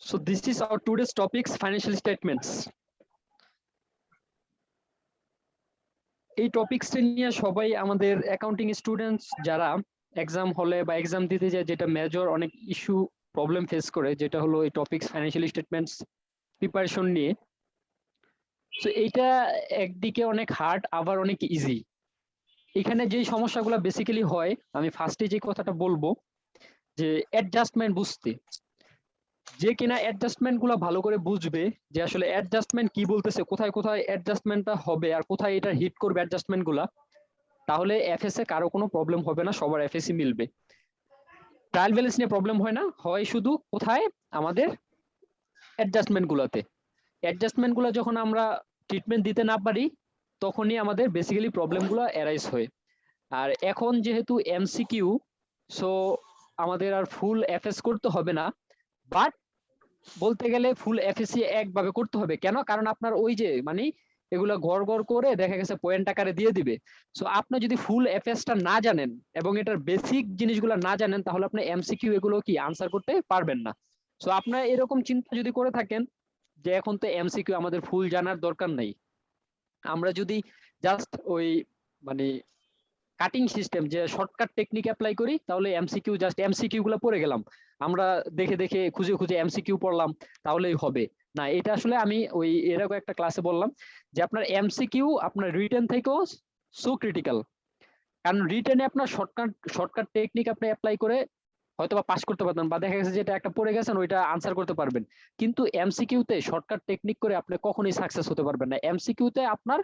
So this is our today's topics, financial statements. এই টপিকসটা নিয়ে সবাই আমাদের অ্যাকাউন্টিং স্টুডেন্টস যারা এক্সাম হলে বা এক্সাম দিতে যায়, যেটা মেজর অনেক ইস্যু প্রবলেম ফেস করে, যেটা হলো এই টপিকস ফাইন্যান্সিয়াল স্টেটমেন্টস প্রিপারেশন নিয়ে। সো এইটা একদিকে অনেক হার্ড, আবার অনেক ইজি। এখানে যে সমস্যাগুলো বেসিক্যালি হয়, আমি ফার্স্টে যে কথাটা বলবো যে অ্যাডজাস্টমেন্ট বুঝতে, যে কিনা অ্যাডজাস্টমেন্ট গুলো ভালো করে বুঝবে যে আসলে অ্যাডজাস্টমেন্ট কি বলতেছে, কোথায় কোথায় অ্যাডজাস্টমেন্টটা হবে আর কোথায় এটা হিট করবে অ্যাডজাস্টমেন্ট গুলা, তাহলে এফএস এ কারো কোনো প্রবলেম হবে না, সবার এফএসই মিলবে। ট্রায়াল ব্যালেন্স নিয়ে প্রবলেম হয় না, হয় শুধু কোথায় আমাদের অ্যাডজাস্টমেন্ট গুলোতে। অ্যাডজাস্টমেন্ট গুলো যখন আমরা ট্রিটমেন্ট দিতে না পারি, তখনই আমাদের বেসিক্যালি প্রবলেম গুলো অ্যারাইজ হয়। আর এখন যেহেতু এমসিকিউ, সো আমাদের আর ফুল এফএস করতে হবে না, বাট বলতে গেলে ফুল এফএসসি একভাবে করতে হবে। কেন? কারণ আপনার ওই যে মানে এগুলো গড় গড় করে দেখা গেছে পয়েন্ট আকারে দিয়ে দিবে। সো আপনি যদি ফুল এফএসটা না জানেন এবং এটার বেসিক জিনিসগুলো না জানেন, তাহলে আপনি এমসিকিউ এগুলো কি আনসার করতে পারবেন না। সো আপনার এরকম চিন্তা যদি করে থাকেন যে এখন তো এমসিকিউ আমাদের ফুল জানার দরকার নাই, আমরা যদি জাস্ট ওই মানে কাটিং সিস্টেম যে শর্টকাট টেকনিক অ্যাপ্লাই করি, তাহলে এমসিকিউ জাস্ট এমসিকিউ গুলো পড়ে গেলাম, আমরা দেখে দেখে খুঁজে খুঁজে এমসিকিউ পড়লাম, তাহলেই হবে না। এটা আসলে আমি ওই এরকম একটা ক্লাসে বললাম যে আপনার এমসিকিউ আপনার রিটেন থেকেও সো ক্রিটিক্যাল। কারণ রিটেনে আপনার শর্টকাট টেকনিক আপনি অ্যাপ্লাই করে হয়তো বা পাস করতে পারতেন, বা দেখা গেছে যেটা একটা পড়ে গেছেন ওইটা আনসার করতে পারবেন, কিন্তু এমসিকিউতে শর্টকাট টেকনিক করে আপনি কখনোই সাকসেস হতে পারবেন না। এমসিকিউতে আপনার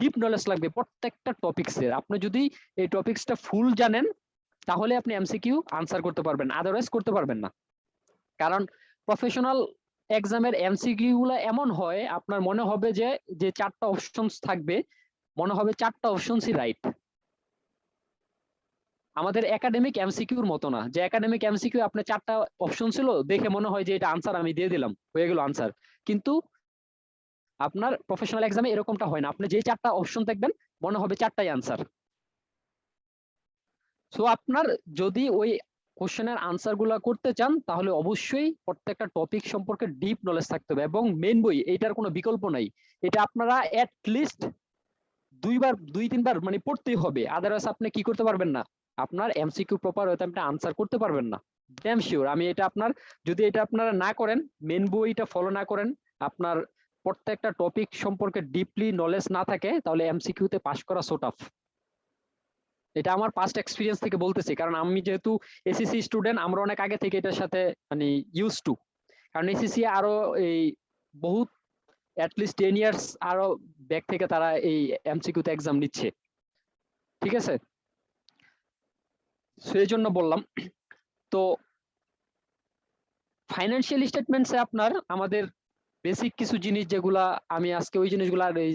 ডিপ নলেজ লাগবে প্রত্যেকটা টপিক্সের। আপনি যদি এই টপিক্সটা ফুল জানেন, তাহলে আপনি এমসিকিউ আনসার করতে পারবেন, আদারওয়াইজ করতে পারবেন না। কারণ প্রফেশনাল এক্সামের এমসিকিউ গুলো এমন হয়, আপনার মনে হবে যে যে চারটা অপশনস থাকবে, মনে হবে চারটা অপশনসই রাইট। আমাদের একাডেমিক এমসিকিউর মতো না, যে একাডেমিক এমসিকিউ আপনি চারটা অপশন ছিল, দেখে মনে হয় যে এটা আনসার আমি দিয়ে দিলাম, হয়ে গেল আনসার। কিন্তু আপনার প্রফেশনাল এক্সামে এরকমটা হয় না, আপনি যে চারটা অপশন দেখবেন মনে হবে চারটাই আনসার। সো আপনার যদি ওই কোশ্চেনের আনসার গুলা করতে চান, তাহলে অবশ্যই প্রত্যেকটা টপিক সম্পর্কে ডিপ নলেজ থাকতে হবে, এবং মেইন বই এটার কোনো বিকল্প নাই। এটা আপনারা এট লিস্ট দুই তিনবার মানে পড়তেই হবে, আদারওয়াইজ আপনি কি করতে পারবেন না, আপনার এমসিকিউ প্রপার হয়তো আপনি আনসার করতে পারবেন না। ড্যাম শিওর আমি এটা আপনার, যদি এটা আপনারা না করেন, মেন বইটা ফলো না করেন, আপনার প্রত্যেকটা টপিক সম্পর্কে ডিপলি নলেজ না থাকে, তাহলে এমসিকিউতে পাস করা সো টাফ। এটা আমার পাস্ট এক্সপিরিয়েন্স থেকে বলতেছি, কারণ আমি যেহেতু এসএসসি স্টুডেন্ট, আমরা অনেক আগে থেকে এটার সাথে মানে ইউজ টু। কারণ এসএসসি আরো এই বহুত অ্যাটলিস্ট 10 ইয়ার্স আরো ব্যাক থেকে তারা এই এমসিকিউতে এক্সাম নিচ্ছে, ঠিক আছে? সেই জন্য বললাম। তো ফাইন্যান্সিয়াল স্টেটমেন্টসে আপনার আমাদের বেসিক কিছু জিনিস যেগুলা, আমি আজকে ওই জিনিসগুলো এই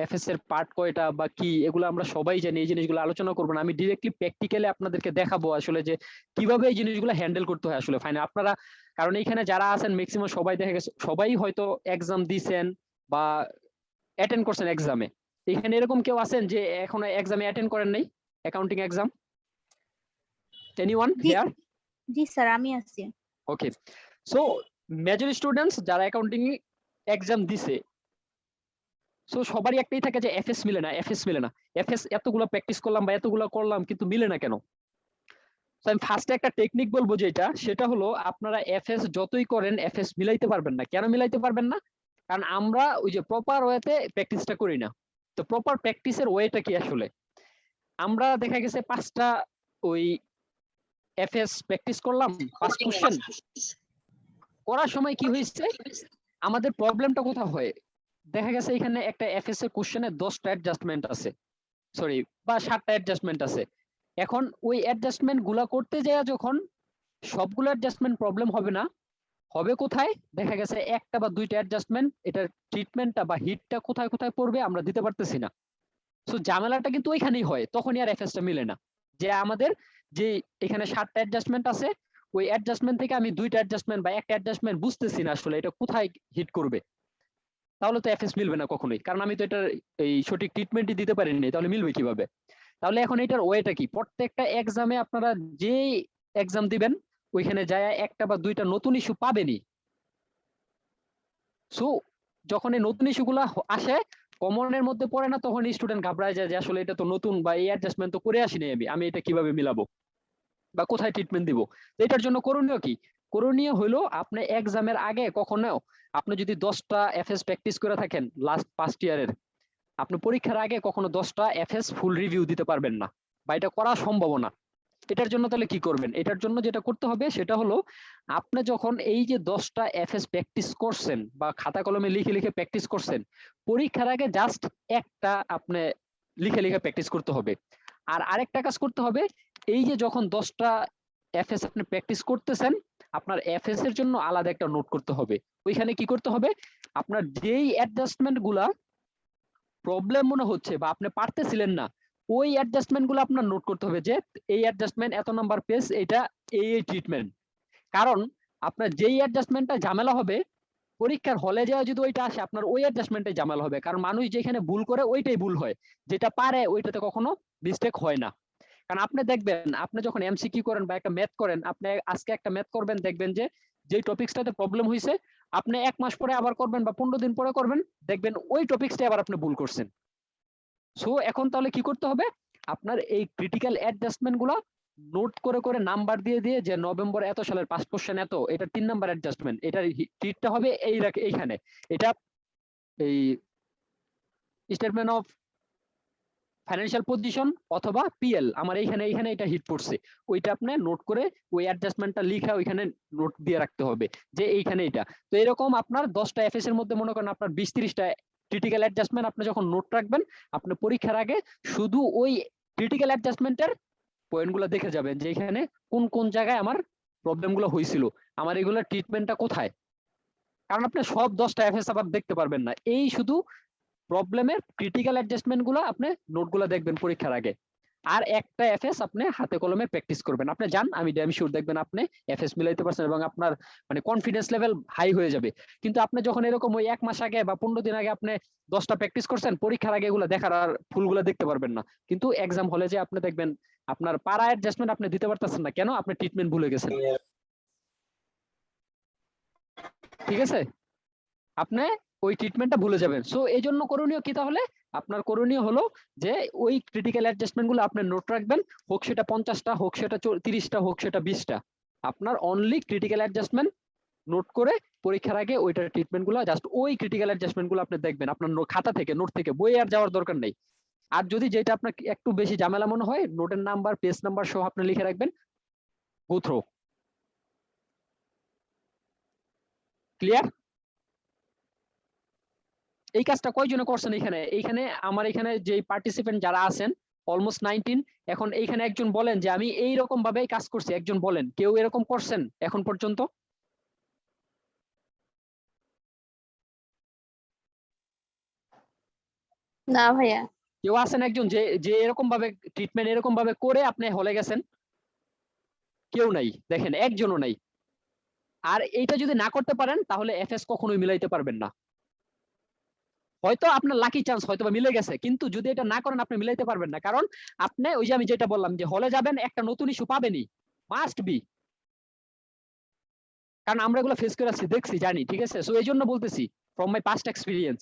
এফএস এর পার্ট কয়টা বা কি এগুলো আমরা সবাই জানি, এই জিনিসগুলো আলোচনা করবো না, আমি ডিরেক্টলি প্র্যাকটিক্যালি আপনাদেরকে দেখাবো আসলে যে কিভাবে এই জিনিসগুলো হ্যান্ডেল করতে হয় আসলে ফাইনাল আপনারা। কারণ এখানে যারা আছেন ম্যাক্সিমাম সবাই দেখা গেছে সবাই হয়তো এক্সাম দিয়েছেন বা অ্যাটেন্ড করছেন এক্সামে। এখানে এরকম কেউ আছেন যে এখনো এক্সামে অ্যাটেন্ড করেন নাই, accounting exam? Anyone here? G sir, আমি আছি। ওকে, সো মেজর স্টুডেন্টস যারা অ্যাকাউন্টিং এক্সাম দিছে, সো সবারই একটাই থাকে যে এফএস মিলে না, এফএস মিলে না। এফএস এতগুলো প্র্যাকটিস করলাম বা এতগুলো করলাম, কিন্তু মিলে না কেন? তো আমি ফার্স্টে একটা টেকনিক বলবো, যেটা সেটা হলো আপনারা এফএস যতই করেন এফএস মিলাইতে পারবেন না। কেন মিলাইতে পারবেন না? কারণ আমরা ওই যে প্রপার ওয়েতে প্র্যাকটিসটা করি না। তো প্রপার প্র্যাকটিসের ওয়েটা কি আসলে? আমরা দেখা গেছে 5টা ওই এফএস প্র্যাকটিস করলাম, 5 কোশ্চেন করার সময় কি হয়েছে, আমাদের প্রবলেমটা কোথাও হয়, দেখা গেছে এখানে একটা এফএস এর কোশ্চেনে 10টা অ্যাডজাস্টমেন্ট আছে, সরি বা 7টা অ্যাডজাস্টমেন্ট আছে। এখন ওই অ্যাডজাস্টমেন্ট গুলা করতে যায় যখন সবগুলো অ্যাডজাস্টমেন্ট প্রবলেম হবে না, হবে কোথায়, দেখা গেছে একটা বা দুইটা অ্যাডজাস্টমেন্ট, এটার ট্রিটমেন্টটা বা হিটটা কোথায় কোথায় পড়বে আমরা দিতে পারতেছি না। সো ঝামেলাটা কিন্তু ওইখানেই হয়, তখনই আর এফএসটা মিলে না। যে আমাদের যে এখানে 7টা অ্যাডজাস্টমেন্ট আছে, ওই অ্যাডজাস্টমেন্ট থেকে আমি দুইটা অ্যাডজাস্টমেন্ট বা একটা অ্যাডজাস্টমেন্ট বুঝতেছি না আসলে এটা কোথায় হিট করবে, তাহলে তো এফএস মিলবে না কখনোই, কারণ আমি তো এটার এই সঠিক ট্রিটমেন্টই দিতে পারিনি, তাহলে মিলবে কিভাবে? তাহলে এখন এটার ওয়েটা কি, প্রত্যেকটা এক্সামে আপনারা যে এক্সাম দিবেন ওইখানে যায় একটা বা দুইটা নতুন ইস্যু পাবেনই। সো যখন এই নতুন ইস্যুগুলা আসে কমনের মধ্যে পড়ে না, তখন স্টুডেন্ট ঘাবড়ায় যায় যে আসলে এটা তো নতুন, বা এই অ্যাডজাস্টমেন্ট তো করে আসিনি আমি এটা কিভাবে মিলাবো বা কোথায় ট্রিটমেন্ট দিব। তো এটার জন্য করণীয় কি? করণীয় হলো আপনি এক্সামের আগে কখনো আপনি যদি 10টা এফএস প্র্যাকটিস করে থাকেন লাস্ট ফার্স্ট ইয়ারের, আপনি পরীক্ষার আগে কখনো 10টা এফএস ফুল রিভিউ দিতে পারবেন না, বা এটা করা সম্ভব না। এটার জন্য তাহলে কি করবেন? এটার জন্য যেটা করতে হবে সেটা হলো আপনি যখন এই যে 10টা এফএস প্র্যাকটিস করছেন বা খাতা কলমে লিখে লিখে প্র্যাকটিস করছেন, পরীক্ষার আগে জাস্ট একটা আপনি লিখে লিখে প্র্যাকটিস করতে হবে। আর আরেকটা কাজ করতে হবে, এই যে যখন 10টা এফএস আপনি প্র্যাকটিস করতেছেন, আপনার এফএস এর জন্য আলাদা একটা নোট করতে হবে। ওইখানে কি করতে হবে, আপনার যেই অ্যাডজাস্টমেন্ট গুলা প্রবলেম মনে হচ্ছে বা আপনি পারতেছিলেন না, ওই অ্যাডজাস্টমেন্ট গুলো আপনার নোট করতে হবে যে এই অ্যাডজাস্টমেন্ট এত নাম্বার পেজ, এটা এই ট্রিটমেন্ট। কারণ আপনার যেই অ্যাডজাস্টমেন্টটা ঝামেলা হবে, পরীক্ষার হলে যাওয়া যদি ওইটা আসে, আপনার ওই অ্যাডজাস্টমেন্টে ঝামেলা হবে। কারণ মানুষ যেখানে ভুল করে ওইটাই ভুল হয়, যেটা পারে ওইটাতে কখনো মিস্টেক হয় না। কারণ আপনি দেখবেন, আপনি যখন এমসিকিউ করেন বা একটা ম্যাথ করেন, আপনি আজকে একটা ম্যাথ করবেন, দেখবেন যে যেই টপিক্সটাতে প্রবলেম হয়েছে, আপনি 1 মাস পরে আবার করবেন বা 15 দিন পরে করবেন, দেখবেন ওই টপিক্সটা আবার আপনি ভুল করছেন। সো এখন তাহলে কি করতে হবে, আপনার এই ক্রিটিক্যাল অ্যাডজাস্টমেন্ট গুলো নোট করে করে নাম্বার দিয়ে দিয়ে, যে নভেম্বর এত সালের 5 কোশ্চেন এত, এটা 3 নাম্বার অ্যাডজাস্টমেন্ট, এটার ট্রিটটা হবে এইখানে, এটা এই স্টেটমেন্ট অফ ফাইন্যান্সিয়াল পজিশন অথবা পিএল আমার এইখানে এইখানে এটা হিট পড়ছে, ওইটা আপনি নোট করে ওই অ্যাডজাস্টমেন্টটা লিখা ওইখানে নোট দিয়ে রাখতে হবে যে এইখানে এটা। তো এরকম আপনার 10টা এফএস এর মধ্যে মনে করেন আপনার 20-30টা ক্রিটিক্যাল অ্যাডজাস্টমেন্ট আপনি যখন নোট রাখবেন, আপনি পরীক্ষার আগে শুধু ওই ক্রিটিক্যাল অ্যাডজাস্টমেন্টের পয়েন্টগুলো দেখে যাবেন যে এখানে কোন কোন জায়গায় আমার প্রবলেমগুলো হয়েছিল, আমার এগুলোর ট্রিটমেন্টটা কোথায়। কারণ আপনি সব 10টা এফএস আবার দেখতে পারবেন না, এই শুধু প্রবলেমের ক্রিটিক্যাল অ্যাডজাস্টমেন্ট গুলো আপনি নোটগুলো দেখবেন পরীক্ষার আগে। আর একটা এফএস আপনি হাতে কলমে প্র্যাকটিস করবেন। আপনি জান, আমি ড্যাম শিওর দেখবেন আপনি এফএস মিলাইতে পারছেন এবং আপনার মানে কনফিডেন্স লেভেল হাই হয়ে যাবে। কিন্তু আপনি যখন এরকম ওই 1 মাস আগে বা 15 দিন আগে আপনি 10টা প্র্যাকটিস করছেন, পরীক্ষার আগে এগুলো দেখার আর ফুলগুলো দেখতে পারবেন না। কিন্তু এক্সাম হলে যে আপনি দেখবেন আপনার পারা অ্যাডজাস্টমেন্ট আপনি দিতে পারতেছেন না, কেন? আপনি ট্রিটমেন্ট ভুলে গেছেন। ঠিক আছে, আপনি ওই ট্রিটমেন্টটা ভুলে যাবেন। সো এই জন্য করণীয় কি তাহলে? আপনার করণীয় হলো যে ওই ক্রিটিক্যাল অ্যাডজাস্টমেন্ট গুলো আপনি নোট রাখবেন, হোক সেটা 50টা, হোক সেটা 30টা, হোক সেটা 20টা। আপনার অনলি ক্রিটিক্যাল অ্যাডজাস্টমেন্ট নোট করে পরীক্ষার আগে ওইটার ট্রিটমেন্ট গুলো জাস্ট ওই ক্রিটিক্যাল অ্যাডজাস্টমেন্ট গুলো আপনি দেখবেন আপনার খাতা থেকে, নোট থেকে, বই আর যাওয়ার দরকার নেই। আর যদি যেটা আপনার একটু বেশি ঝামেলা মনে হয়, নোটের নাম্বার পেজ নাম্বার সহ আপনি লিখে রাখবেন, গো থ্রো। ক্লিয়ার? এই কাজটা কয়জনে করছেন এখানে? এইখানে আমার এখানে যে পার্টিসিপেন্ট যারা আছেন অলমোস্ট 19, এখন এইখানে একজন বলেন যে আমি এই রকম ভাবে কাজ করছি, একজন বলেন কেউ এরকম করছেন এখন পর্যন্ত? না ভাইয়া। কেউ আছেন একজন যে যে এরকম ভাবে ট্রিটমেন্ট এরকম ভাবে করে আপনি হলে গেছেন? কেউ নাই, দেখেন একজনও নাই। আর এইটা যদি না করতে পারেন তাহলে এফএস কখনোই মিলাইতে পারবেন না। হয়তো আপনার লাকি চান্স হয়তো বা মিলে গেছে, কিন্তু যদি এটা না করেন আপনি মিলাইতে পারবেন না। কারণ আপনি ওই যে আমি যেটা বললাম যে হলে যাবেন, একটা নতুন ইস্যু পাবেনই, মাস্ট বি। কারণ আমরা এগুলো ফেস করে আসছি, দেখছি, জানি। ঠিক আছে, সো এই জন্য বলতেছি ফ্রম মাই পাস্ট এক্সপিরিয়েন্স।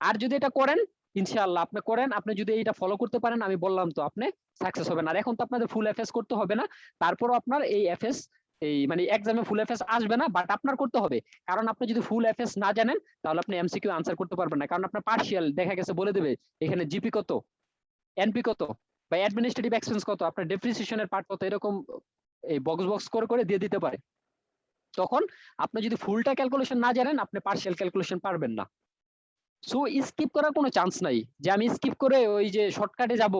আর যদি এটা করেন, ইনশাআল্লাহ আপনি করেন, আপনি যদি এটা ফলো করতে পারেন, আমি বললাম তো আপনি সাকসেস হবেন। আর এখন তো আপনাদের ফুল এফএস করতে হবে না, তারপরও আপনার এই এফএস এই মানে এক্সামে ফুল এফএস আসবে না, বাট আপনার করতে হবে। কারণ আপনি যদি ফুল এফএস না জানেন তাহলে আপনি এমসিকিউ আনসার করতে পারবেন না। কারণ আপনার পার্শিয়াল দেখা গেছে বলে দেবে এখানে জিপি কত, এনপি কত, বা অ্যাডমিনিস্ট্রেটিভ এক্সপেন্স কত, আপনার ডেপ্রিসিয়েশনের পার্ট কত, এরকম এই বক্স বক্স করে করে দিয়ে দিতে পারে। তখন আপনি যদি ফুলটা ক্যালকুলেশন না জানেন, আপনি পার্শিয়াল ক্যালকুলেশন পারবেন না। সো স্কিপ করার কোনো চান্স নাই যে আমি স্কিপ করে ওই যে শর্টকাটে যাব,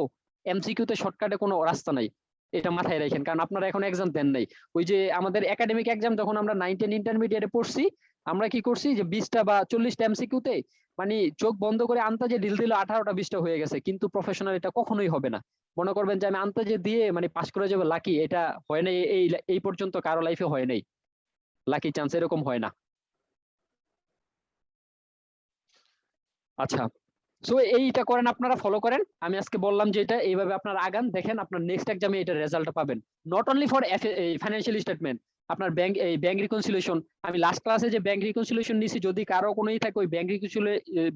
এমসিকিউতে শর্টকাটে কোনো রাস্তা নাই। এটা মাথায় রাখেন, কারণ আপনারা এখন এক্সাম দেন নাই। ওই যে আমাদের একাডেমিক এক্সাম যখন আমরা 9 10 ইন্টারমিডিয়েটে পড়ছি, আমরা কি করছি যে 20টা বা 40টা এমসিকিউতে মানে চোখ বন্ধ করে আন্তাজে ডিল দিল 18টা 20টা হয়ে গেছে। কিন্তু প্রফেশনাল এটা কখনোই হবে না। মনে করবেন যে আমি আন্তাজে দিয়ে মানে পাস করে যাবে লাকি, এটা হয় নাই। এই এই পর্যন্ত কারো লাইফে হয় নাই লাকি চান্স, এরকম হয় না। আচ্ছা, সো এইটা করেন, আপনারা ফলো করেন। আমি আজকে বললাম যে এটা এইভাবে আপনারা আগান, দেখেন আপনার নেক্সট এক্সামে এটা রেজাল্ট পাবেন। Not only for financial statement, আপনার ব্যাংক রিকনসিলিয়েশন, আমি লাস্ট ক্লাসে যে ব্যাংক রিকনসিলিয়েশন নিছি, যদি কারো কোনোই থাকে ওই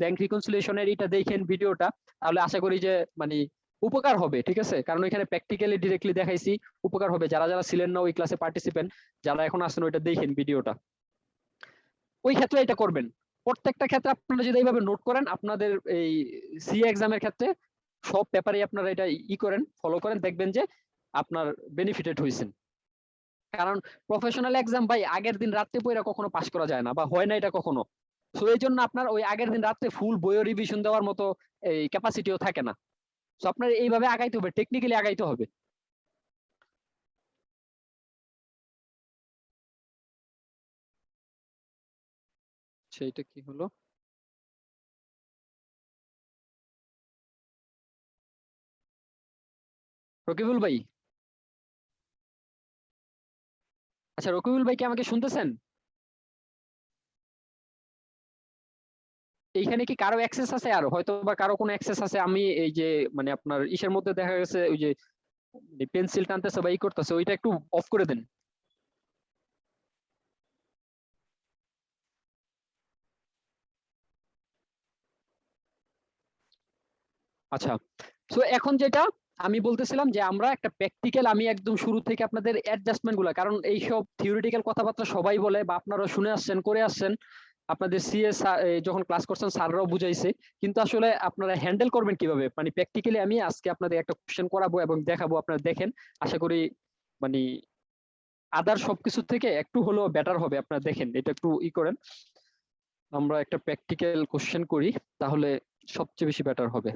ব্যাংক রিকনসিলিয়েশনের এটা দেখেন ভিডিওটা, তাহলে আশা করি যে মানে উপকার হবে, ঠিক আছে? কারণ এখানে প্র্যাকটিক্যালি ডিরেক্টলি দেখাইছি, উপকার হবে। যারা যারা ছিলেন না ওই ক্লাসে পার্টিসিপেন্ট, যারা এখন আসেন ওইটা দেখেন ভিডিওটা, ওই ক্ষেত্রে এটা করবেন। প্রত্যেকটা ক্ষেত্রে আপনারা যদি এইভাবে নোট করেন, আপনাদের এই সিএ এক্সামের ক্ষেত্রে সব পেপারে আপনারা এটা করেন, ফলো করেন, দেখবেন যে আপনার বেনিফিটেড হয়েছেন। কারণ প্রফেশনাল এক্সাম ভাই আগের দিন রাত্রে পড়ে কখনো পাস করা যায় না, বা হয় না এটা কখনো। সো এই জন্য আপনার ওই আগের দিন রাত্রে ফুল বইও রিভিশন দেওয়ার মতো এই ক্যাপাসিটিও থাকে না। সো আপনার এইভাবে আগাইতে হবে, টেকনিক্যালি আগাইতে হবে। সেইটা কি হলো? রকিবুল ভাই, আচ্ছা রকিবুল ভাই কি আমাকে শুনতেছেন? এইখানে কি কারো অ্যাক্সেস আছে? আর হয়তো বা কারো কোনো অ্যাক্সেস আছে? আমি এই যে মানে আপনার ইসের মধ্যে দেখা গেছে ওই যে পেন্সিল টানতেছে বা করতেছে, ওইটা একটু অফ করে দেন। আচ্ছা, সো এখন যেটা আমি বলতেছিলাম যে আমরা একটা প্র্যাকটিক্যাল, আমি একদম শুরু থেকে আপনাদের অ্যাডজাস্টমেন্ট গুলা, কারণ এইসব থিওরিটিক্যাল কথাবার্তা সবাই বলে বা আপনারা শুনে আসছেন, করে আসছেন, আপনাদের সিএস যখন ক্লাস করছেন স্যাররাও বুঝাইছে, কিন্তু আসলে আপনারা হ্যান্ডেল করবেন কিভাবে, মানে প্র্যাকটিক্যালি আমি আজকে আপনাদের একটা কোশ্চেন করাবো এবং দেখাবো, আপনারা দেখেন। আশা করি মানে আদার সবকিছু থেকে একটু হলেও বেটার হবে। আপনারা দেখেন, এটা একটু করেন, আমরা একটা প্র্যাকটিক্যাল কোশ্চেন করি, তাহলে সবচেয়ে বেশি বেটার হবে।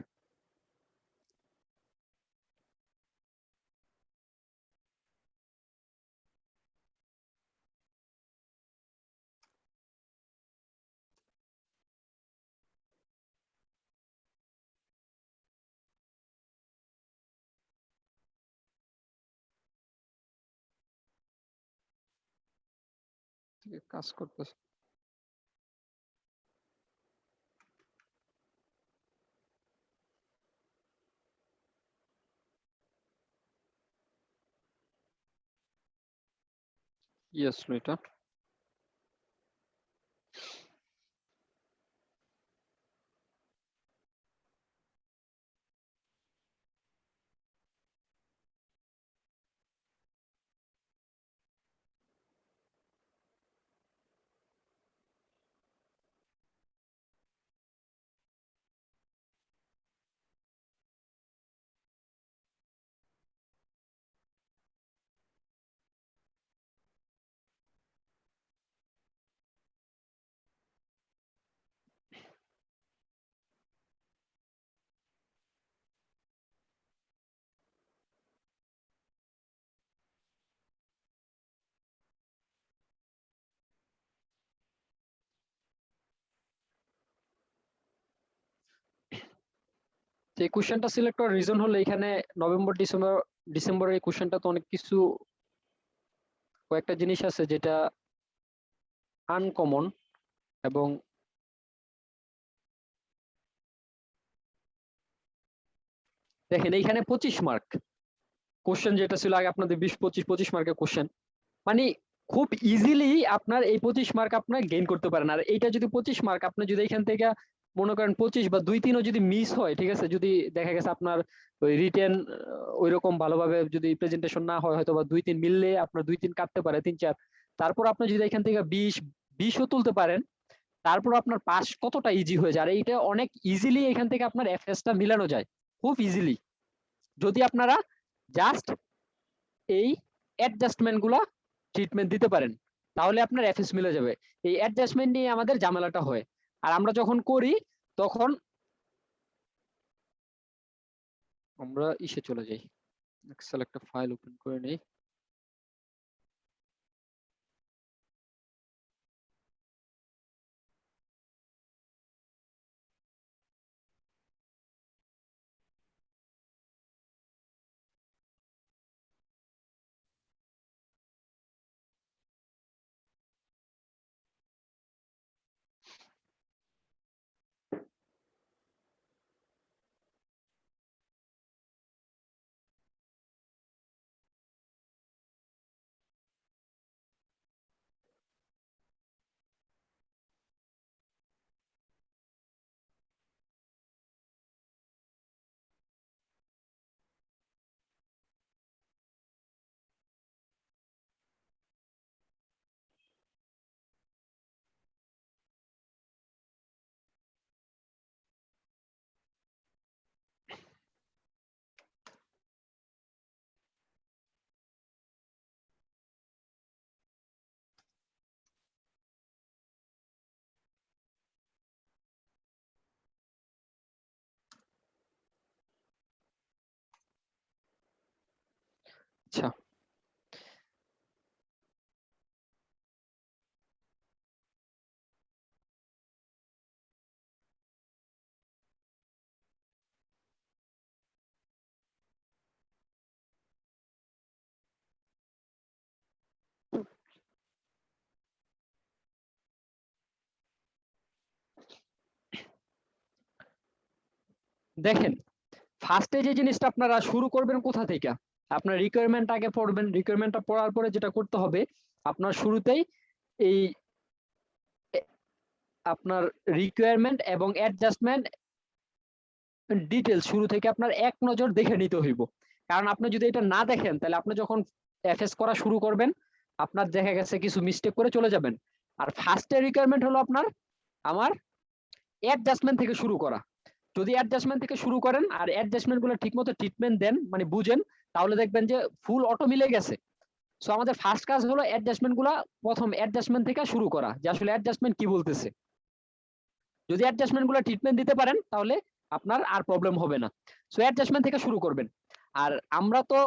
কাজ করতেছে। কি আসলো এটা? তো এই কোশ্চেনটা সিলেক্ট করার রিজন হলো এখানে নভেম্বর ডিসেম্বরের এই কোশ্চেনটা তো অনেক কিছু, কয়েকটা জিনিস আছে যেটা আনকমন। এবং দেখেন এইখানে 25 মার্ক কোশ্চেন, যেটা ছিল আগে আপনাদের 20 25 মার্কের কোশ্চেন, মানে খুব ইজিলি আপনার এই 25 মার্ক আপনার গেইন করতে পারেন। আর এইটা যদি 25 মার্ক আপনি যদি এখান থেকে মনে করেন 25 বা 2 3ও যদি মিস হয়, ঠিক আছে, যদি দেখা গেছে আপনার ওই রিটেন ওই রকম ভালোভাবে যদি প্রেজেন্টেশন না হয়, হয়তো বা 2 3 মিললে আপনার 2 3 কাটতে পারে, 3 4, তারপর আপনি যদি এখান থেকে 20ও তুলতে পারেন, তারপর আপনার পাস কতটা ইজি হয়ে যায়। আর এইটা অনেক ইজিলি এখান থেকে আপনার এফএসটা মিলানো যায়, খুব ইজিলি, যদি আপনারা জাস্ট এই অ্যাডজাস্টমেন্ট গুলা ট্রিটমেন্ট দিতে পারেন, তাহলে আপনার এফএস মিলে যাবে। এই অ্যাডজাস্টমেন্ট নিয়ে আমাদের ঝামেলাটা হয়। আর আমরা যখন করি তখন আমরা ইসে চলে যাই, এক্সেল একটা ফাইল ওপেন করে নেই। আচ্ছা, দেখেন ফার্স্টে যে জিনিসটা আপনারা শুরু করবেন কোথা থেকে, আপনার রিকোয়ারমেন্ট আগে পড়বেন। রিকোয়ারমেন্টটা পড়ার পরে যেটা করতে হবে, আপনার শুরুতেই এই আপনার রিকোয়ারমেন্ট এবং অ্যাডজাস্টমেন্ট ডিটেলস শুরু থেকে আপনার এক নজর দেখে নিতে হইব। কারণ আপনি যদি এটা না দেখেন তাহলে আপনি যখন এফএস করা শুরু করবেন আপনার দেখা গেছে কিছু মিস্টেক করে চলে যাবেন। আর ফার্স্ট রিকোয়ারমেন্ট হলো আপনার আমার অ্যাডজাস্টমেন্ট থেকে শুরু করা। যদি অ্যাডজাস্টমেন্ট থেকে শুরু করেন আর অ্যাডজাস্টমেন্ট গুলো ঠিকমতো ট্রিটমেন্ট দেন, মানে বুঝেন, তাহলে দেখবেন যে ফুল অটো মিলে গেছে। সো আমাদের ফার্স্ট কাজ হলো অ্যাডজাস্টমেন্ট গুলা প্রথম অ্যাডজাস্টমেন্ট থেকে শুরু করা, যে আসলে অ্যাডজাস্টমেন্ট কি বলতেছে। যদি অ্যাডজাস্টমেন্ট গুলো ট্রিটমেন্ট দিতে পারেন তাহলে আপনার আর প্রবলেম হবে না। সো অ্যাডজাস্টমেন্ট থেকে শুরু করবেন। আর আমরা তো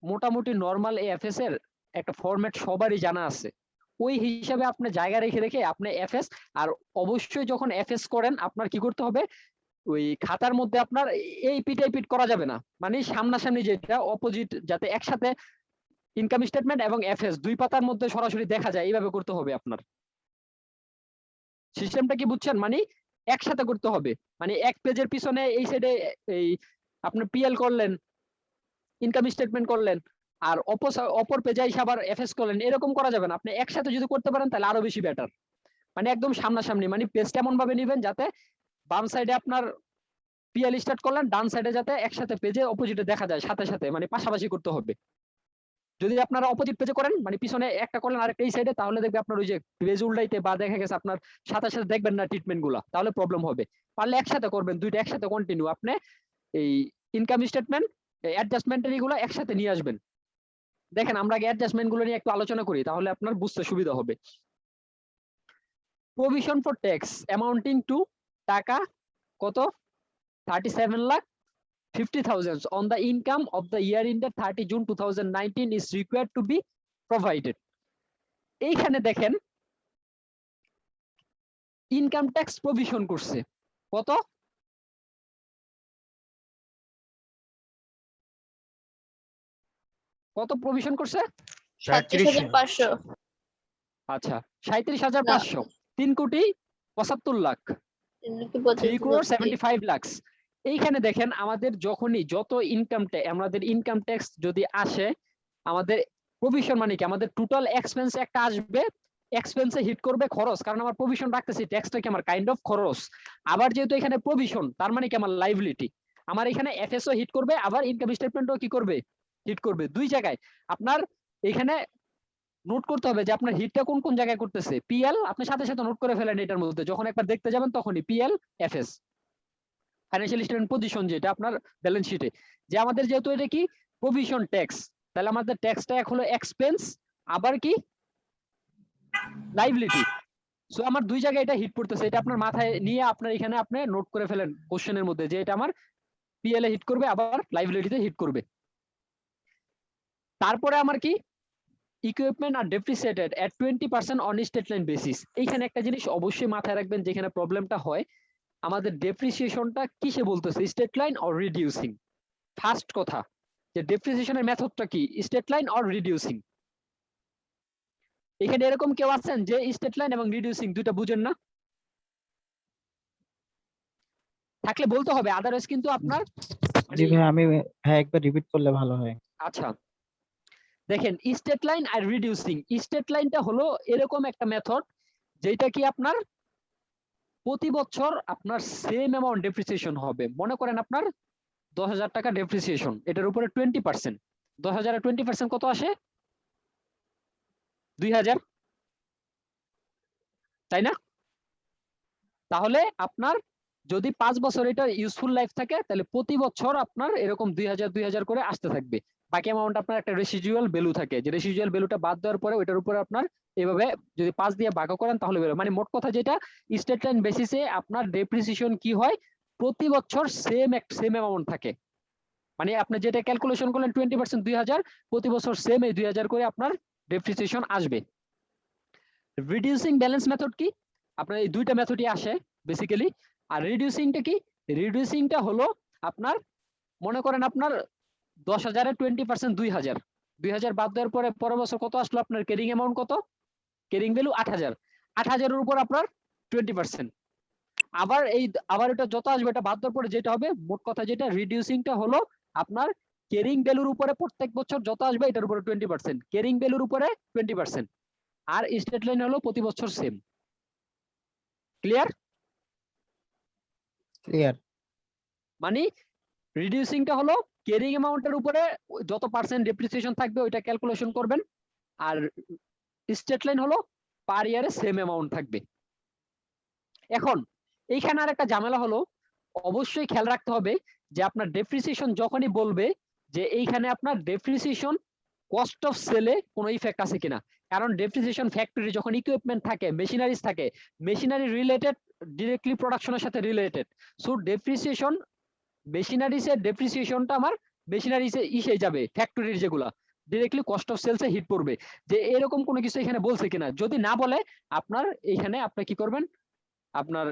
মোটামুটি নর্মাল এফএস এর একটা ফরম্যাট সবারই জানা আছে, ওই হিসাবে আপনি জায়গা রেখে রেখে আপনি এফএস, আর অবশ্যই যখন এফএস করেন আপনার কি করতে হবে, ওই খাতার মধ্যে আপনার এই পিট এই পিট করা যাবে না, মানে সামনাসামনি যেটা অপোজিট, যাতে একসাথে ইনকাম স্টেটমেন্ট এবং এফএস দুই পাতার মধ্যে সরাসরি দেখা যায়, এইভাবে করতে হবে আপনার। সিস্টেমটা কি বুঝছেন? মানে একসাথে করতে হবে, মানে এক পেজের পিছনে এই সাইডে এই আপনি পিএল করলেন, ইনকাম স্টেটমেন্ট করলেন, আর অপর পেজে এসে আবার এফএস করলেন, এরকম করা যাবে না। আপনি একসাথে যদি করতে পারেন তাহলে আরো বেশি বেটার। মানে একদম সামনাসামনি, মানে পেজটা এমন ভাবে নিবেন যাতে বাম সাইডে আপনার পিএল স্টার্ট করলেন, ডান সাইডে যাতে একসাথে পেজে অপোজিটে দেখা যায়, সাথে সাথে মানে পাশাপাশি করতে হবে। যদি আপনারা অপোজিট পেজে করেন, মানে পিছনে একটা করলেন আরেকটা এই সাইডে, তাহলে দেখবে আপনার ওই যে পেজ উল্টাইতে বা দেখা গেছে আপনার সাথে সাথে দেখবেন না ট্রিটমেন্ট গুলা, তাহলে প্রবলেম হবে। পারলে একসাথে করবেন, দুইটা একসাথে কন্টিনিউ আপনি এই ইনকাম স্টেটমেন্ট অ্যাডজাস্টমেন্টের এগুলো একসাথে নিয়ে আসবেন। দেখেন আমরা আগে অ্যাডজাস্টমেন্ট গুলো নিয়ে একটু আলোচনা করি, তাহলে আপনার বুঝতে সুবিধা হবে। Provision for tax amounting two টাকা কত 37,50,000 on the income of the year ended 30 June 2019 is required to be provided. এইখানে দেখেন ইনকাম ট্যাক্স প্রভিশন করছে কত, কত প্রভিশন করছে? 37,500 আচ্ছা 37,500, 3,75,00,000, 3,75,00,000। এইখানে দেখেন আমাদের যখনই যত ইনকাম ট্যাক্স, আমাদের ইনকাম ট্যাক্স যদি আসে, আমাদের প্রভিশন মানে কি, আমাদের টোটাল এক্সপেন্স একটা আসবে, এক্সপেন্সে হিট করবে খরচ, কারণ আমার প্রভিশন রাখতেছি, ট্যাক্সটা কি আমার কাইন্ড অফ খরচ। আবার যেহেতু এখানে প্রভিশন, তার মানে কি আমার লাইবিলিটি, আমার এখানে এফএসও হিট করবে, আবার ইনকাম স্টেটমেন্টও কি করবে, হিট করবে। দুই জায়গায় আপনার এখানে নোট করতে হবে যে আপনার হিটটা কোন কোন জায়গায় করতেছে। পিএল আপনি সাথে সাথে নোট করে ফেলেন, এটার মধ্যে যখন একবার দেখতে যাবেন তখনই PL FS, financial statement position যেটা আপনার ব্যালেন্স শিটে, যে আমাদের যেহেতু এটা কি প্রভিশন ট্যাক্স, তাহলে আমাদের ট্যাক্সটা এক হলো এক্সপেন্স, আবার কি লাইবিলিটি। সো আমার দুই জায়গায় এটা হিট করতেছে, এটা আপনার মাথায় নিয়ে আপনার এখানে আপনি নোট করে ফেলেন কোশ্চেনের মধ্যে, যে এটা আমার পিএল এ হিট করবে, আবার লাইবিলিটিতে হিট করবে। তারপরে আমার কি equipment are depreciated at 20% on straight line basis. এইখানে একটা জিনিস অবশ্যই মাথায় রাখবেন, যেখানে প্রবলেমটা হয়, আমাদের ডেপ্রিসিয়েশনটা কিসে বলতেছে, state line or reducing. First কথা যে ডেপ্রিসিয়েশনের মেথডটা কি, স্টেট লাইন অর রিডিউসিং। এখানে এরকম কেউ আছেন যে স্টেট লাইন এবং রিডিউসিং দুইটা বুঝেন না? থাকলে বলতে হবে, আদারওয়াইজ কিন্তু আপনার জি ভাই, আমি হ্যাঁ একবার রিপিট করলে ভালো হয়। আচ্ছা দেখেন স্টেট লাইন আর রিডিউসিং, স্টেট লাইনটা হলো এরকম একটা মেথড যেটা কি আপনার প্রতি বছর আপনার সেম অ্যামাউন্ট ডেপ্রিসিয়েশন হবে। মনে করেন আপনার 10,000 টাকা ডেপ্রিসিয়েশন, এটার উপরে 20%, 10,000 এর 20% কত আসে, 2,000, তাই না? তাহলে আপনার যদি 5 বছর এটা ইউজফুল লাইফ থাকে, তাহলে প্রতি বছর আপনার এরকম 2,000 করে আসতে থাকবে। বাকি অ্যামাউন্ট আপনার একটা রেসিডুয়াল ভ্যালু থাকে, যে রেসিডুয়াল ভ্যালুটা বাদ দেওয়ার পরে ওইটার উপরে আপনার এভাবে যদি 5 দিয়ে ভাগ করেন তাহলে বেরোয়। মানে মোট কথা যেটা স্টেট লাইন বেসিসে আপনার ডেপ্রিসিয়েশন কি হয়, প্রতি বছর সেম অ্যামাউন্ট থাকে। মানে আপনি যেটা ক্যালকুলেশন করলেন 20% 2000, প্রতি বছর সেম এই 2000 করে আপনার ডেপ্রিসিয়েশন আসবে। রিডিউসিং ব্যালেন্স মেথড কি? আপনার এই দুইটা মেথডই আসে বেসিক্যালি। আর রিডিউসিংটা কি? রিডিউসিংটা হলো আপনার মনে করেন আপনার 10,000-এর 20% 2000, 2000 বাদ দেওয়ার পরে পরের বছর কত আসলো আপনার ক্যারিং অ্যামাউন্ট কত? ক্যারিং ভ্যালু 8,000, 8,000-এর উপর আপনার 20%। আবার এটা যত আসবে এটা বাদ দেওয়ার পরে যেটা হবে, মোট কথা যেটা রিডিউসিংটা হলো আপনার ক্যারিং ভ্যালুর উপরে প্রত্যেক বছর যত আসবে এটার উপরে 20%, ক্যারিং ভ্যালুর উপরে 20%। আর স্টেট লাইন হলো প্রতি বছর সেম। ক্লিয়ার? ক্লিয়ার। মানে রিডিউসিংটা হলো ক্যারিং অ্যামাউন্টের উপরে যত পার্সেন্ট ডেপ্রিসিয়েশন থাকবে ওইটা ক্যালকুলেশন করবেন, আর স্টেট লাইন হলো পার ইয়ারে সেম অ্যামাউন্ট থাকবে। এখন এইখানে আর একটা ঝামেলা হলো, অবশ্যই খেয়াল রাখতে হবে যে আপনার ডেপ্রিসিয়েশন যখনই বলবে যে এইখানে আপনার ডেপ্রিসিয়েশন কস্ট অফ সেলে কোনো ইফেক্ট আছে কিনা। কারণ ডেপ্রিসিয়েশন ফ্যাক্টরি যখন ইকুইপমেন্ট থাকে, মেশিনারিজ থাকে, মেশিনারি রিলেটেড ডিরেক্টলি প্রোডাকশনের সাথে রিলেটেড। সো ডেপ্রিসিয়েশন মেশিনারিজের ডেপ্রিসিয়েশনটা আমার মেশিনারিজে ইসে যাবে, ফ্যাক্টরির যেগুলা ডিরেক্টলি কস্ট অফ সেলসে হিট পড়বে। যে এরকম কোনো কিছু এখানে বলছে কিনা, যদি না বলে আপনার এইখানে আপনি কি করবেন, আপনার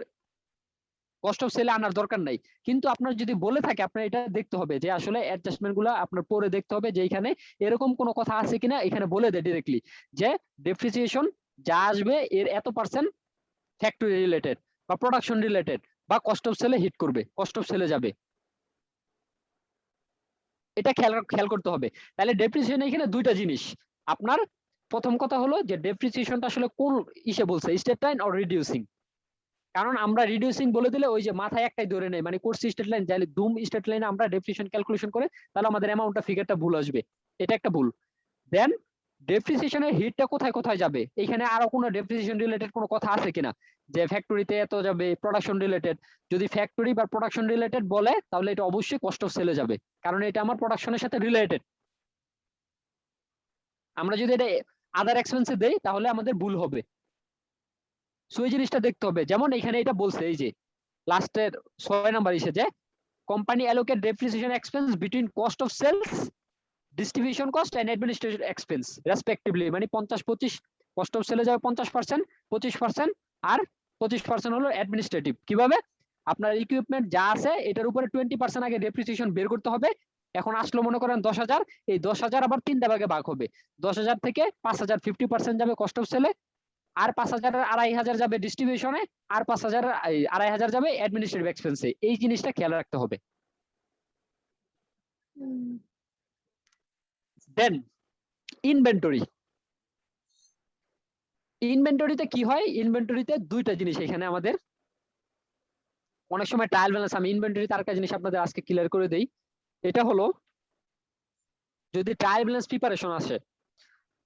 কস্ট অফ সেলে আনার দরকার নাই। কিন্তু আপনার যদি বলে থাকে আপনার এটা দেখতে হবে যে আসলে অ্যাডজাস্টমেন্ট গুলা আপনার পরে দেখতে হবে যে এখানে এরকম কোনো কথা আছে কিনা। এখানে বলে দেয় ডিরেক্টলি যে ডেপ্রিসিয়েশন যা আসবে এর এত পার্সেন্ট ফ্যাক্টরি রিলেটেড বা প্রোডাকশন রিলেটেড বা কস্ট অফ সেলে হিট করবে, কস্ট অফ সেলে যাবে। এটা খেয়াল করতে হবে। তাহলে ডেপ্রিসিয়েশন এখানে দুইটা জিনিস। আপনার প্রথম কথা হলো যে ডেপ্রিসিয়েশনটা আসলে কোন ইসে বলছে, স্টেট লাইন অর রিডিউসিং। কারণ আমরা রিডিউসিং বলে দিলে ওই যে মাথায় একটাই ধরে নেই, মানে কোর্স স্টেট লাইন যাইলে দুম স্টেট লাইনে আমরা ডেপ্রিসিয়েশন ক্যালকুলেশন করে তাহলে আমাদের অ্যামাউন্টটা ফিগারটা ভুল আসবে, এটা একটা ভুল। দেন ডেপ্রিসিয়েশনের হিটটা কোথায় কোথায় যাবে, এখানে আরো কোনো ডেপ্রিসিয়েশন রিলেটেড কোনো কথা আছে কিনা, যে ফ্যাক্টরিতে এত যাবে, প্রোডাকশন রিলেটেড। যদি ফ্যাক্টরি বা প্রোডাকশন রিলেটেড বলে তাহলে এটা অবশ্যই কস্ট অফ সেলে যাবে, কারণ এটা আমার প্রোডাকশনের সাথে রিলেটেড। আমরা যদি এটা আদার এক্সপেন্সে দেই তাহলে আমাদের ভুল হবে। সো এই জিনিসটা দেখতে হবে। যেমন এখানে এটা বলছে এই যে লাস্টের 6 নাম্বার এসে যে company allocate depreciation expense between cost of sales, distribution cost and administration expense respectively. মানে 50-25 কস্ট অফ সেলে যাবে 50%, 25%, আর 25% হলো অ্যাডমিনিস্ট্রেটিভ। কিভাবে? আপনার ইকুইপমেন্ট যা আছে এটার উপরে 20% আগে ডেপ্রিসিয়েশন বের করতে হবে। এখন আসলো মনে করেন 10,000, এই 10,000 আবার 3টা ভাগে ভাগ হবে। 10,000 থেকে 5,000 50% যাবে কস্ট অফ সেলে, আর 5,000 2,500 যাবে ডিস্ট্রিবিউশনে, আর 5,000 2,500 যাবে অ্যাডমিনিস্ট্রেটিভ এক্সপেন্সে। এই জিনিসটা খেয়াল রাখতে হবে। দেন ইনভেন্টরি। ইনভেন্টরিতে কি হয়? ইনভেন্টরিতে দুইটা জিনিস এখানে আমাদের অনেক সময় ট্রায়াল ব্যালেন্স। আমি ইনভেন্টরিতে আরেকটা জিনিস আপনাদের আজকে ক্লিয়ার করে দেই। এটা হলো যদি ট্রায়াল ব্যালেন্স প্রিপারেশন আসে,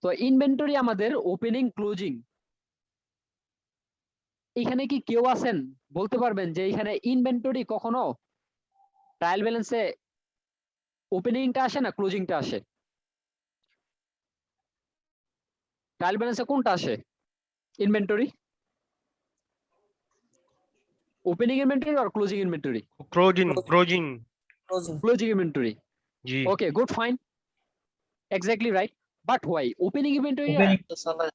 তো ইনভেন্টরি আমাদের ওপেনিং ক্লোজিং, এখানে কি কেউ আছেন বলতে পারবেন যে এখানে ইনভেন্টরি কখনো ট্রায়াল ব্যালেন্সে ওপেনিংটা আসে না ক্লোজিংটা আসে? ট্রায়াল ব্যালেন্সে কোনটা আসে? ইনভেন্টরি, ওপেনিং ইনভেন্টরি আর ক্লোজিং ইনভেন্টরি? Closing inventory. জি okay, good, fine, exactly right. But why opening inventory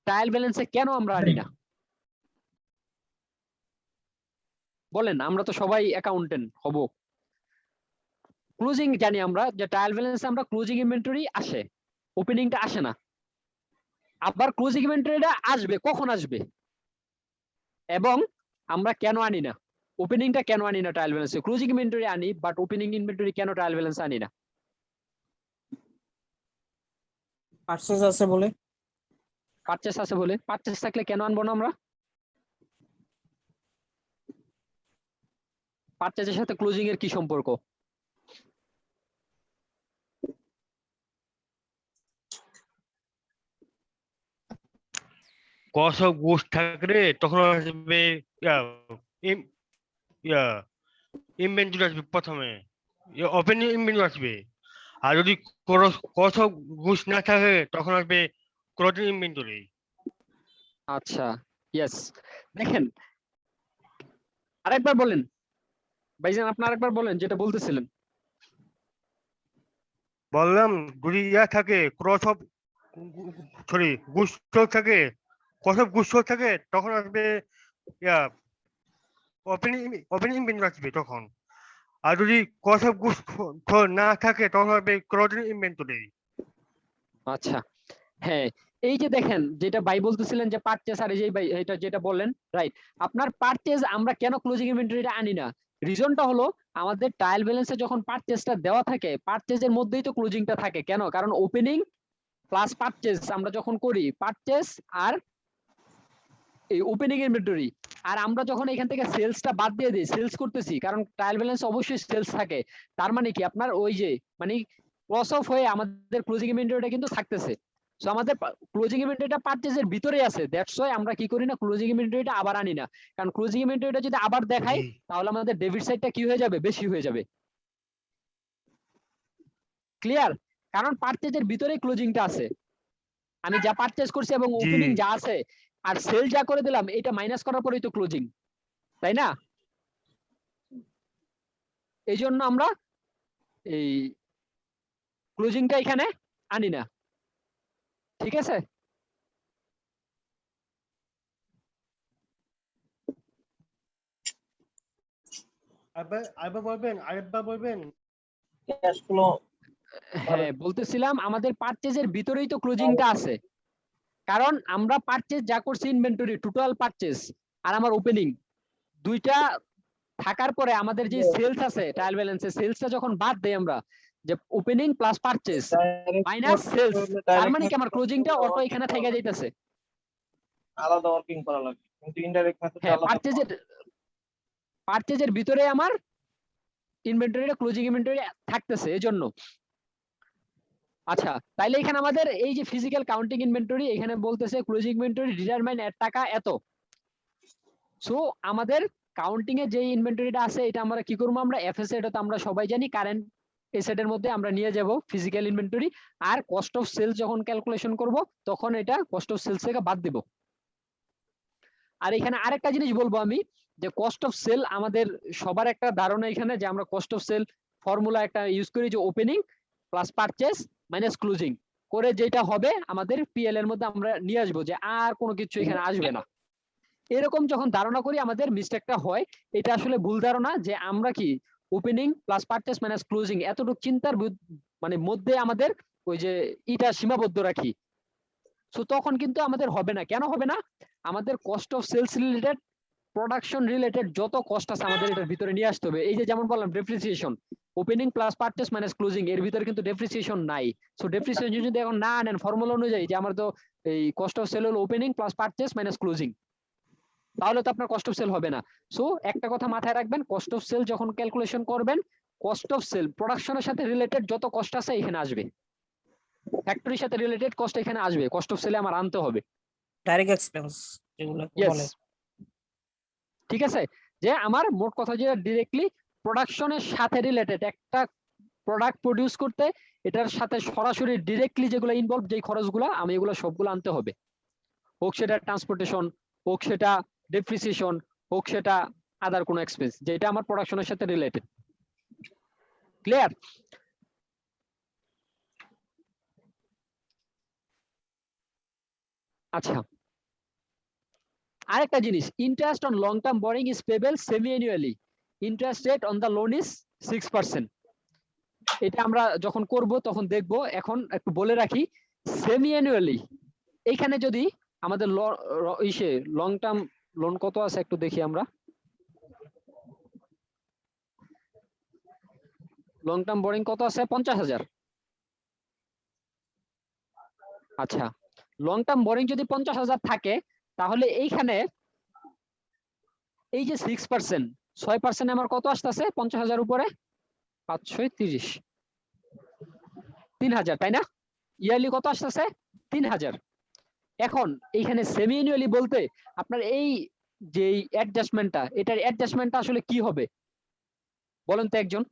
trial ব্যালেন্সে কেন আমরা আনি না? বলেন, আমরা তো সবাই অ্যাকাউন্টেন্ট হব। ক্লোজিং জানি আমরা যে ট্রায়াল ব্যালেন্সে আমরা ক্লোজিং ইনভেন্টরি আসে, ওপেনিংটা আসে না। আবার ক্লোজিং ইনভেন্টরিটা আসবে, কখন আসবে এবং আমরা কেন আনি না? ওপেনিংটা কেন আনি না ট্রায়াল ব্যালেন্সে? ক্লোজিং ইনভেন্টরি আনি বাট ওপেনিং ইনভেন্টরি কেন ট্রায়াল ব্যালেন্সে আনি না? পারচেজ আছে বলে। পারচেস আছে বলে। পারচেস থাকলে কেন আনবো না আমরা? পারচেসের সাথে ক্লোজিং এর কি সম্পর্ক? কস অফ গুডস থাকলে তখন আসবে ইনভেন্টরি আসবে প্রথমে, ওপেনিং ইনভেন্টরি আসবে। আর যদি কস অফ গুডস না থাকে তখন আসবে ক্লোজিং ইনভেন্টরি। আচ্ছা, ইয়েস। দেখেন আরেকবার বলেন ভাইজান, আপনি আরেকবার বলেন যেটা বলতেছিলেন। বললাম যদি ইয়া থাকে ক্রস অফ সরি গুচ্ছ থাকে ক্রস অফ গুচ্ছ থাকে তখন আসবে ইয়া ওপেন ইনভেন্টরি আসবে তখন। আর যদি ক্রস অফ গুচ্ছ না থাকে তখন আসবে ক্লোজিং ইনভেন্টরি। আচ্ছা, হ্যাঁ, এই যে দেখেন যেটা ভাই বলতেছিলেন যে পারচেজ, আর এই যে ভাই এটা যেটা বললেন রাইট, আপনার পারচেজ আমরা কেন ক্লোজিং ইনভেন্টরিটা আনি না, রিজনটা হলো আমাদের ট্রায়াল ব্যালেন্সে যখন পারচেজটা দেওয়া থাকে পারচেজের মধ্যেই তো ক্লোজিংটা থাকে। কেন? কারণ ওপেনিং প্লাস পারচেজ আমরা যখন করি, পারচেজ আর এই ওপেনিং ইনভেন্টরি, আর আমরা যখন এখান থেকে সেলসটা বাদ দিয়ে দিই, সেলস করতেছি কারণ ট্রায়াল ব্যালেন্স অবশ্যই সেলস থাকে, তার মানে কি আপনার ওই যে মানে ক্রস অফ হয়ে আমাদের ক্লোজিং ইনভেন্টরিটা কিন্তু থাকতেছে। সো আমাদের ক্লোজিং ইনভেন্টরিটা পারচেজের ভিতরেই আছে, দ্যাটস ওয়াই আমরা কি করি না, ক্লোজিং ইনভেন্টরিটা আবার আনি না। কারণ ক্লোজিং ইনভেন্টরিটা যদি আবার দেখাই তাহলে আমাদের ডেবিট সাইডটা কি হয়ে যাবে, বেশি হয়ে যাবে। ক্লিয়ার? কারণ পারচেজের ভিতরেই ক্লোজিংটা আছে, আমি যা পারচেজ করছি এবং ওপেনিং যা আছে আর সেল যা করে দিলাম এটা মাইনাস করার পরেই তো ক্লোজিং, তাই না? এই জন্য আমরা এই ক্লোজিংটা এখানে আনি না। ঠিক আছে? আরেকবার বলবেন। হ্যাঁ, বলতেছিলাম আমাদের পারচেজের ভিতরেই তো ক্লোজিংটা আছে, কারণ আমরা পারচেজ যা করছি ইনভেন্টরি টোটাল পারচেজ আর আমার ওপেনিং দুইটা থাকার পরে আমাদের যে সেলস আছে ট্রায়াল ব্যালেন্সে, সেলসটা যখন বাদ দেই আমরা, যে opening plus purchase minus sales, তার মানে কি আমার ক্লোজিংটা অটো এখানে থেকে যাইতেছে। আলাদা ওয়ার্কিং করা লাগে, কিন্তু ইনডাইরেক্ট মেথডে হ্যাঁ, আলাদা। পারচেজের ভিতরে আমার ইনভেন্টরিটা ক্লোজিং ইনভেন্টরি থাকতেছে এজন্য। আচ্ছা, তাইলে এখানে আমাদের এই যে ফিজিক্যাল কাউন্টিং ইনভেন্টরি এখানে বলতেছে ক্লোজিং ইনভেন্টরি ডিটারমাইন এর টাকা এত। সো আমাদের কাউন্টিং এ যে ইনভেন্টরিটা আছে এটা আমরা কি করব, আমরা এফএস এটা তো আমরা সবাই জানি কারেন্ট এসেটের মধ্যে আমরা নিয়ে যাব ফিজিক্যাল ইনভেন্টরি, আর কস্ট অফ সেলস যখন ক্যালকুলেশন করব তখন এটা কস্ট অফ সেলস থেকে বাদ দেব। আর এখানে আরেকটা জিনিস বলবো আমি, যে কস্ট অফ সেল আমাদের সবার একটা ধারণা এখানে যে আমরা কস্ট অফ সেল ফর্মুলা একটা ইউজ করি যে opening plus purchase minus closing করে যেটা হবে আমাদের পিএল এর মধ্যে আমরা নিয়ে আসবো, যে আর কোনো কিছু এখানে আসবে না। এরকম যখন ধারণা করি আমাদের মিস্টেকটা হয়, এটা আসলে ভুল ধারণা, যে আমরা কি opening plus purchase minus closing এতটুকু চিন্তার মানে মধ্যে আমাদের ওই যে এটা সীমাবদ্ধ রাখি। সো তখন কিন্তু আমাদের হবে না। কেন হবে না? আমাদের cost of sales related, production related যত কস্ট আছে আমাদের এটার ভিতরে নিয়ে আসতে হবে। এই যে যেমন বললাম depreciation, opening plus purchase minus closing এর ভিতরে কিন্তু ডেপ্রিসিয়েশন নাই। সো ডেপ্রিসিয়েশন যদি এখন না আনেন ফর্মুলা অনুযায়ী, যে আমার তো এই কস্ট অফ সেল হলো opening plus purchase minus closing, তাহলে তো আপনার কস্ট অফ সেল হবে না। সো একটা কথা মাথায় রাখবেন, কস্ট অফ সেল যখন ক্যালকুলেশন করবেন, কস্ট অফ সেল প্রোডাকশনের সাথে রিলেটেড যত কস্ট আছে এখানে আসবে, ফ্যাক্টরির সাথে রিলেটেড কস্ট এখানে আসবে, কস্ট অফ সেলে আমার আনতে হবে। ডাইরেক্ট এক্সপেন্স যেগুলো বলে। ঠিক আছে, যে আমার মোট কথা যেটা ডিরেক্টলি প্রোডাকশনের সাথে রিলেটেড, একটা প্রোডাক্ট প্রডিউস করতে এটার সাথে সরাসরি ডিরেক্টলি যেগুলো ইনভলভ, যেই খরচগুলো আমি এগুলো সবগুলো আনতে হবে, হোক সেটা ট্রান্সপোর্টেশন, হোক সেটা ডেপ্রিসিয়েশন, হোক সেটা আদার কোনো এক্সপেন্স যেটা আমার প্রোডাকশনের সাথে রিলেটেড। ক্লিয়ার? আচ্ছা, আরেকটা জিনিস, interest on long term boring is payable semi annually, interest rate on the loan is 6%। এটা আমরা যখন করব তখন দেখব। এখন একটু বলে রাখি, সেমি অ্যানুয়ালি এইখানে যদি আমাদের ইসে লং টার্ম লোন কত আছে একটু দেখি আমরা। লং টার্ম বোরিং কত আছে? 50,000। আচ্ছা, লং টার্ম বোরিং যদি 50,000 থাকে তাহলে এইখানে এই যে 6%, 6% আমার কত আসতেছে 50,000 উপরে? 530, 3,000, তাই না? ইয়ারলি কত আসতেছে? 3,000। এখন এইখানে সেমি অ্যানুয়ালি বলতে আপনার এই যে অ্যাডজাস্টমেন্টটা, এটার অ্যাডজাস্টমেন্টটা আসলে কি হবে বলেন তো একজন?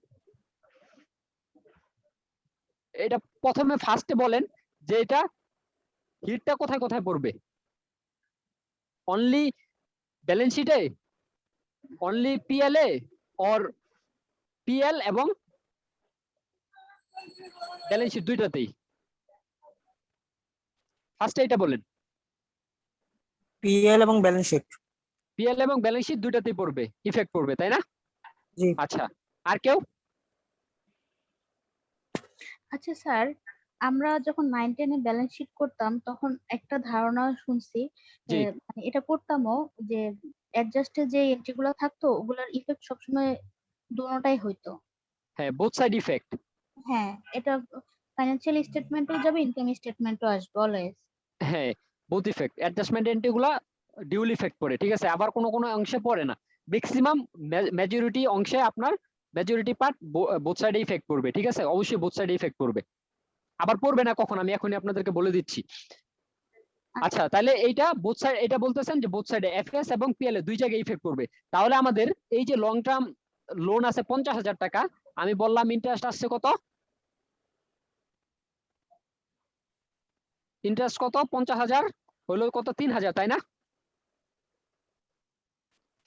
এটা প্রথমে ফার্স্টে বলেন যে এটা হিটটা কোথায় কোথায় পড়বে? অনলি ব্যালেন্স শিটে, only PL A, or PL এবং ব্যালেন্স শিট দুইটাতেই? ফার্স্টে এটা বলেন। পিএল এবং ব্যালেন্স শিট। পিএল এবং ব্যালেন্স শিট দুইটাতেই পড়বে, ইফেক্ট পড়বে, তাই না? জি। আচ্ছা, আর কেউ? আচ্ছা স্যার, আমরা যখন 9-10 এ ব্যালেন্স শিট করতাম তখন একটা ধারণা শুনছি, জি। মানে এটা করতামও যে অ্যাডজাস্টে যে এন্ট্রিগুলো থাকতো ওগুলার ইফেক্ট সবসময় দুটোটাই হইতো। হ্যাঁ, বোথ সাইড ইফেক্ট। হ্যাঁ, এটা ফাইন্যান্সিয়াল স্টেটমেন্টও যাবে, ইনকাম স্টেটমেন্টও আসবে অলওয়েজ। হ্যাঁ, বোথ ইফেক্ট, অ্যাডজাস্টমেন্ট এন্ট্রি গুলা ডিউল ইফেক্ট পড়ে, ঠিক আছে? আবার কোনো কোনো অংশে পড়ে না, ম্যাক্সিমাম মেজরিটি অংশে আপনার মেজরিটি পার্ট বোথ সাইডে ইফেক্ট পড়বে, ঠিক আছে? অবশ্যই বোথ সাইডে ইফেক্ট পড়বে। আবার পড়বে না কখন, আমি এখনই আপনাদেরকে বলে দিচ্ছি। আচ্ছা, তাহলে এইটা বোথ সাইড, এটা বলতেছেন যে বোথ সাইডে এফএস এবং পিএল এ দুই জায়গায় ইফেক্ট পড়বে। তাহলে আমাদের এই যে লং টার্ম লোন আছে 50,000 টাকা, আমি বললাম ইন্টারেস্ট আসছে কত? ইন্টারেস্ট কত? 50,000 হলো কত? 3,000, তাই না?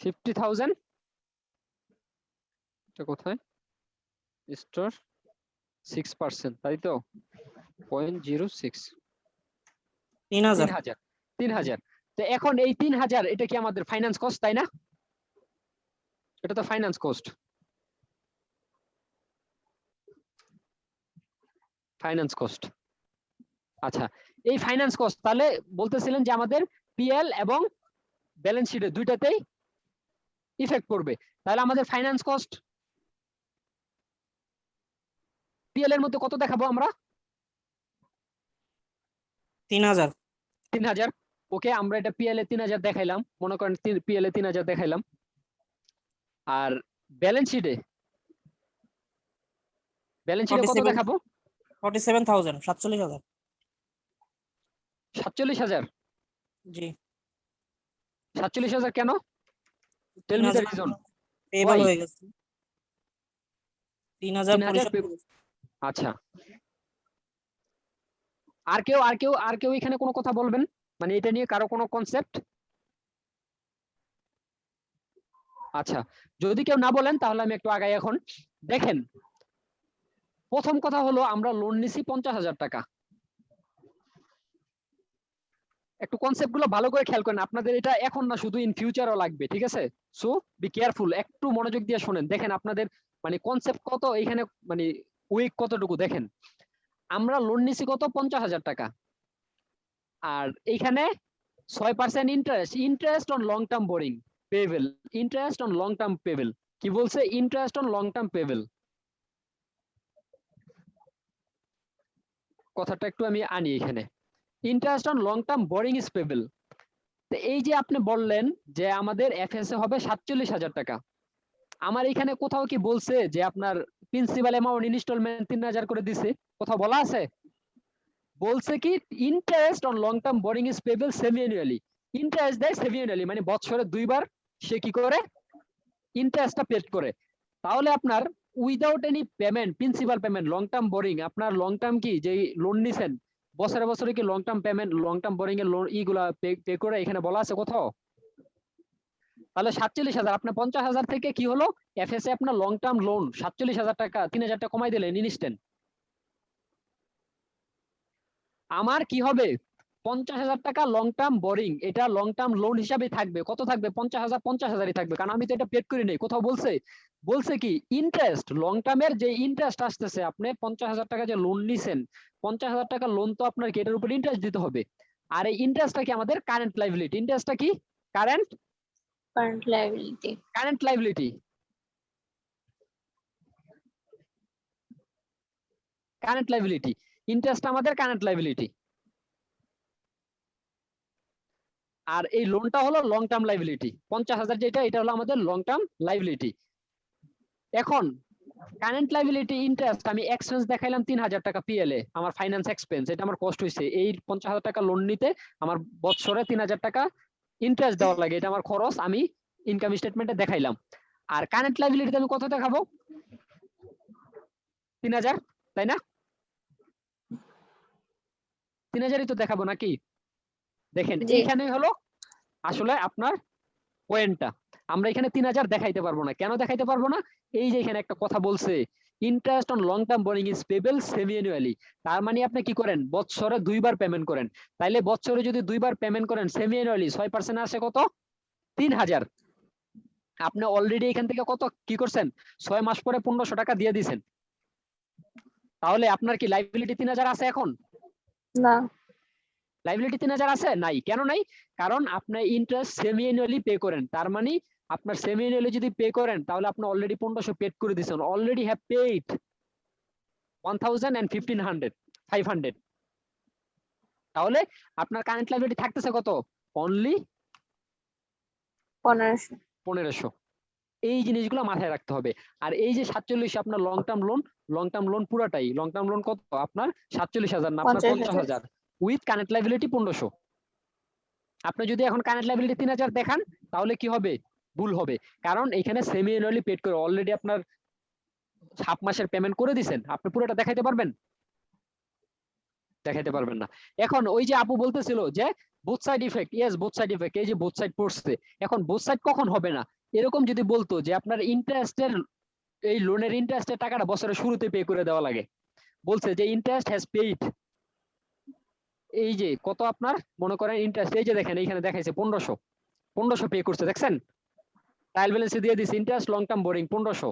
50,000 এটা কোথায়? স্টোর 6%, তাই তো? 0.06 3000। 3,000। তো এখন এই 3,000 এটা কি আমাদের ফাইন্যান্স কস্ট, তাই না? এটা তো ফাইন্যান্স কস্ট, ফাইন্যান্স কস্ট। আচ্ছা, এই ফাইন্যান্স কস্ট তাহলে বলতেছিলেন যে আমাদের পিএল এবং ব্যালেন্স শিটে দুইটাতেই ইফেক্ট পড়বে। তাহলে আমাদের ফাইন্যান্স কস্ট পিএল এর মধ্যে কত দেখাবো আমরা? 3000। 3,000। ওকে, আমরা এটা পিএল এ 3,000 দেখাইলাম, মনে করেন পিএল এ 3,000 দেখাইলাম। আর ব্যালেন্স শিটে কত দেখাবো? 47,000, 47,000। 47,000? জি। 47,000 কেন? Tell me the 3000 reason. Payable Why? হয়ে গেছে। 3000 3,000 পরিশোধ হয়ে গেছে। আচ্ছা, আর কেউ এখানে কোনো কথা বলবেন, মানে এটা নিয়ে কারো কোনো কনসেপ্ট? আচ্ছা, যদি কেউ না বলেন তাহলে আমি একটু আগাই। এখন দেখেন, প্রথম কথা হলো আমরা লোন নিছি 50,000 টাকা। একটু কনসেপ্ট গুলো ভালো করে খেয়াল করেন, আপনাদের এটা এখন না, শুধু ইন ফিউচারও লাগবে, ঠিক আছে? সো বি কেয়ারফুল, একটু মনোযোগ দিয়ে শুনেন। দেখেন আপনাদের মানে কনসেপ্ট কত এখানে, মানে উইক কতটুকু দেখেন। আমরা লোন নিছি কত? 50,000 টাকা। আর এইখানে 6% interest, interest on long term boring payable, interest on long term payable. কি বলছে? Interest on long term payable. কথাটা একটু আমি আনি এখানে, interest on long term boring is payable. তো এই যে আপনি বললেন যে আমাদের এফএসএ হবে 47,000 টাকা, আমার এখানে কোথাও কি বলছে যে আপনার প্রিন্সিপাল অ্যামাউন্ট ইনস্টলমেন্ট 3,000 করে দিছে? কোথাও বলা আছে? বলছে কি interest on long term boring is payable semi annually, interest দেয় সেমি অ্যানুয়ালি, মানে বছরে দুইবার সে কি করে ইন্টারেস্টটা পে করে। তাহলে আপনার without any payment, principal payment, long term boring, আপনার লং টার্ম কি যে লোন নিছেন বছরে বছরে কি long term payment, long term boring এর লোন ইগুলা পে করে এখানে বলা আছে কোথাও? তাহলে 47,000, আপনার 50,000 থেকে কি হলো? এফএসএ আপনার লং টার্ম লোন 47,000 টাকা, 3,000 টাকা কমাই দিলেন ইনস্ট্যান্ট। আমার কি হবে? 50,000 টাকা লং টার্ম বোরিং, এটা লং টার্ম লোন হিসাবে থাকবে। কত থাকবে? 50,000, 50,000ই থাকবে, কারণ আমি তো এটা পেড করি নাই। কোথাও বলছে? বলছে কি ইন্টারেস্ট, লং টার্মের যে ইন্টারেস্ট আসতেছে, আপনি 50,000 টাকা যে লোন নিছেন, 50,000 টাকা লোন তো আপনার কি এটার উপর ইন্টারেস্ট দিতে হবে। আর এই ইন্টারেস্টটা কি আমাদের কারেন্ট লাইবিলিটি। ইন্টারেস্টটা কি? Current liability. Current liability, current liability. Interest আমাদের কারেন্ট লাইবিলিটি। আর এই লোনটা হলো লং টার্ম লাইবিলিটি। 50,000 যেটা, এটা হলো আমাদের লং টার্ম লাইবিলিটি। এখন কারেন্ট লাইবিলিটি ইন্টারেস্ট আমি এক্সপেন্স দেখাইলাম 3,000 টাকা পিএল এ, আমার ফাইন্যান্স এক্সপেন্স, এটা আমার কষ্ট হয়েছে। এই 50,000 টাকা লোন নিতে আমার বছরে 3,000 টাকা ইন্টারেস্ট দেওয়া লাগে, এটা আমার খরচ, আমি ইনকাম স্টেটমেন্টে দেখাইলাম। আর কারেন্ট লাইবিলিটিতে আমি কত দেখাবো? 3,000, তাই না? 3,000ই তো দেখাবো নাকি? দেখেন জি। এইখানে হলো আসলে আপনার পয়েন্টটা। আমরা এখানে 3000 দেখাইতে পারবো না। কেন দেখাইতে পারবো না? এই যে এখানে একটা কথা বলছে, interest on long term boring is payable semi annually. তার মানে আপনি কি করেন, বছরে 2বার পেমেন্ট করেন। তাইলে বছরে যদি 2বার পেমেন্ট করেন সেমি অ্যানুয়ালি 6% আসে কত? 3000। আপনি অলরেডি এখান থেকে কত কি করছেন, 6 মাস পরে 1500 টাকা দিয়ে দিছেন। তাহলে আপনার কি লাইবিলিটি 3000 আছে এখন? না। লাইবিলিটি 3000 আছে? নাই। কেন নাই? কারণ আপনি ইন্টারেস্ট সেমি অ্যানুয়ালি পে করেন। তার মানে আপনার সেমি অ্যানুয়ালি যদি পে করেন তাহলে আপনি অলরেডি 1500 পেড করে দিয়েছেন। Already have paid 1000 and 1500 500। তাহলে আপনার কারেন্ট লাইবিলিটি থাকতেছে কত? অনলি 1500। 1500। এই জিনিসগুলো মাথায় রাখতে হবে। আর এই যে 47 আপনার লং টার্ম লোন পুরাটাই লং টার্ম লোন কত আপনার? 47,000 না আপনার 50,000 50,000 উইথ কারেন্ট লাইবিলিটি 1500। আপনি যদি এখন কারেন্ট লাইবিলিটি 3000 দেখান তাহলে কি হবে? ভুল হবে। কারণ এখানে সেমি অ্যানুয়ালি পেড করে অলরেডি আপনার হাফ মাসের পেমেন্ট করে দিবেন। আপনি পুরোটা দেখাইতে পারবেন? দেখাইতে পারবেন না। এখন ওই যে আপু বলতেছিল যে both side effect, yes both side effect, এই যে বোথ সাইড পড়ছে। এখন বোথ সাইড কখন হবে না? এরকম যদি বলতো যে আপনার ইন্টারেস্টের এই লোনের ইন্টারেস্টের টাকাটা বছরের শুরুতে পে করে দেওয়া লাগে, বলছে যে ইন্টারেস্ট হ্যাজ পেইড, এই যে কত আপনার মনে করেন ইন্টারেস্ট, এই যে দেখেন এইখানে দেখাইছে 1500 পে করছে, দেখছেন ট্রায়াল ব্যালেন্সে দিয়ে দিছে ইন্টারেস্ট লং টার্ম বোরিং 1500।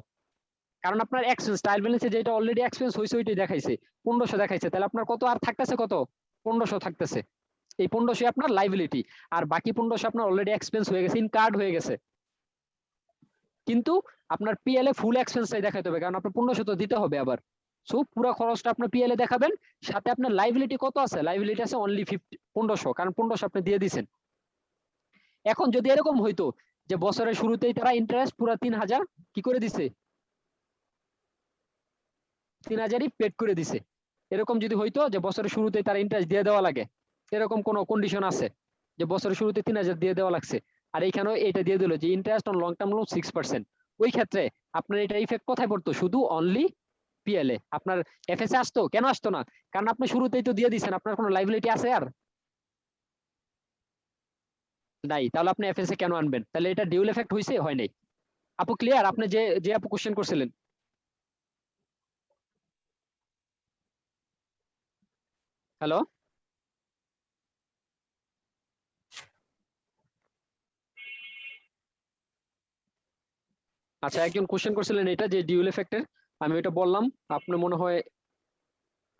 কারণ আপনার এক্সপেন্স ট্রায়াল ব্যালেন্সে যেটা অলরেডি এক্সপেন্স হইছে ওইটাই দেখাইছে 1500 দেখাইছে। তাহলে আপনার কত আর থাকতেছে? কত? 1500 থাকতেছে। এই 1500 আপনার লাইবিলিটি, আর বাকি 1500 আপনার অলরেডি এক্সপেন্স হয়ে গেছে, ইনকার্ড হয়ে গেছে। কিন্তু আপনার পিএলএ ফুল এক্সপেন্সটাই দেখাতে হবে, কারণ আপনার 1500 তো দিতে হবে আবার। সো পুরো খরচটা আপনার পিএলএ দেখাবেন, সাথে আপনার লাইবিলিটি কত আছে? লাইবিলিটি আছে অনলি 1500, কারণ 1500 আপনি দিয়ে দিয়েছেন। এখন যদি এরকম হইতো যে বছরের শুরুতেই তারা ইন্টারেস্ট পুরো 3000 কি করে দিছে, 3000ই পেড করে দিছে, এরকম যদি হইতো যে বছরের শুরুতেই তারা ইন্টারেস্ট দিয়ে দেওয়া লাগে, এরকম কোন কন্ডিশন আছে যে বছরের শুরুতে 3000 দিয়ে দেওয়া লাগছে, আর এইখানেও এটা দিয়ে দিল যে interest on long term loan 6%, ওই ক্ষেত্রে আপনার এটা ইফেক্ট কোথায় পড়তো? শুধু অনলি পিএলএ। আপনার এফএসএ আসতো কেন? আসতো না, কারণ আপনি শুরুতেই তো দিয়ে দিয়েছেন। আপনার কোনো লাইবিলিটি আছে আর নাই, তাহলে আপনি এফএসএ কেন আনবেন? তাহলে এটা ডিউল এফেক্ট হইছে? হয় নাই। আপু ক্লিয়ার? আপনি যে যে আপু কোশ্চেন করছিলেন। হ্যালো, আচ্ছা একজন কোশ্চেন করছিলেন এটা যে ডিউল এফেক্টের, আমি এটা বললাম, আপনি মনে হয়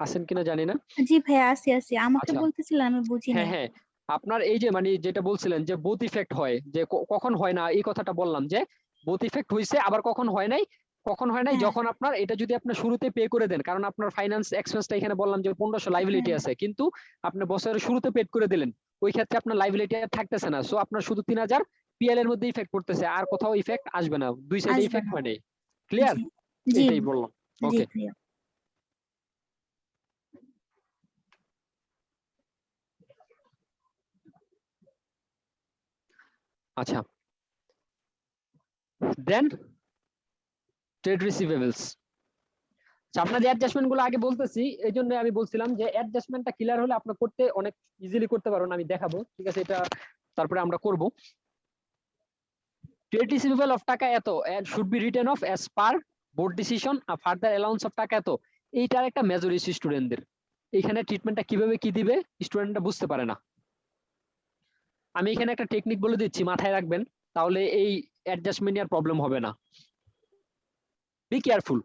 আছেন কিনা জানি না। জি ভাইয়া, আছি আমাকে আচ্ছা। বলতেছিলেন, আমি বুঝি হ্যাঁ নাই। হ্যাঁ, আপনার এই যে মানে যেটা বলছিলেন যে বোথ ইফেক্ট হয়, যে কখন হয় না, এই কথাটা বললাম যে বোথ ইফেক্ট হইছে, আবার কখন হয় নাই? কখন হয় নাই? হ্যাঁ যখন আপনার এটা যদি আপনি শুরুতে পে করে দেন, কারণ আপনার ফাইন্যান্স এক্সপেন্সটা এখানে বললাম যে 1500 লাইবিলিটি হ্যাঁ, আছে, কিন্তু আপনি বছরের শুরুতে পেড করে দিলেন, ওই ক্ষেত্রে আপনার লাইবিলিটি আর থাকতেছে না। সো আপনার শুধু 3000 পিএল এর মধ্যে ইফেক্ট পড়তেছে, আর কোথাও ইফেক্ট আসবে না, দুই সাইডে আসবে ইফেক্ট না। হয় নাই। ক্লিয়ার? জি জি এটাই বললাম। জি ওকে, ভাইয়া। আচ্ছা দেন ট্রেড রিসিভেবলস। আপনাদের অ্যাডজাস্টমেন্ট গুলো আগে বলতেছি, এই জন্য আমি বলছিলাম যে অ্যাডজাস্টমেন্টটা ক্লিয়ার হলে আপনার করতে অনেক ইজিলি করতে পারবেন, আমি দেখাবো, ঠিক আছে? এটা তারপরে আমরা করব। ট্রেড রিসিভেবল অফ টাকা এত and should be written off as per board decision, আর ফার্দার অ্যালাউন্স অফ টাকা এত, এইটার একটা মেজর ইস্যু স্টুডেন্টদের। এখানে ট্রিটমেন্টটা কিভাবে কি দিবে স্টুডেন্টরা বুঝতে পারে না। আমি এখানে একটা টেকনিক বলে দিচ্ছি, মাথায় রাখবেন, তাহলে এই অ্যাডজাস্টমেন্ট আর প্রবলেম হবে না। বি কেয়ারফুল,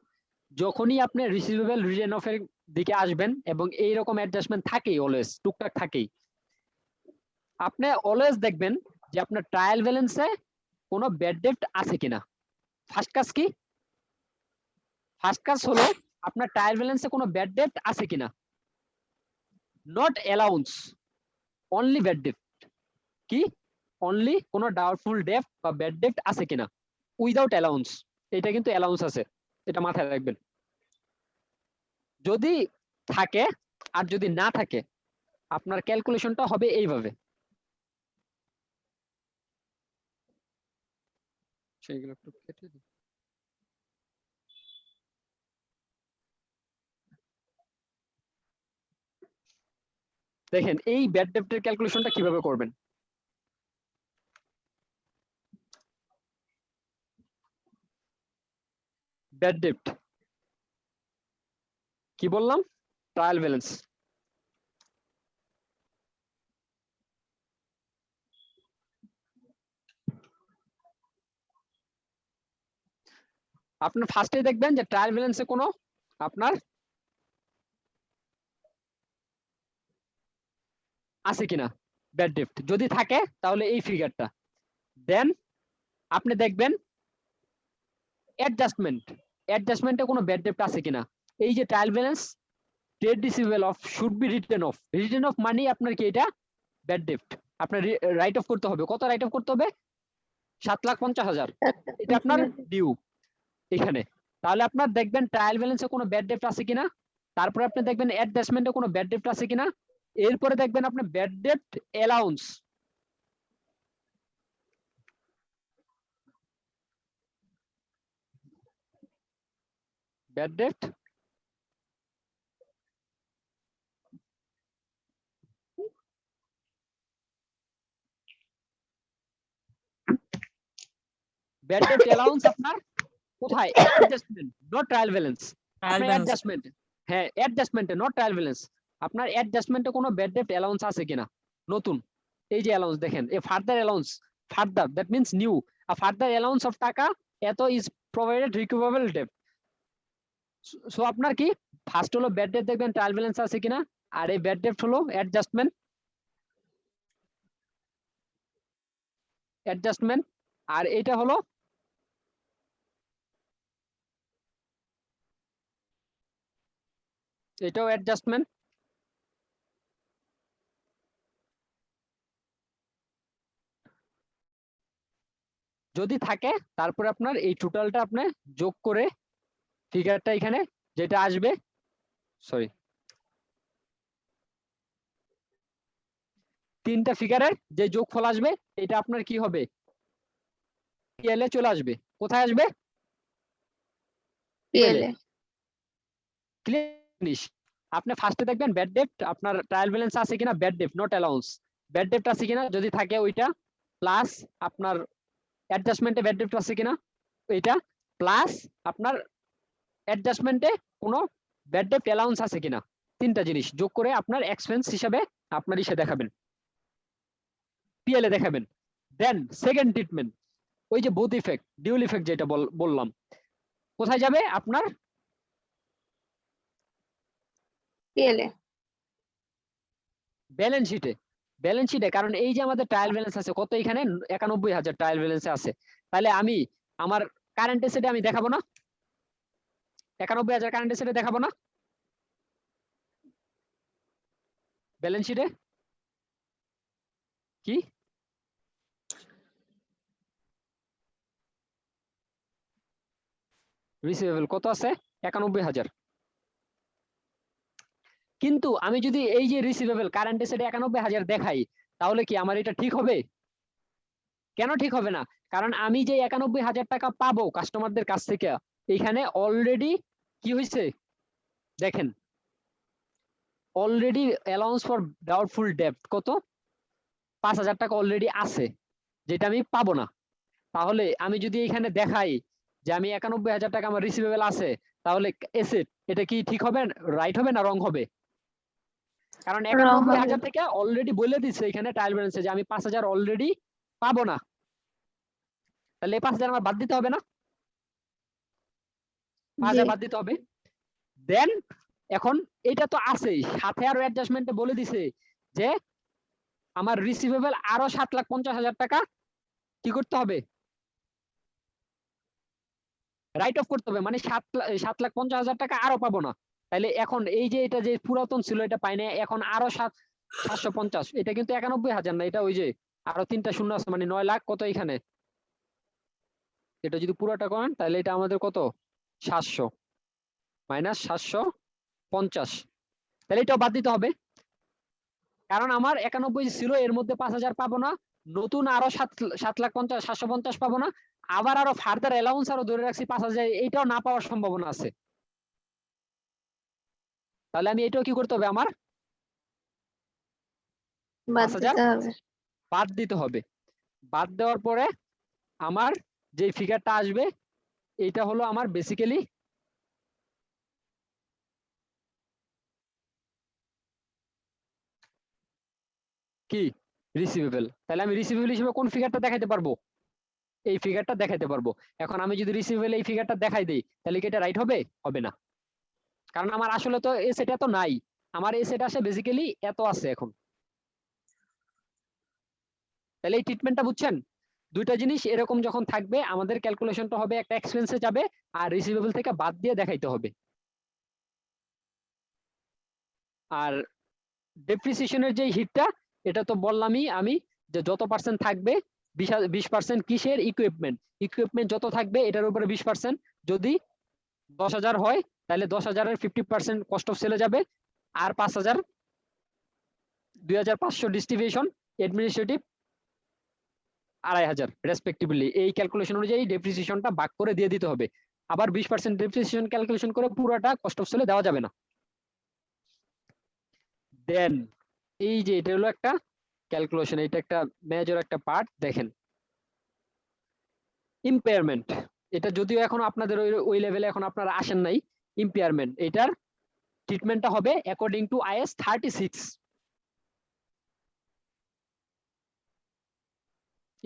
যখনই আপনি রিসিভেবল রিটেন অফ এর দিকে আসবেন, এবং এইরকম অ্যাডজাস্টমেন্ট থাকেই, অলওয়েজ টুকটাক থাকেই, আপনি অলওয়েজ দেখবেন যে আপনার ট্রায়াল ব্যালেন্সে কোনো ব্যাড ডেট আছে কিনা। ফার্স্ট কাজ কি? ফার্স্ট কাজ হলো আপনার ট্রায়াল ব্যালেন্সে কোনো ব্যাড ডেট আছে কিনা, not allowance, only bad date. কি? অনলি কোনো ডাউটফুল ডেট বা ব্যাড ডেট আছে কিনা, উইদাউট অ্যালাউন্স। এটা কিন্তু অ্যালাউন্স আছে, এটা মাথায় রাখবেন। যদি থাকে আর যদি না থাকে, আপনার ক্যালকুলেশনটা হবে এইভাবে। সেইগুলো একটু কেটে দিই। দেখেন এই ব্যাড ডেপ্টের ক্যালকুলেশনটা কিভাবে করবেন। ব্যাড ডেপ্ট। কি বললাম? Trial balance. আপনার ফার্স্টে দেখবেন যে ট্রায়াল ব্যালেন্সে কোনো আপনার আছে কিনা ব্যাড ডেপ্ট, যদি থাকে তাহলে এই ফিগারটা। দেন আপনি দেখবেন অ্যাডজাস্টমেন্টে কোনো ব্যাড ডেপ্ট আছে কিনা। এই যে trial balance trade receivable of should be written of মানে আপনার কি এটা ব্যাড ডেপ্ট, আপনার রাইট অফ করতে হবে। কত রাইট অফ করতে হবে? 7,50,000। এটা আপনার ডিউ এখানে। তাহলে আপনার দেখবেন ট্রায়াল ব্যালেন্সে কোনো ব্যাড ডেপ্ট আছে কিনা, তারপরে আপনি দেখবেন অ্যাডজাস্টমেন্টে কোনো ব্যাড ডেপ্ট আছে কিনা, এরপরে দেখবেন আপনি bad ডেপ্ট allowance. Bad ডেপ্ট bad ডেপ্ট allowance আপনার কোথায়? Adjustment not trial balance. Trial আপনার ব্যালেন্স অ্যাডজাস্টমেন্ট, হ্যাঁ অ্যাডজাস্টমেন্টে নট ট্রায়াল ব্যালেন্স। আপনার অ্যাডজাস্টমেন্টে কোনো ব্যাড ডেপ্ট অ্যালাউন্স আছে কিনা নতুন। এই যে অ্যালাউন্স দেখেন, এ further allowance, further that means new, a further allowance of টাকা এত ইজ প্রোভাইডেড রিকভারেবল ডেপ্ট। সো আপনার কি ফার্স্ট হলো ব্যাড ডেপ্ট দেখবেন ট্রায়াল ব্যালেন্স আছে কিনা, আর এই ব্যাড ডেপ্ট হলো অ্যাডজাস্টমেন্ট, আর এটা হলো এটাও অ্যাডজাস্টমেন্ট। যদি থাকে তারপরে আপনার এই টোটালটা আপনি যোগ করে ফিগারটা এখানে যেটা আসবে, সরি তিনটা ফিগারের যে যোগফল আসবে এটা আপনার কি হবে? পিএল এ চলে আসবে। কোথায় আসবে? পিএল এ। ক্লিয়ার জিনিস। আপনি ফার্স্টে দেখবেন ব্যাড ডেপ্ট আপনার ট্রায়াল ব্যালেন্স আছে কিনা, ব্যাড ডেপ্ট নট অ্যালাউন্স, ব্যাড ডেপ্ট আছে কিনা, যদি থাকে ওইটা প্লাস আপনার অ্যাডজাস্টমেন্টে ব্যাড ডেপ্ট আছে কিনা এইটা, প্লাস আপনার অ্যাডজাস্টমেন্টে কোনো ব্যাড ডেপ্ট অ্যালাউন্স আছে কিনা, তিনটা জিনিস যোগ করে আপনার এক্সপেন্স হিসাবে আপনার ইসে দেখাবেন, পিএল এ দেখাবেন। দেন সেকেন্ড ট্রিটমেন্ট, ওই যে বোথ ইফেক্ট ডিউল ইফেক্ট যেটা বললাম, কোথায় যাবে? আপনার পিএলএ ব্যালেন্স শিটে। কারণ এই যে আমাদের ট্রায়াল ব্যালেন্স আছে কত, এখানে 91,000 ট্রায়াল ব্যালেন্সে আছে। তাহলে আমি আমার কারেন্ট এসেটে আমি দেখাবো না? 91,000 কারেন্ট এসেটে দেখাবো না ব্যালেন্স শিটে? কি রিসিভেবল কত আছে? 91,000। কিন্তু আমি যদি এই যে রিসিভেবল কারেন্ট এসেটে 91,000 দেখাই, তাহলে কি আমার এটা ঠিক হবে? কেন ঠিক হবে না? কারণ আমি যে 91,000 টাকা পাবো কাস্টমারদের কাছ থেকে, এখানে অলরেডি কি হয়েছে দেখেন, অলরেডি অ্যালাউন্স ফর ডাউটফুল ডেপ্ট কত 5,000 টাকা অলরেডি আছে, যেটা আমি পাবো না। তাহলে আমি যদি এখানে দেখাই যে আমি 91,000 টাকা আমার রিসিভেবল আছে, তাহলে এসেট এটা কি ঠিক হবে, রাইট হবে না রং হবে? কারণ 91,000 থেকে অলরেডি বলে দিচ্ছে এখানে ট্রায়াল ব্যালেন্সে যে আমি 5,000 অলরেডি পাবো না, তাহলে এই 5,000 আমার বাদ দিতে হবে না? 5,000 বাদ দিতে হবে। দেন এখন এটা তো আছেই, সাথে আরো অ্যাডজাস্টমেন্টে বলে দিছে যে আমার রিসিভেবল আরো 7,50,000 টাকা কি করতে হবে? রাইট অফ করতে হবে, মানে 7,50,000 টাকা আরো পাবো না। তাহলে এখন এই যে এটা যে পুরাতন ছিল এটা পাই না, এখন আরো 750, এটা কিন্তু 91,000 না, এটা ওই যে আরো 3টা শূন্য আছে, মানে 9 লাখ কত এখানে। এটা যদি পুরোটা করেন তাহলে এটা আমাদের কত? 700 মাইনাস 750, তাহলে এটাও বাদ দিতে হবে। কারণ আমার 91 ছিল, এর মধ্যে 5,000 পাবো না, নতুন আরো 7,50,000 পাবো না, আবার আরো ফার্দার অ্যালাউন্স আরো ধরে রাখছি 5,000, এইটাও না পাওয়ার সম্ভাবনা আছে। তাহলে আমি এটাও কি করতে হবে? আমার 5,000 বাদ দিতে হবে। বাদ দেওয়ার পরে আমার যে ফিগারটা আসবে এটা হলো আমার বেসিক্যালি কি রিসিভেবল, তাহলে আমি রিসিভেবল হিসেবে কোন ফিগারটা দেখাইতে পারবো? এই ফিগারটা দেখাইতে পারবো। এখন আমি যদি রিসিভেবল এই ফিগারটা দেখাই দেই তাহলে কি এটা রাইট হবে? হবে না, কারণ আমার আসলে তো এসেট এত নাই, আমার এসেট আসে বেসিক্যালি এত আছে এখন। তাহলে এই ট্রিটমেন্টটা বুঝছেন? দুইটা জিনিস এরকম যখন থাকবে আমাদের ক্যালকুলেশনটা হবে একটা এক্সপেন্সে যাবে আর রিসিভেবল থেকে বাদ দিয়ে দেখাইতে হবে। আর ডেপ্রিসিয়েশনের যে হিটটা এটা তো বললামই আমি, যে যত পার্সেন্ট থাকবে 20% কিসের? ইকুইপমেন্ট। ইকুইপমেন্ট যত থাকবে এটার উপরে 20%, যদি 10,000 হয় তাহলে 10,000-এর 50% কস্ট অফ সেলে যাবে, আর 5,000 2,500 ডিস্ট্রিবিউশন, অ্যাডমিনিস্ট্রেটিভ 2,500 রেসপেক্টিভলি। এই ক্যালকুলেশন অনুযায়ী ডেপ্রিসিয়েশনটা ভাগ করে দিয়ে দিতে হবে। আবার 20% ডেপ্রিসিয়েশন ক্যালকুলেশন করে পুরোটা কস্ট অফ সেলে দেওয়া যাবে না। দেন এই যে এটা হলো একটা ক্যালকুলেশন, এটা একটা মেজর একটা পার্ট। দেখেন ইম্পেয়ারমেন্ট, এটা যদিও এখন আপনাদের ওই লেভেলে এখন আপনারা আসেন নাই। ইম্পেয়ারমেন্ট এটার ট্রিটমেন্টটা হবে according to IS 36।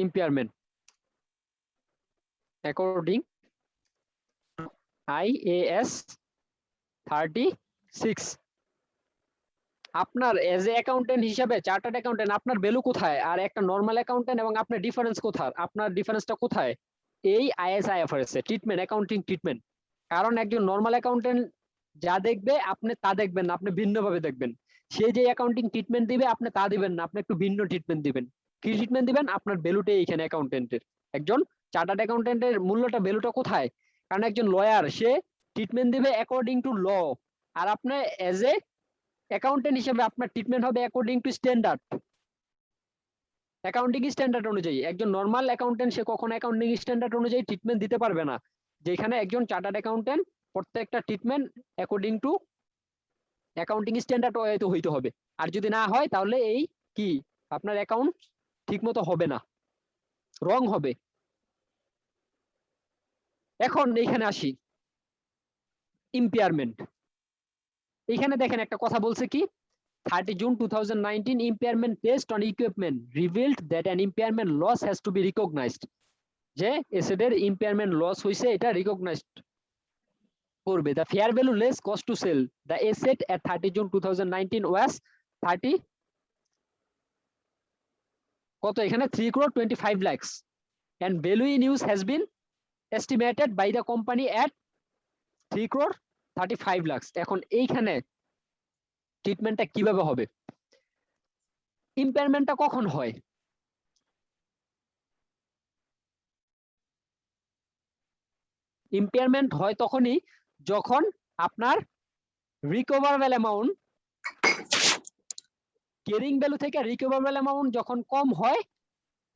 Impairment according IAS 36। আপনার এজ এ অ্যাকাউন্টেন্ট হিসাবে, চার্টার্ড অ্যাকাউন্টেন্ট, আপনার ভ্যালু কোথায় আর একটা নরমাল অ্যাকাউন্টেন্ট এবং আপনার ডিফারেন্স কোথায়? আপনার ডিফারেন্সটা কোথায়? এই IS/IFRS এ ট্রিটমেন্ট, অ্যাকাউন্টিং ট্রিটমেন্ট। কারণ একজন নরমাল অ্যাকাউন্টেন্ট যা দেখবে আপনি তা দেখবেন না, আপনি ভিন্নভাবে দেখবেন। সে যে অ্যাকাউন্টিং ট্রিটমেন্ট দিবে আপনি তা দিবেন না, আপনি একটু ভিন্ন ট্রিটমেন্ট দিবেন। কি ট্রিটমেন্ট দিবেন? আপনার ভ্যালুটাই এখানে অ্যাকাউন্টেন্টের, একজন চার্টার্ড অ্যাকাউন্টেন্টের মূল্যটা, ভ্যালুটা কোথায়? কারণ একজন লয়ার সে ট্রিটমেন্ট দিবে অ্যাকর্ডিং টু ল, আর আপনি এজ এ অ্যাকাউন্টেন্ট হিসেবে আপনার ট্রিটমেন্ট হবে according to standard, accounting standard অনুযায়ী। একজন নরমাল অ্যাকাউন্টেন্ট সে কখনো অ্যাকাউন্টিং স্ট্যান্ডার্ড অনুযায়ী ট্রিটমেন্ট দিতে পারবে না, যেখানে একজন চার্টার্ড অ্যাকাউন্টেন্ট প্রত্যেকটা treatment according to accounting standard হইতে হবে। আর যদি না হয় তাহলে এই কি আপনার অ্যাকাউন্ট ঠিকমতো হবে না, রং হবে। এখন এইখানে আসি ইম্পেয়ারমেন্ট। এইখানে দেখেন একটা কথা বলছে কি, 30 June 2019 impairment based on equipment revealed that an impairment loss has to be recognized, যে এসেটের ইম্পেয়ারমেন্ট লস হইছে এটা রিকগনাইজড করবে। the fair value less cost to sell the asset at 30 June 2019 was 30 কত এখানে 3.25 lakhs and value in use has been estimated by the company at 3.35 lakhs। এখন এইখানে ট্রিটমেন্টটা কিভাবে হবে? ইম্পেয়ারমেন্টটা কখন হয়? ইম্পেয়ারমেন্ট হয় তখনই যখন আপনার রিকভারেবল অ্যামাউন্ট, ক্যারিং ভ্যালু থেকে রিকভারেবল অ্যামাউন্ট যখন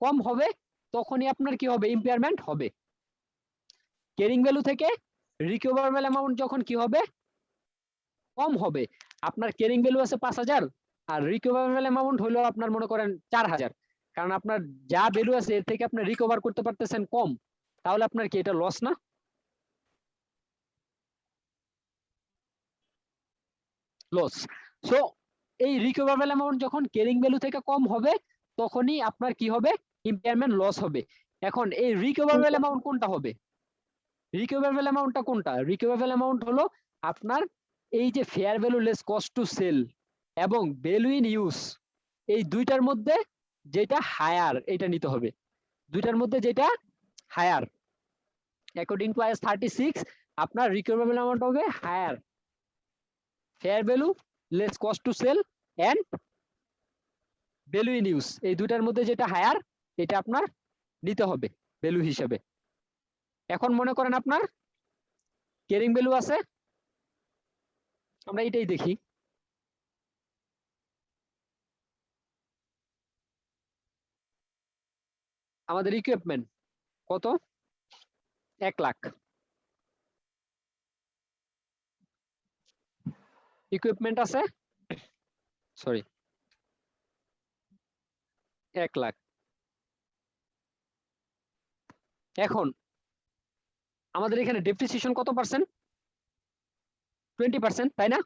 কম হবে তখনই আপনার কি হবে? ইম্পেয়ারমেন্ট হবে। ক্যারিং ভ্যালু থেকে রিকভারেবল অ্যামাউন্ট যখন কি হবে? কম হবে। আপনার ক্যারিং ভ্যালু আছে 5,000 আর রিকভারেবল অ্যামাউন্ট হলো আপনার মনে করেন 4,000, কারণ আপনার যা ভ্যালু আছে এর থেকে আপনি রিকভার করতে পারতেছেন কম, তাহলে আপনার কি এটা লস না? লস। সো এই রিকভারেবল অ্যামাউন্ট যখন ক্যারিং ভ্যালু থেকে কম হবে তখনই আপনার কি হবে? ইম্পেয়ারমেন্ট লস হবে। এখন এই রিকভারেবল অ্যামাউন্ট কোনটা হবে? রিকভারেবল অ্যামাউন্টটা কোনটা? রিকভারেবল অ্যামাউন্ট হলো আপনার এই যে fair value less cost to sell এবং ভ্যালু ইন ইউজ, এই দুইটার মধ্যে যেটা হায়ার এটা নিতে হবে। দুইটার মধ্যে যেটা হায়ার অ্যাকর্ডিং টু IAS 36 আপনার রিকভারেবল অ্যামাউন্ট হবে higher, fair value less cost to sell and value in use, এই দুইটার মধ্যে যেটা হায়ার এটা আপনার নিতে হবে ভ্যালু হিসেবে। এখন মনে করেন আপনার ক্যারিং ভ্যালু আছে, আমরা এটাই দেখি। আমাদের ইকুইপমেন্ট কত? 1 লাখ। ইকুইপমেন্ট আছে, সরি 1 লাখ। এখন আমাদের এখানে ডেপ্রিসিয়েশন কত পার্সেন্ট? 20%, তাই না?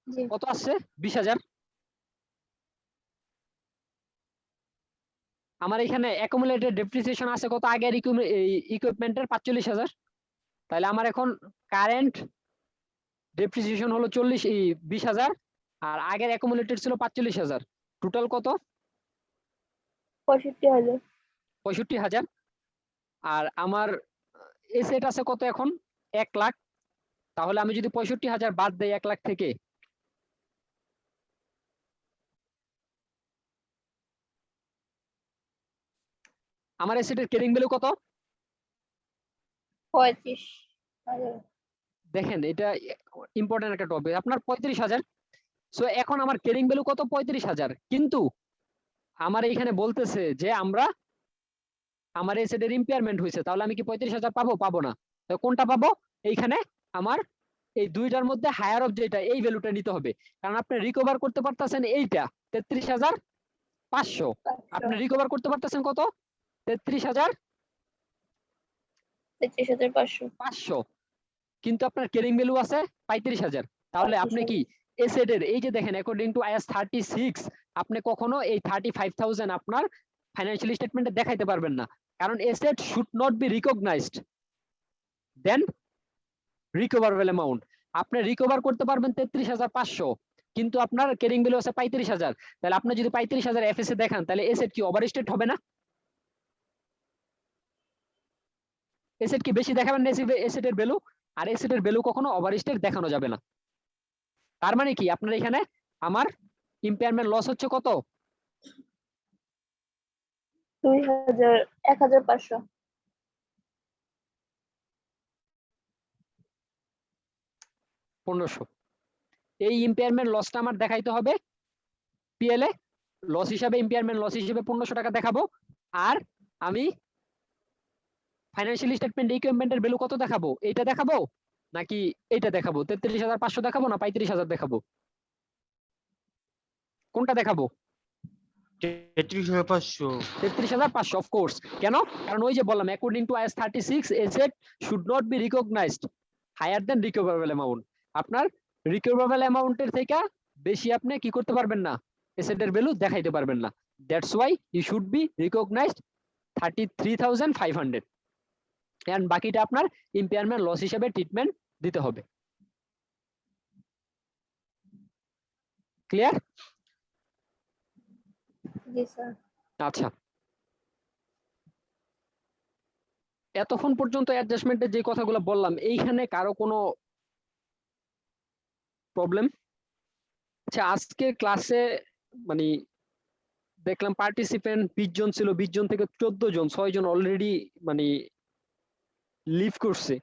জি। কত আসছে? 20,000। আমার এখানে অ্যাকুমুলেটেড ডেপ্রিসিয়েশন আছে কত, আগের ইকুইপমেন্টের 45,000। তাহলে আমার এখন কারেন্ট ডেপ্রিসিয়েশন হলো 20,000, আর আগের অ্যাকুমুলেটেড ছিল 45,000। টোটাল কত? 65,000। 65,000। আর আমার এসেট আছে কত এখন? 1 লাখ। তাহলে আমি যদি 65,000 বাদ দেই 1 লাখ থেকে, আমার এসেটের ক্যারিং ভ্যালু কত? 35,000। দেখেন এটা ইম্পর্টেন্ট একটা টপিক, আপনার 35,000। সো এখন আমার ক্যারিং ভ্যালু কত? 35,000। কিন্তু আমার এইখানে বলতেছে যে আমার এসেটের ইম্পেয়ারমেন্ট হয়েছে, তাহলে আমি কি 35,000 পাবো? পাবো না। তো কোনটা পাবো? এইখানে আমার এই দুইটার মধ্যে হায়ার অফ যেটা, এই ভ্যালুটা নিতে হবে। কারণ আপনি রিকভার করতে পারতেছেন এইটা 33,500, আপনি রিকভার করতে পারতেছেন কত? 33,500। 33,500, কিন্তু আপনার ক্যারিং ভ্যালু আছে 35,000। তাহলে আপনি কি এসেটের এই যে দেখেন অ্যাকর্ডিং টু IAS 36 আপনি কখনো এই 35,000 আপনার ফাইনান্সিয়াল স্টেটমেন্টে দেখাইতে পারবেন না, কারণ asset should not be recognised than recoverable amount. আপনি রিকভার করতে পারবেন 33,500, কিন্তু আপনার ক্যারিং ভ্যালু আছে 35,000। তাহলে আপনি যদি 35,000 এফএসএ দেখান, তাহলে এসেট কি ওভারস্টেট হবে না? এসেট কি বেশি দেখাবেন না এসেটের ভ্যালু? আর এসেটের ভ্যালু কখনো ওভারস্টেট দেখানো যাবে না। তার মানে কি আপনার এখানে আমার ইম্পেয়ারমেন্ট লস হচ্ছে কত? 1,500। 1500। এই ইম্পেয়ারমেন্ট লসটা আমার দেখাইতে হবে পিএল এ লস হিসাবে, ইম্পেয়ারমেন্ট লস হিসেবে 1500 টাকা দেখাবো। আর আমি ফাইনান্সিয়াল স্টেটমেন্ট ইকুইপমেন্টের ভ্যালু কত দেখাবো? এইটা দেখাবো নাকি এইটা দেখাবো? 33,500 দেখাবো না 35,000 দেখাবো? কোনটা দেখাবো? 33,500। 33,500 অফ কোর্স। কেন? কারণ ওই যে বললাম according to IAS 36 asset should not be recognised higher than recoverable amount. আপনার রিকভারেবল অ্যামাউন্টের থেকে বেশি আপনি কি করতে পারবেন না, এসেটের ভ্যালু দেখাইতে পারবেন না। That's why you should be recognised 33,500, and বাকিটা আপনার ইম্পেয়ারমেন্ট লস হিসেবে ট্রিটমেন্ট দিতে হবে। ক্লিয়ার? জি স্যার। আচ্ছা, এতক্ষণ পর্যন্ত অ্যাডজাস্টমেন্টের যে কথাগুলো বললাম, এইখানে কারো কোনো প্রবলেম? আচ্ছা, আজকে ক্লাসে মানে দেখলাম পার্টিসিপেন্ট 20 জন ছিল, 20 জন থেকে 14 জন, 6 জন অলরেডি মানে লিভ করছে।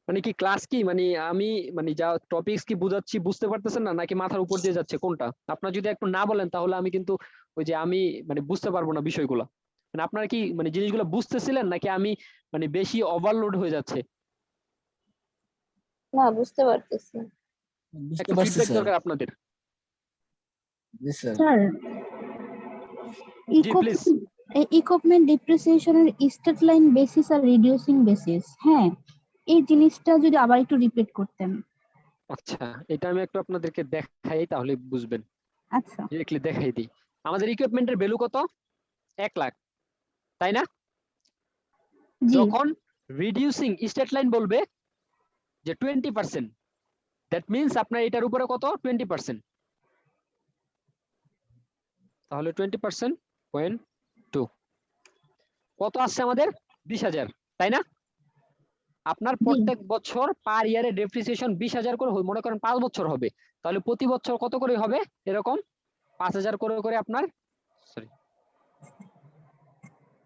মানে কি ক্লাস কি মানে আমি মানে যা টপিকস কি বুঝাচ্ছি বুঝতে পারতেছেন না, নাকি মাথার উপর দিয়ে যাচ্ছে, কোনটা? আপনারা যদি একটু না বলেন তাহলে আমি কিন্তু ওই যে আমি মানে বুঝতে পারবো না বিষয়গুলো। মানে আপনারা কি মানে জিনিসগুলো বুঝতেছিলেন নাকি আমি মানে বেশি ওভারলোড হয়ে যাচ্ছে? না, বুঝতে পারতেছি। একটু ফিডব্যাক দরকার আপনাদের। Sir ji please. ইকুইপমেন্ট ডিপ্রিসিয়েশনের স্টেট লাইন বেসিস আর রিডিউসিং বেসিস, হ্যাঁ এই জিনিসটা যদি আবার একটু রিপিট করতেন। আচ্ছা, এটা আমি একটু আপনাদেরকে দেখাই তাহলে বুঝবেন। আচ্ছা ডিরেক্টলি দেখাই দিই। আমাদের ইকুইপমেন্টের ভ্যালু কত? 1 লাখ, তাই না? জি যখন রিডিউসিং স্টেট লাইন বলবে যে 20%, দ্যাট মিন্স আপনার এটার উপরে কত? 20%। তাহলে 20%.2 কত আসছে আমাদের? 20,000, তাই না? আপনার প্রত্যেক বছর পার ইয়ারে ডেপ্রিসিয়েশন 20,000 করে মনে করেন 5 বছর হবে, তাহলে প্রতি বছর কত করে হবে? এরকম 5,000 করে করে আপনার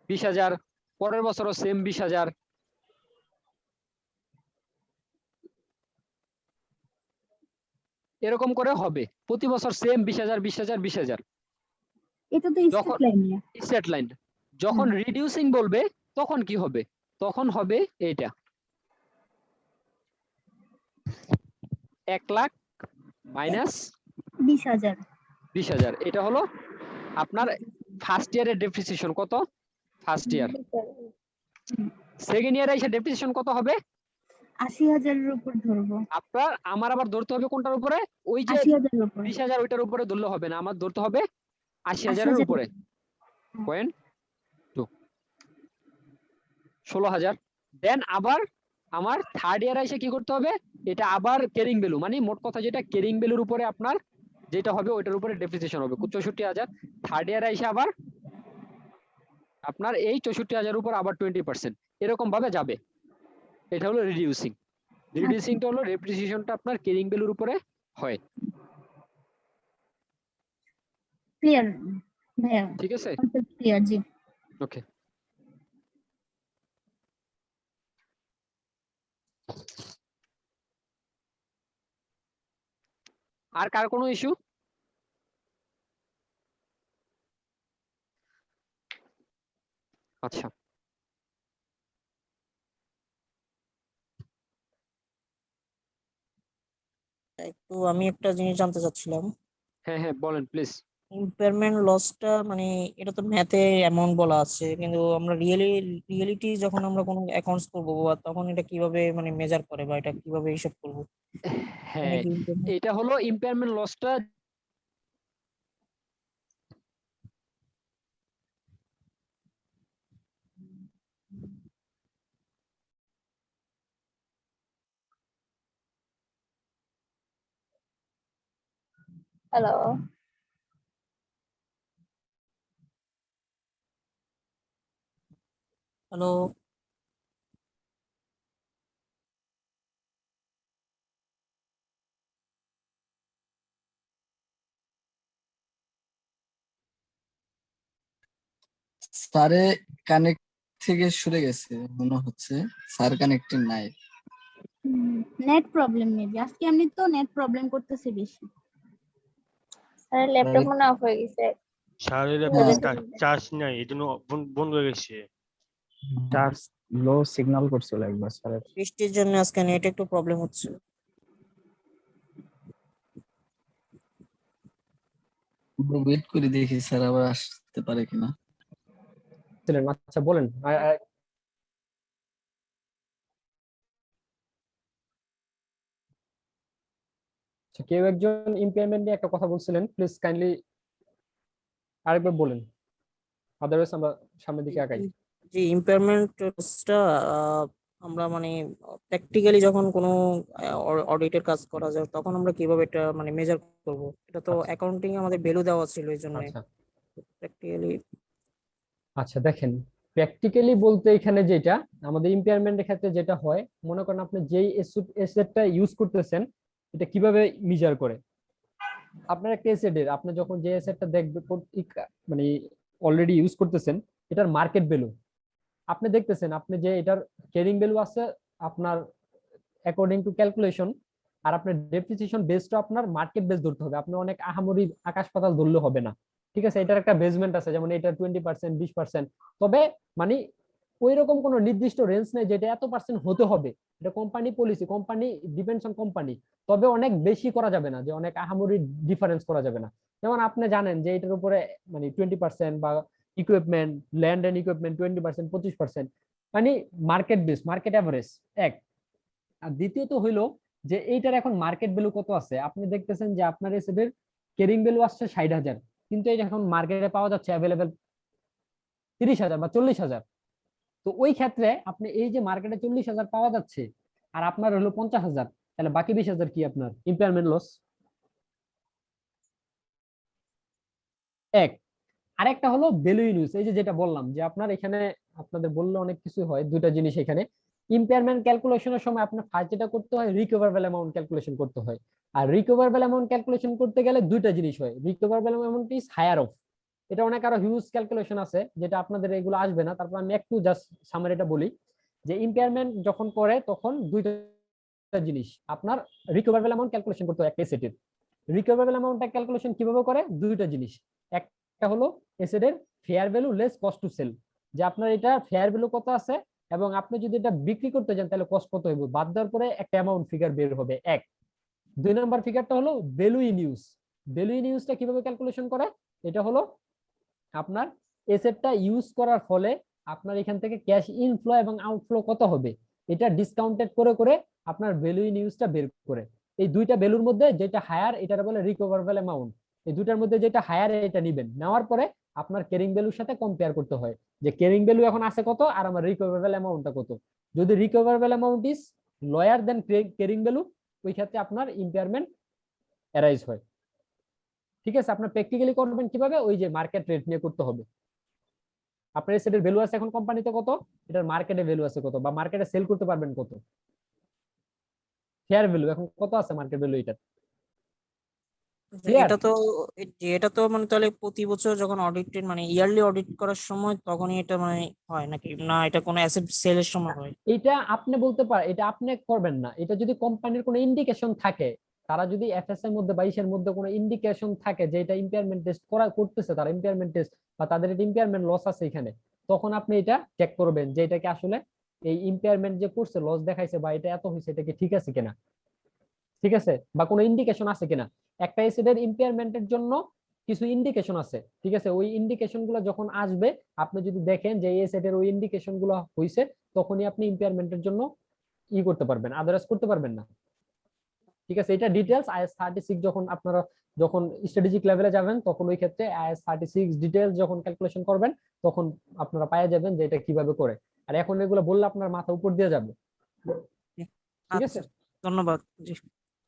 20,000, পরের বছরও সেম 20,000, এরকম করে হবে প্রতি বছর সেম 20,000 20,000 20,000। এটা তো যখন স্টেট লাইন। সেট লাইন যখন রিডিউসিং বলবে তখন কি হবে? তখন হবে এইটা 1 লাখ মাইনাস 20,000। 20,000। এটা হলো আপনার ফার্স্ট ইয়ারের ডেপ্রিসিয়েশন। কত? First year. সেকেন্ড ইয়ারে এসে ডেপ্রিসিয়েশন কত হবে? 80,000 এর উপর ধরবো। আপনার আমার আবার ধরতে হবে কোনটার উপরে? ওই যে 80,000 এর উপর। 20,000 ওইটার উপরে ধরলে হবে না, আমার ধরতে হবে 80,000 এর উপরে। পয়েন্ট 16,000। দেন আবার আমার থার্ড ইয়ার এসে কি করতে হবে, এটা আবার ক্যারিং ভ্যালু, মানে মোট কথা যেটা ক্যারিং ভ্যালুর উপরে আপনার যেটা হবে ওইটার উপরে ডেপ্রিসিয়েশন হবে 64,000। থার্ড ইয়ার এসে আবার আপনার এই 64,000 উপর আবার 20%, এরকম ভাবে যাবে। এটা হলো রিডিউসিং। রিডিউসিংটা হলো ডেপ্রিসিয়েশনটা আপনার ক্যারিং ভ্যালুর উপরে হয়। ক্লিয়ার ভাইয়া, ঠিক আছে, কনসেপ্ট ক্লিয়ার। জি। ওকে। আর কার কোনো ইস্যু? আচ্ছা, একটু আমি একটা জিনিস জানতে চাচ্ছিলাম, হ্যাঁ হ্যাঁ বলেন প্লিজ। ইম্পেয়ারমেন্ট লসটা মানে এটা তো ম্যাথে অ্যামাউন্ট বলা আছে, কিন্তু আমরা রিয়েলিটি যখন আমরা কোনো অ্যাকাউন্টস করবো বা তখন এটা কিভাবে মানে মেজার করে বা এটা কিভাবে হিসাব করবো? মানে হ্যাঁ, কি impairment- এটা হলো ইম্পেয়ারমেন্ট লসটা হ্যালো, হ্যালো, স্যারে কানেক্ট থেকে সরে গেছে মনে হচ্ছে, স্যার কানেক্টেড নাই। নেট প্রবলেম মেবি, আজকে এমনি তো নেট প্রবলেম করতেছে বেশি। স্যার ল্যাপটপ মনে অফ হয়ে গেছে। স্যারের হ্যাঁ। চার্জ নাই, এই জন্য বন্ধ হয়ে গেছে। চার্জ লো সিগন্যাল করছিল একবার স্যারের। বৃষ্টির জন্য আজকে নেট একটু প্রবলেম হচ্ছে। ওয়েট করে দেখি স্যার আবার আসতে পারে কিনা। আচ্ছা বলেন। আচ্ছা, কেউ একজন ইম্পেয়ারমেন্ট নিয়ে একটা কথা বলছিলেন, প্লিজ কাইন্ডলি আরেকবার বলেন, আদারওয়াইজ আমরা সামনের দিকে আগাই। যে ইম্পেয়ারমেন্টটা আমরা মানে প্র্যাকটিক্যালি যখন কোনো অডিটের কাজ করা যায় তখন আমরা কিভাবে এটা মানে মেজার করব? এটা তো আচ্ছা। অ্যাকাউন্টিং আমাদের ভ্যালু দেওয়া ছিল এই জন্য আচ্ছা প্র্যাকটিক্যালি। আচ্ছা দেখেন, প্র্যাকটিক্যালি বলতে এখানে যেটা আমাদের ইম্পেয়ারমেন্টের ক্ষেত্রে যেটা হয়, মনে করেন আপনি যেই এসেটটা ইউজ করতেছেন এটা কিভাবে মেজার করে। আপনার একটা এসেটের আপনি যখন যে এসেটটা দেখবে মানে অলরেডি ইউজ করতেছেন, এটার মার্কেট ভ্যালু আপনি দেখতেছেন, আপনি যে এটার ক্যারিং ভ্যালু আছে আপনার অ্যাকর্ডিং টু ক্যালকুলেশন, আর আপনার ডেপ্রিসিয়েশন বেসটা আপনার মার্কেট বেস ধরতে হবে। আপনি অনেক আহামরি আকাশ পাতাল ধরলে হবে না, ঠিক আছে? এটার একটা বেসমেন্ট আছে, যেমন এটা 20% 20%, তবে মানে ওই রকম কোনো নির্দিষ্ট রেঞ্জ নেই যেটা এত পার্সেন্ট হতে হবে। এটা company policy, company depends on company. তবে অনেক বেশি করা যাবে না, যে অনেক আহামরি ডিফারেন্স করা যাবে না। যেমন আপনি জানেন যে এটার উপরে মানে 20% বা ইকুইপমেন্ট, ল্যান্ড এন্ড ইকুইপমেন্ট 20% 25%, মানে মার্কেট বেস, মার্কেট অ্যাভারেজ এক। আর দ্বিতীয়ত হইলো যে এইটার এখন মার্কেট ভ্যালু কত আছে। আপনি দেখতেছেন যে আপনার এসএফের ক্যারিং ভ্যালু আসছে 60,000, কিন্তু এটা এখন মার্কেটে পাওয়া যাচ্ছে অ্যাভেলেবেল 30,000 বা 40,000। তো ওই ক্ষেত্রে আপনি এই যে মার্কেটে 40,000 পাওয়া যাচ্ছে আর আপনার হলো 50,000, তাহলে বাকি 20,000 কি আপনার ইম্পেয়ারমেন্ট লস। এক। আরেকটা হলো ভ্যালু ইন ইউজ, এই যে যেটা বললাম যে আপনার এখানে আপনাদের বললে অনেক কিছু হয়, দুইটা জিনিস এখানে। ইম্পেয়ারমেন্ট ক্যালকুলেশনের সময় আপনার ফার্স্ট যেটা করতে হয় রিকভারেবল অ্যামাউন্ট ক্যালকুলেশন করতে হয়। আর রিকভারেবল অ্যামাউন্ট ক্যালকুলেশন করতে গেলে দুইটা জিনিস হয়, recoverable amount is higher of. এটা অনেক আরো হিউজ ক্যালকুলেশন আছে যেটা আপনাদের এগুলো আসবে না, তারপর আমি একটু জাস্ট সামারিটা বলি। যে ইম্পেয়ারমেন্ট যখন করে তখন দুইটা জিনিস আপনার রিকভারেবল অ্যামাউন্ট ক্যালকুলেশন করতে হয় একটা এসেটের। রিকভারেবল অ্যামাউন্টটা ক্যালকুলেশন কিভাবে করে, দুইটা জিনিস। একটা হলো এসেটের fair value less cost to sell, যে আপনার এটা ফেয়ার ভ্যালু কত আছে এবং আপনি যদি এটা বিক্রি করতে যান তাহলে কস্ট কত হইব, বাদ দেওয়ার পরে একটা অ্যামাউন্ট ফিগার বের হবে এক। দুই নাম্বার ফিগারটা হলো value in use. Value in ইউজটা কিভাবে ক্যালকুলেশন করে, এটা হলো আপনার এসেটটা ইউজ করার ফলে আপনার এখান থেকে ক্যাশ ইনফ্লো এবং আউটফ্লো কত হবে, এটা ডিসকাউন্টেড করে করে আপনার ভ্যালু ইন ইউজটা বের করে। এই দুইটা ভ্যালুর মধ্যে যেটা হায়ার এটার বলে রিকভারেবল অ্যামাউন্ট। এই দুইটার মধ্যে যেটা হায়ার এটা নেবেন, নেওয়ার পরে আপনার ক্যারিং ভ্যালুর সাথে কম্পেয়ার করতে হয় যে ক্যারিং ভ্যালু এখন আছে কত আর আমার রিকভারেবল অ্যামাউন্টটা কত। যদি recoverable amount is lower than carrying value, ওই ক্ষেত্রে আপনার ইম্পেয়ারমেন্ট অ্যারাইজ হয়। ঠিক আছে, আপনার প্র্যাকটিক্যালি করবেন কিভাবে, ওই যে মার্কেট রেট নিয়ে করতে হবে। আপনার এসেটের ভ্যালু আছে এখন কোম্পানিতে কত, এটার মার্কেটে ভ্যালু আছে কত, বা মার্কেটে সেল করতে পারবেন কত, ফেয়ার ভ্যালু এখন কত আছে মার্কেট ভ্যালু এটা। এটা তো এটা তো মানে তাহলে প্রতি বছর যখন অডিটেড মানে ইয়ারলি অডিট করার সময় তখনই এটা মানে হয় নাকি, না এটা কোনো অ্যাসেট সেলের সময় হয়? এটা আপনি বলতে পারেন, এটা আপনি করবেন না। এটা যদি কোম্পানির কোনো ইন্ডিকেশন থাকে, তারা যদি এফএস এর মধ্যে 22 এর মধ্যে কোনো ইন্ডিকেশন থাকে যে এটা ইম্পেয়ারমেন্ট টেস্ট করতেছে, তারা ইম্পেয়ারমেন্ট টেস্ট বা তাদের এটা ইম্পেয়ারমেন্ট লস আছে এখানে, তখন আপনি এটা চেক করবেন যে এটা কি আসলে এই ইম্পেয়ারমেন্ট যে করছে লস দেখাইছে বা এটা এত হয়েছে, এটা কি ঠিক আছে কিনা, ঠিক আছে, বা কোনো ইন্ডিকেশন আছে কিনা। একটা এসেটের ইম্পেয়ারমেন্টের জন্য কিছু ইন্ডিকেশন আছে, ঠিক আছে, ওই ইন্ডিকেশন গুলো যখন আসবে আপনি যদি দেখেন যে এই এসেটের ওই ইন্ডিকেশন গুলো হইছে, তখনই আপনি ইম্পেয়ারমেন্টের জন্য করতে পারবেন, আদারওয়াইজ করতে পারবেন না। ঠিক আছে, এটা ডিটেলস আইএস 36 যখন আপনারা যখন স্ট্র্যাটেজিক লেভেলে যাবেন তখন ওই ক্ষেত্রে আইএস 36 ডিটেলস যখন ক্যালকুলেশন করবেন তখন আপনারা পাওয়া যাবেন যে এটা কিভাবে করে। আর এখন এগুলো বললে আপনার মাথা উপর দিয়ে যাবে। ঠিক আছে, আচ্ছা, ধন্যবাদ। জি।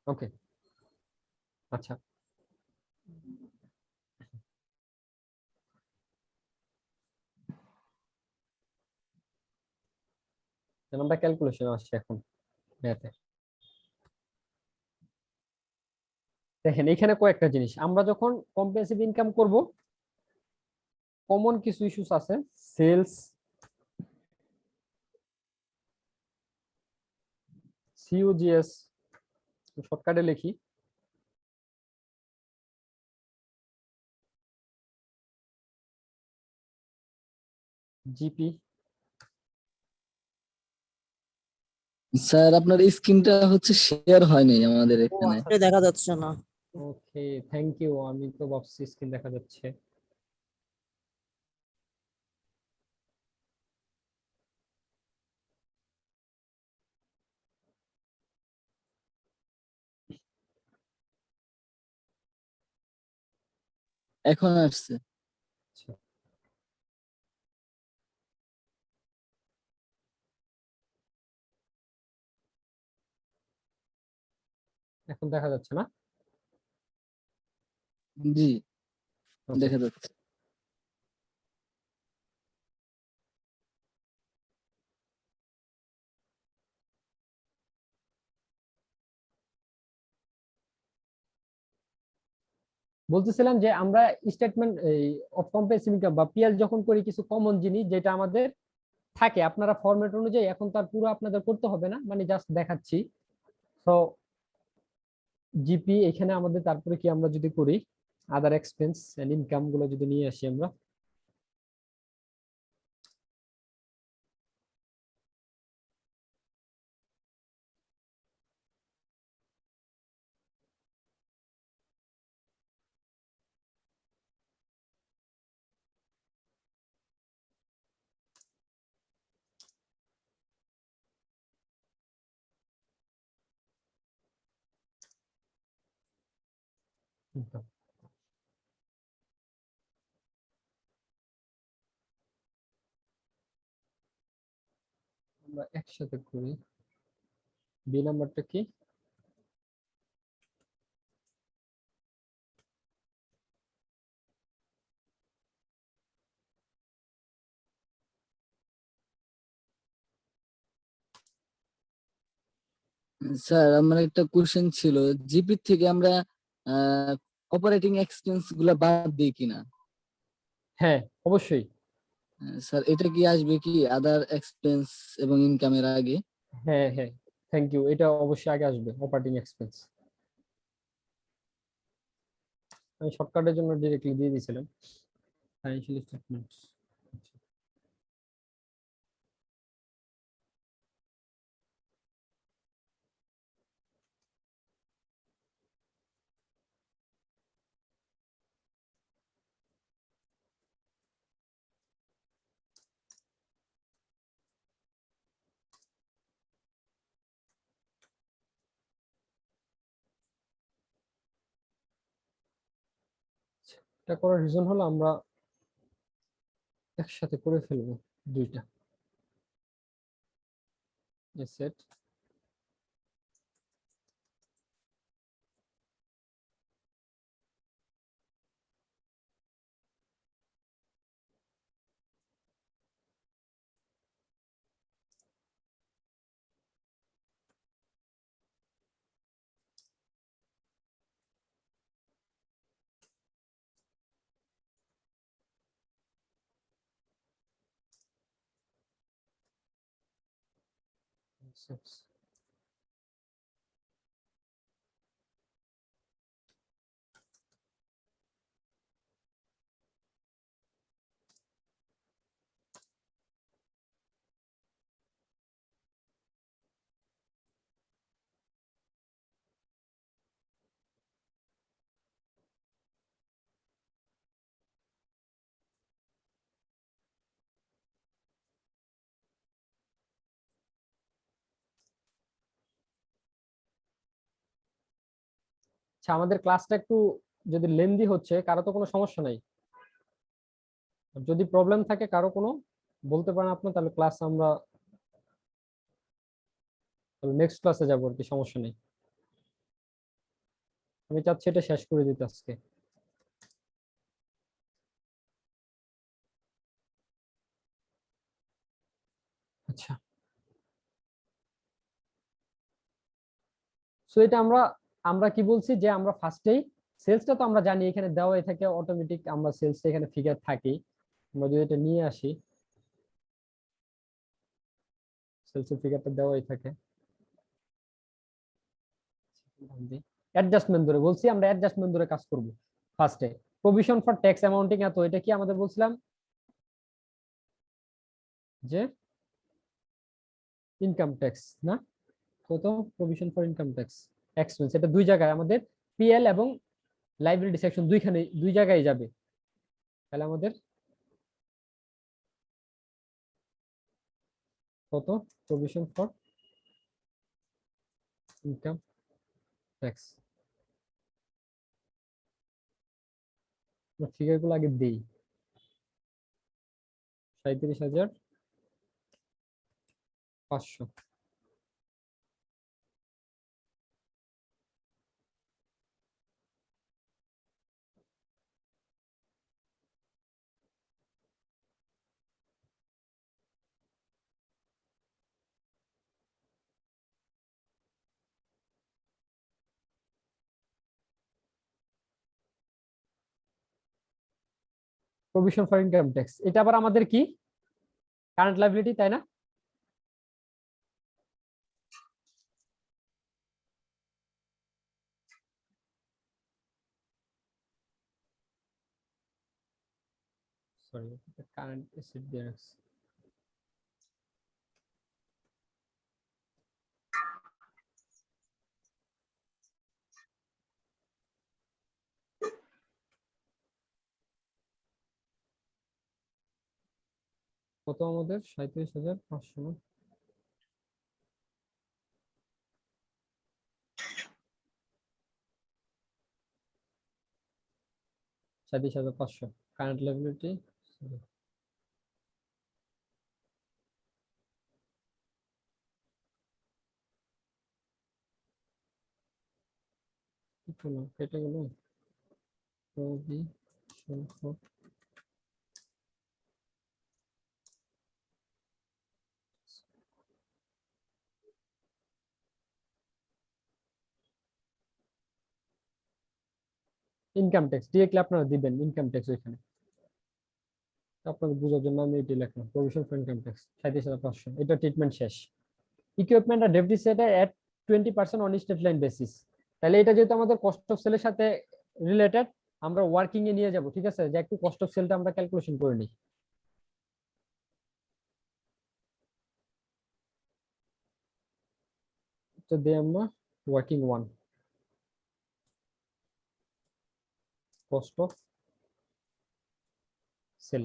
ওকে, আচ্ছা। আমরা ক্যালকুলেশন আসছে এখন ম্যাথে। দেখেন এখানে কয়েকটা জিনিস, আমরা যখন কম্প্রেহেনসিভ ইনকাম করব কমন কিছু ইস্যুস আছে। সেলস, সিইউজিএস, শর্টকাটে লিখি, জিপি। স্যার আপনার স্ক্রিনটা হচ্ছে শেয়ার হয়নি আমাদের ও এখানে। আচ্ছা, এটা দেখা যাচ্ছে না। ওকে, থ্যাংক ইউ, আমি তো ভাবছি স্ক্রিন দেখা যাচ্ছে। এখন আসছে। আচ্ছা, এখন দেখা যাচ্ছে না? জি, ওকে, দেখা যাচ্ছে। বলতেছিলাম যে আমরা স্টেটমেন্ট এই অফ কম্প্রেহেনসিভ ইনকাম বা পিএল যখন করি, কিছু কমন জিনিস যেটা আমাদের থাকে, আপনারা ফরম্যাট অনুযায়ী এখন তার পুরো আপনাদের করতে হবে না, মানে জাস্ট দেখাচ্ছি। তো জিপি এখানে আমাদের, তারপরে কি আমরা যদি করি আদার এক্সপেন্স এন্ড ইনকাম গুলো যদি নিয়ে আসি আমরা, income। আমরা একসাথে করি। বি নাম্বারটা কি? স্যার আমার একটা কোশ্চেন ছিল, জিপি থেকে আমরা অপারেটিং এক্সপেন্স গুলা বাদ দিই কিনা? হ্যাঁ, অবশ্যই। স্যার এটা কি আসবে কি আদার এক্সপেন্স এবং ইনকামের আগে? হ্যাঁ হ্যাঁ, থ্যাংক ইউ, এটা অবশ্যই আগে আসবে অপারেটিং এক্সপেন্স। আমি শর্টকাটের জন্য ডিরেক্টলি দিয়ে দিয়েছিলাম ফাইনান্সিয়াল স্টেটমেন্টস। এটা করার রিজন হলো আমরা একসাথে করে ফেলবো দুইটা সেট। আচ্ছা, আমাদের ক্লাসটা একটু যদি লেন্দি হচ্ছে, কারো তো কোনো সমস্যা নাই? যদি প্রবলেম থাকে কারো কোনো, বলতে পারেন আপনার, তাহলে ক্লাস আমরা নেক্সট ক্লাসে যাবো আর কি, সমস্যা নেই। আমি চাচ্ছি এটা শেষ করে দিতে আজকে। আচ্ছা, সো এটা আমরা আমরা কি বলছি যে আমরা ফার্স্টেই সেলসটা তো আমরা জানি এখানে দেওয়াই থাকে অটোমেটিক, আমরা সেলসটা এখানে ফিগার থাকি। আমরা যদি এটা নিয়ে আসি, সেলসের ফিগারটা দেওয়াই থাকে। অ্যাডজাস্টমেন্ট ধরে বলছি, আমরা অ্যাডজাস্টমেন্ট ধরে কাজ করব। ফার্স্টে প্রভিশন ফর ট্যাক্স অ্যামাউন্টিং এত, এটা কি আমাদের বলছিলাম যে ইনকাম ট্যাক্স না, কত provision for income tax expense, এটা দুই জায়গায় আমাদের পিএল এবং লাইবিলিটি সেকশন দুইখানে, দুই জায়গায় যাবে। তাহলে আমাদের কত provision for income tax, figure গুলো আগে দেই। 37,500। প্রভিশন ফর ইনকাম ট্যাক্স, এটা আবার আমাদের কি কারেন্ট লাইবিলিটি, তাই না? সরি, কারেন্ট অ্যাসেট দিয়ে রাখছি। কত আমাদের 37,500 না? 37,500 কারেন্ট লাইবিলিটি। কেটে গেল। Provision for income tax directly আপনারা দিবেন, ইনকাম ট্যাক্স ওইখানে আপনাদের বোঝার জন্য আমি এটি লিখলাম, প্রভিশন ফর ইনকাম ট্যাক্স 37,500, এটা ট্রিটমেন্ট শেষ। Equipment are depreciated at 20% on straight line basis, তাহলে এটা যেহেতু আমাদের কস্ট অফ সেলের সাথে রিলেটেড, আমরা ওয়ার্কিং এ নিয়ে যাব। ঠিক আছে, যে একটু কস্ট অফ সেলটা আমরা ক্যালকুলেশন করে নিই। তো দেই আমরা working 1, cost of sale.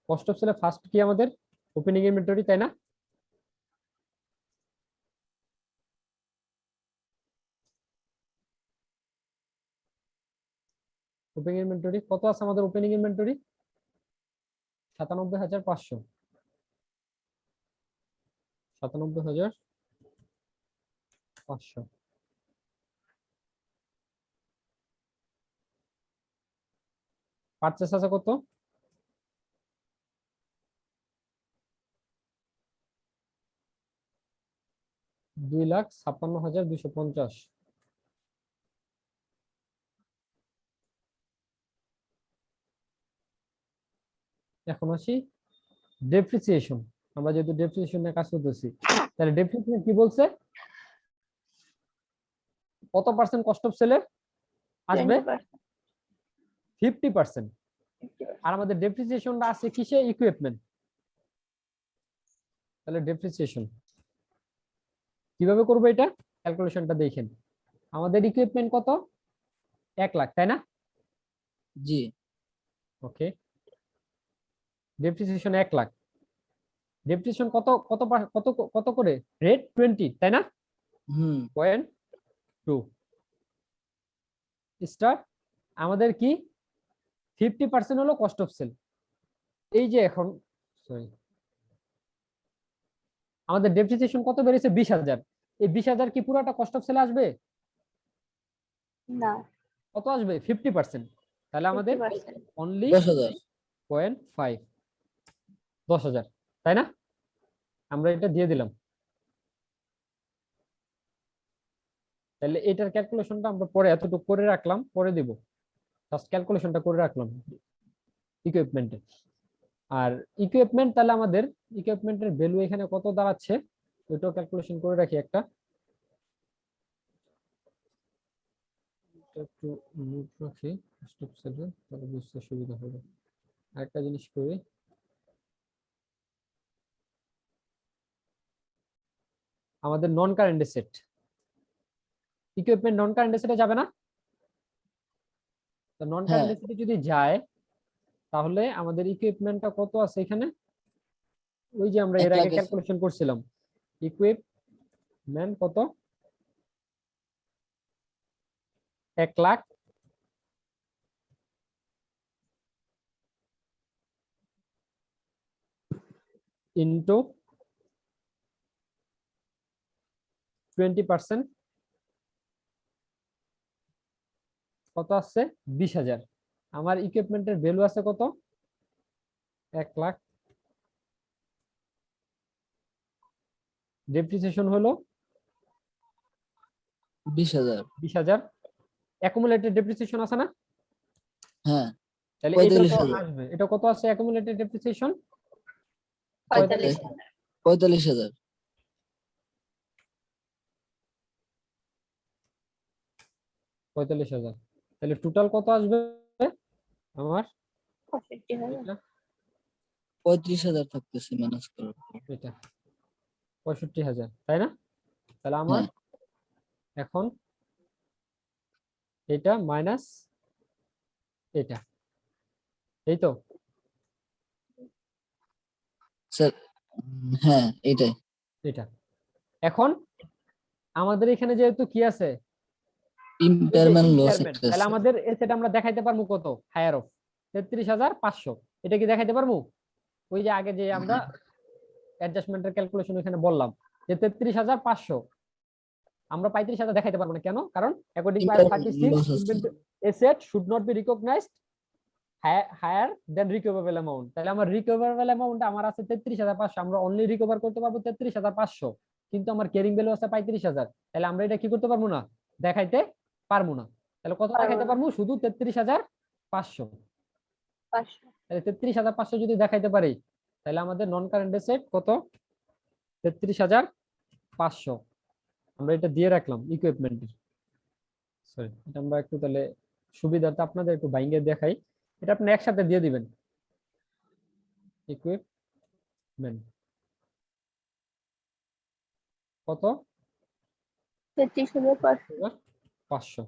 Cost of সেলে ফার্স্ট কি আমাদের ওপেনিং ইনভেন্টরি, তাই না? ওপেনিং ইনভেন্টরি কত আছে আমাদের? Opening inventory 97,500, 97,500। পারচেস আছে কত? 2,56,250। এখন আসি ডেপ্রিসিয়েশন। আমরা যেহেতু ডেপ্রিসিয়েশন নিয়ে কাজ করতেছি, তাহলে ডেপ্রিসিয়েশন কি বলছে? কত পার্সেন্ট কস্ট অফ সেলে আসবে? 20%, 50%। 50%। আর আমাদের ডেপ্রিসিয়েশনটা আছে কিসে? ইকুইপমেন্ট। তাহলে ডেপ্রিসিয়েশন কিভাবে করবো এটা? ক্যালকুলেশনটা দেখেন। আমাদের ইকুইপমেন্ট কত? 1 লাখ, তাই না? জি। ওকে, ডেপ্রিসিয়েশন 1 লাখ। ডেপ্রিসিয়েশন কত কত কত কত করে? রেট 20, তাই না? 0.2 স্টার। আমাদের কি 50% হলো কস্ট অফ সেল। এই যে এখন সরি, আমাদের ডেপ্রিসিয়েশন কত বেড়েছে? 20,000। এই 20,000 কি পুরোটা কস্ট অফ সেলে আসবে? না, কত আসবে? 50%। তাহলে আমাদের 50%। অনলি 10,000। 0.5, 10,000, তাই না? আমরা এটা দিয়ে দিলাম। তাহলে এটার ক্যালকুলেশনটা আমরা পরে এতটুকু করে রাখলাম, পরে দিব। জাস্ট ক্যালকুলেশনটা করে রাখলাম ইকুইপমেন্টে। আর ইকুইপমেন্ট, তাহলে আমাদের ইকুইপমেন্টের ভ্যালু এখানে কত দাঁড়াচ্ছে ওইটাও ক্যালকুলেশন করে রাখি একটা। একটু নোট রাখি স্টপ সেলে, তাহলে বুঝতে সুবিধা হবে। আরেকটা জিনিস করি, আমাদের non current asset equipment non current এসেটে যাবে না? তো নন কারেন্ট এসেটে যদি যায় তাহলে আমাদের ইকুইপমেন্টটা কত আছে এখানে? ওই যে আমরা এর 1 লাখ আগে আছে। ক্যালকুলেশন করছিলাম, ইকুইপমেন্ট কত? 1 লাখ ইন্টু 20%, কত আসছে? 20,000। আমার ইকুইপমেন্টের ভ্যালু আছে কত? 1 লাখ। ডেপ্রিসিয়েশন হলো 20,000। 20,000। অ্যাকুমুলেটেড ডেপ্রিসিয়েশন আছে না? হ্যাঁ, তাহলে এটা তো 45,000। আসবে। এটা কত আছে অ্যাকুমুলেটেড ডেপ্রিসিয়েশন? 45,000। 45,000। 45,000। তাহলে টোটাল কত আসবে আমার? 65,000। 35,000 থাকতেছে ম্যানেজ করার পর। এটা 65,000, তাই না? তাহলে আমার হ্যাঁ। এখন এটা মাইনাস এটা, এই তো? স্যার হ্যাঁ এটাই। এটা এখন আমাদের এখানে যেহেতু কি আছে? ইম্পেয়ারমেন্ট লস impairment, একটা তাহলে আছে। আমাদের এসেট আমরা দেখাইতে পারবো কত? Higher of 33,500। এটা কি দেখাইতে পারবো? ওই যে আগে যে আমরা অ্যাডজাস্টমেন্টের ক্যালকুলেশন এখানে বললাম যে 33,500, আমরা 35,000 দেখাইতে পারবো না। কেন? কারণ অ্যাকর্ডিং টু ইম্পেয়ারমেন্ট 36 লস আছে। Asset should not be recognised higher than recoverable amount. তাহলে আমার রিকভারেবল অ্যামাউন্ট আমার আছে 33,500, আমরা অনলি রিকভার করতে পারবো 33,500, কিন্তু আমার ক্যারিং ভ্যালু আছে 35,000। তাহলে আমরা এটা কি করতে পারবো না? দেখাইতে পারবো না। তাহলে কত দেখাইতে পারবো? শুধু 33,500। 500। তাহলে 33,500 যদি দেখাইতে পারি তাহলে আমাদের নন কারেন্ট এসেট কত? 33,500। আমরা এটা দিয়ে রাখলাম ইকুইপমেন্টের। সরি, এটা আমরা একটু তাহলে সুবিধার্থে আপনাদের একটু বাইঙ্গে দেখাই। এটা আপনি একসাথে দিয়ে দিবেন। ইকুইপমেন্ট কত? 33,500।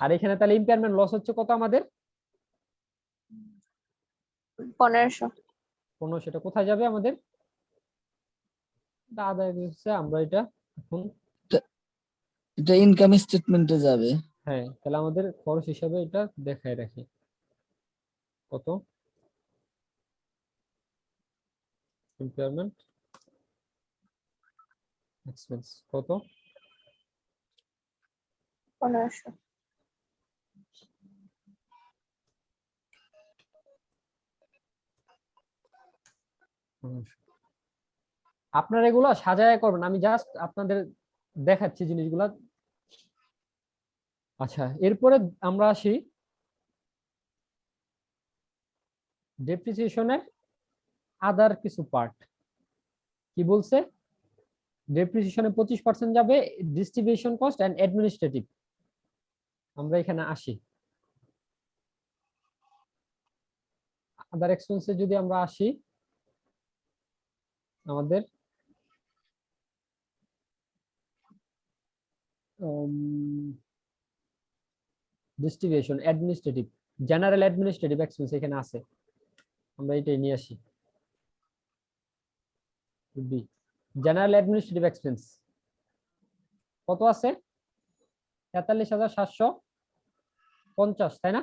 আর এখানে তাহলে ইম্পেয়ারমেন্ট লস হচ্ছে কত আমাদের? 1500। 1500। সেটা কোথায় যাবে আমাদের? এটা আদায় হচ্ছে, আমরা এটা এখন এটা ইনকাম স্টেটমেন্টে যাবে। হ্যাঁ, তাহলে আমাদের খরচ হিসাবে এটা দেখায় রাখি কত। ইম্পেয়ারমেন্ট এক্সপেন্স কত? 1500। আপনারা এগুলো সাজায় করবেন, আমি জাস্ট আপনাদের দেখাচ্ছি জিনিসগুলা। আচ্ছা, এরপরে আমরা আসি ডেপ্রিসিয়েশনের আদার কিছু পার্ট। কি বলছে? ডেপ্রিসিয়েশনে 25% যাবে ডিস্ট্রিবিউশন কস্ট এন্ড অ্যাডমিনিস্ট্রেটিভ। আমরা এখানে আসি আদার এক্সপেন্সে, যদি আমরা আসি আমাদের distribution administrative general administrative expense এখানে আছে, আমরা এটাই নিয়ে আসি। বি জেনারেল অ্যাডমিনিস্ট্রেটিভ এক্সপেন্স কত আছে? 43,750, তাই না?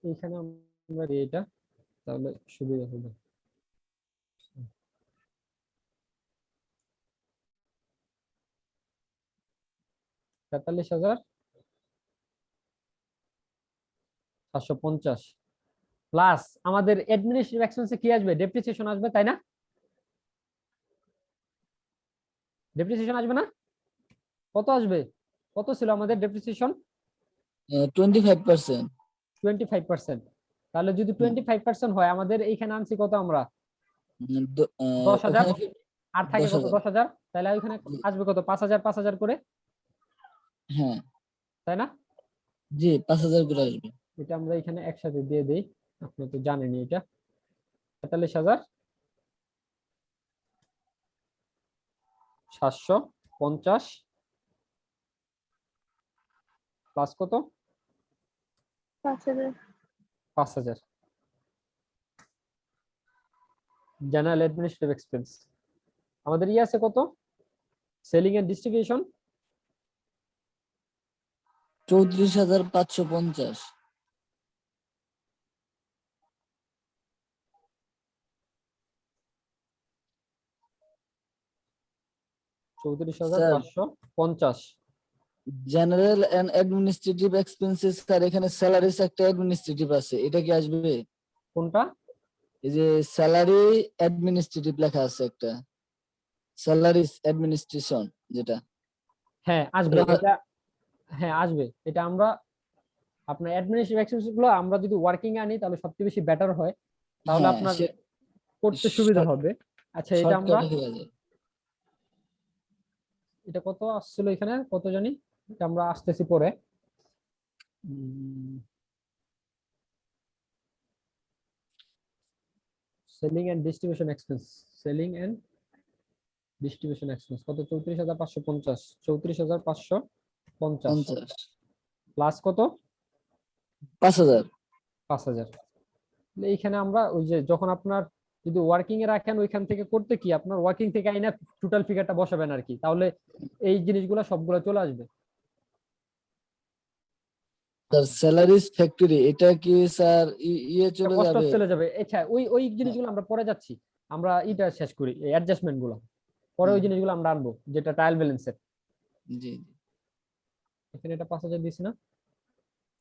এইখানে আমরা দিই এটা, তাহলে সুবিধা হবে। $43,750 প্লাস আমাদের অ্যাডমিনিস্ট্রেটিভ এক্সপেন্সে কি আসবে? ডেপ্রিসিয়েশন আসবে, তাই না? ডেপ্রিসিয়েশন আসবে না? কত আসবে? কত ছিল আমাদের ডেপ্রিসিয়েশন? 25%। 25%। তাহলে যদি 25% হয়, আমাদের এইখানে আনছি কত আমরা? 10,000। ওখানে আর থাকে কত? 10,000। 10,000। তাহলে ওইখানে আসবে কত? 5,000 করে, হ্যাঁ তাই না? জি, 5,000 করে আসবে। এটা আমরা এখানে একসাথে দিয়ে দেই, আপনি তো জানেনই এটা। 43,750 প্লাস কত? 5000। 5,000 জেনারেল অ্যাডমিনিস্ট্রেটিভ এক্সপেন্স। আমাদের ই আছে কত? Selling and distribution 34,550। 34,550। General and administrative expenses, sir এখানে স্যালারিস একটা অ্যাডমিনিস্ট্রেটিভ আছে, এটা কি আসবে? কোনটা? এই যে স্যালারি অ্যাডমিনিস্ট্রেটিভ লেখা আছে একটা, স্যালারিস অ্যাডমিনিস্ট্রেশন যেটা। হ্যাঁ আসবে ওটা এটা, হ্যাঁ আসবে এটা। আমরা আপনার অ্যাডমিনিস্ট্রেটিভ এক্সপেন্স গুলো আমরা যদি ওয়ার্কিং আনি তাহলে সবচেয়ে বেশি বেটার হয়, তাহলে হ্যাঁ আপনার করতে সুবিধা হবে। আচ্ছা, এটা আমরা শর্টকাটে হয়ে যায়। এটা কত আসছিল এখানে, কত জানি, এটা আমরা আসতেছি পরে। Selling and distribution expense, selling and distribution expense কত? 34,550। 34,550 50 প্লাস কত? 5,000। 5,000। এইখানে আমরা ওই যে যখন আপনার যদি ওয়ার্কিং এ রাখেন, ওইখান থেকে করতে কি আপনার ওয়ার্কিং থেকে আইনা টোটাল ফিগারটা বসাবেন আর কি, তাহলে এই জিনিসগুলো সবগুলো চলে আসবে। স্যার স্যালারিস ফ্যাক্টরি এটা কি স্যার ইয়ে চলে কষ্ট যাবে? চলে যাবে। আচ্ছা, ওই ওই জিনিসগুলো আমরা পরে যাচ্ছি, আমরা এটা শেষ করি, এই অ্যাডজাস্টমেন্ট গুলো পরে, ওই জিনিসগুলো আমরা আনবো, যেটা ট্রায়াল ব্যালেন্সের। জি জি। এখানে এটা 5,000 দিছি না?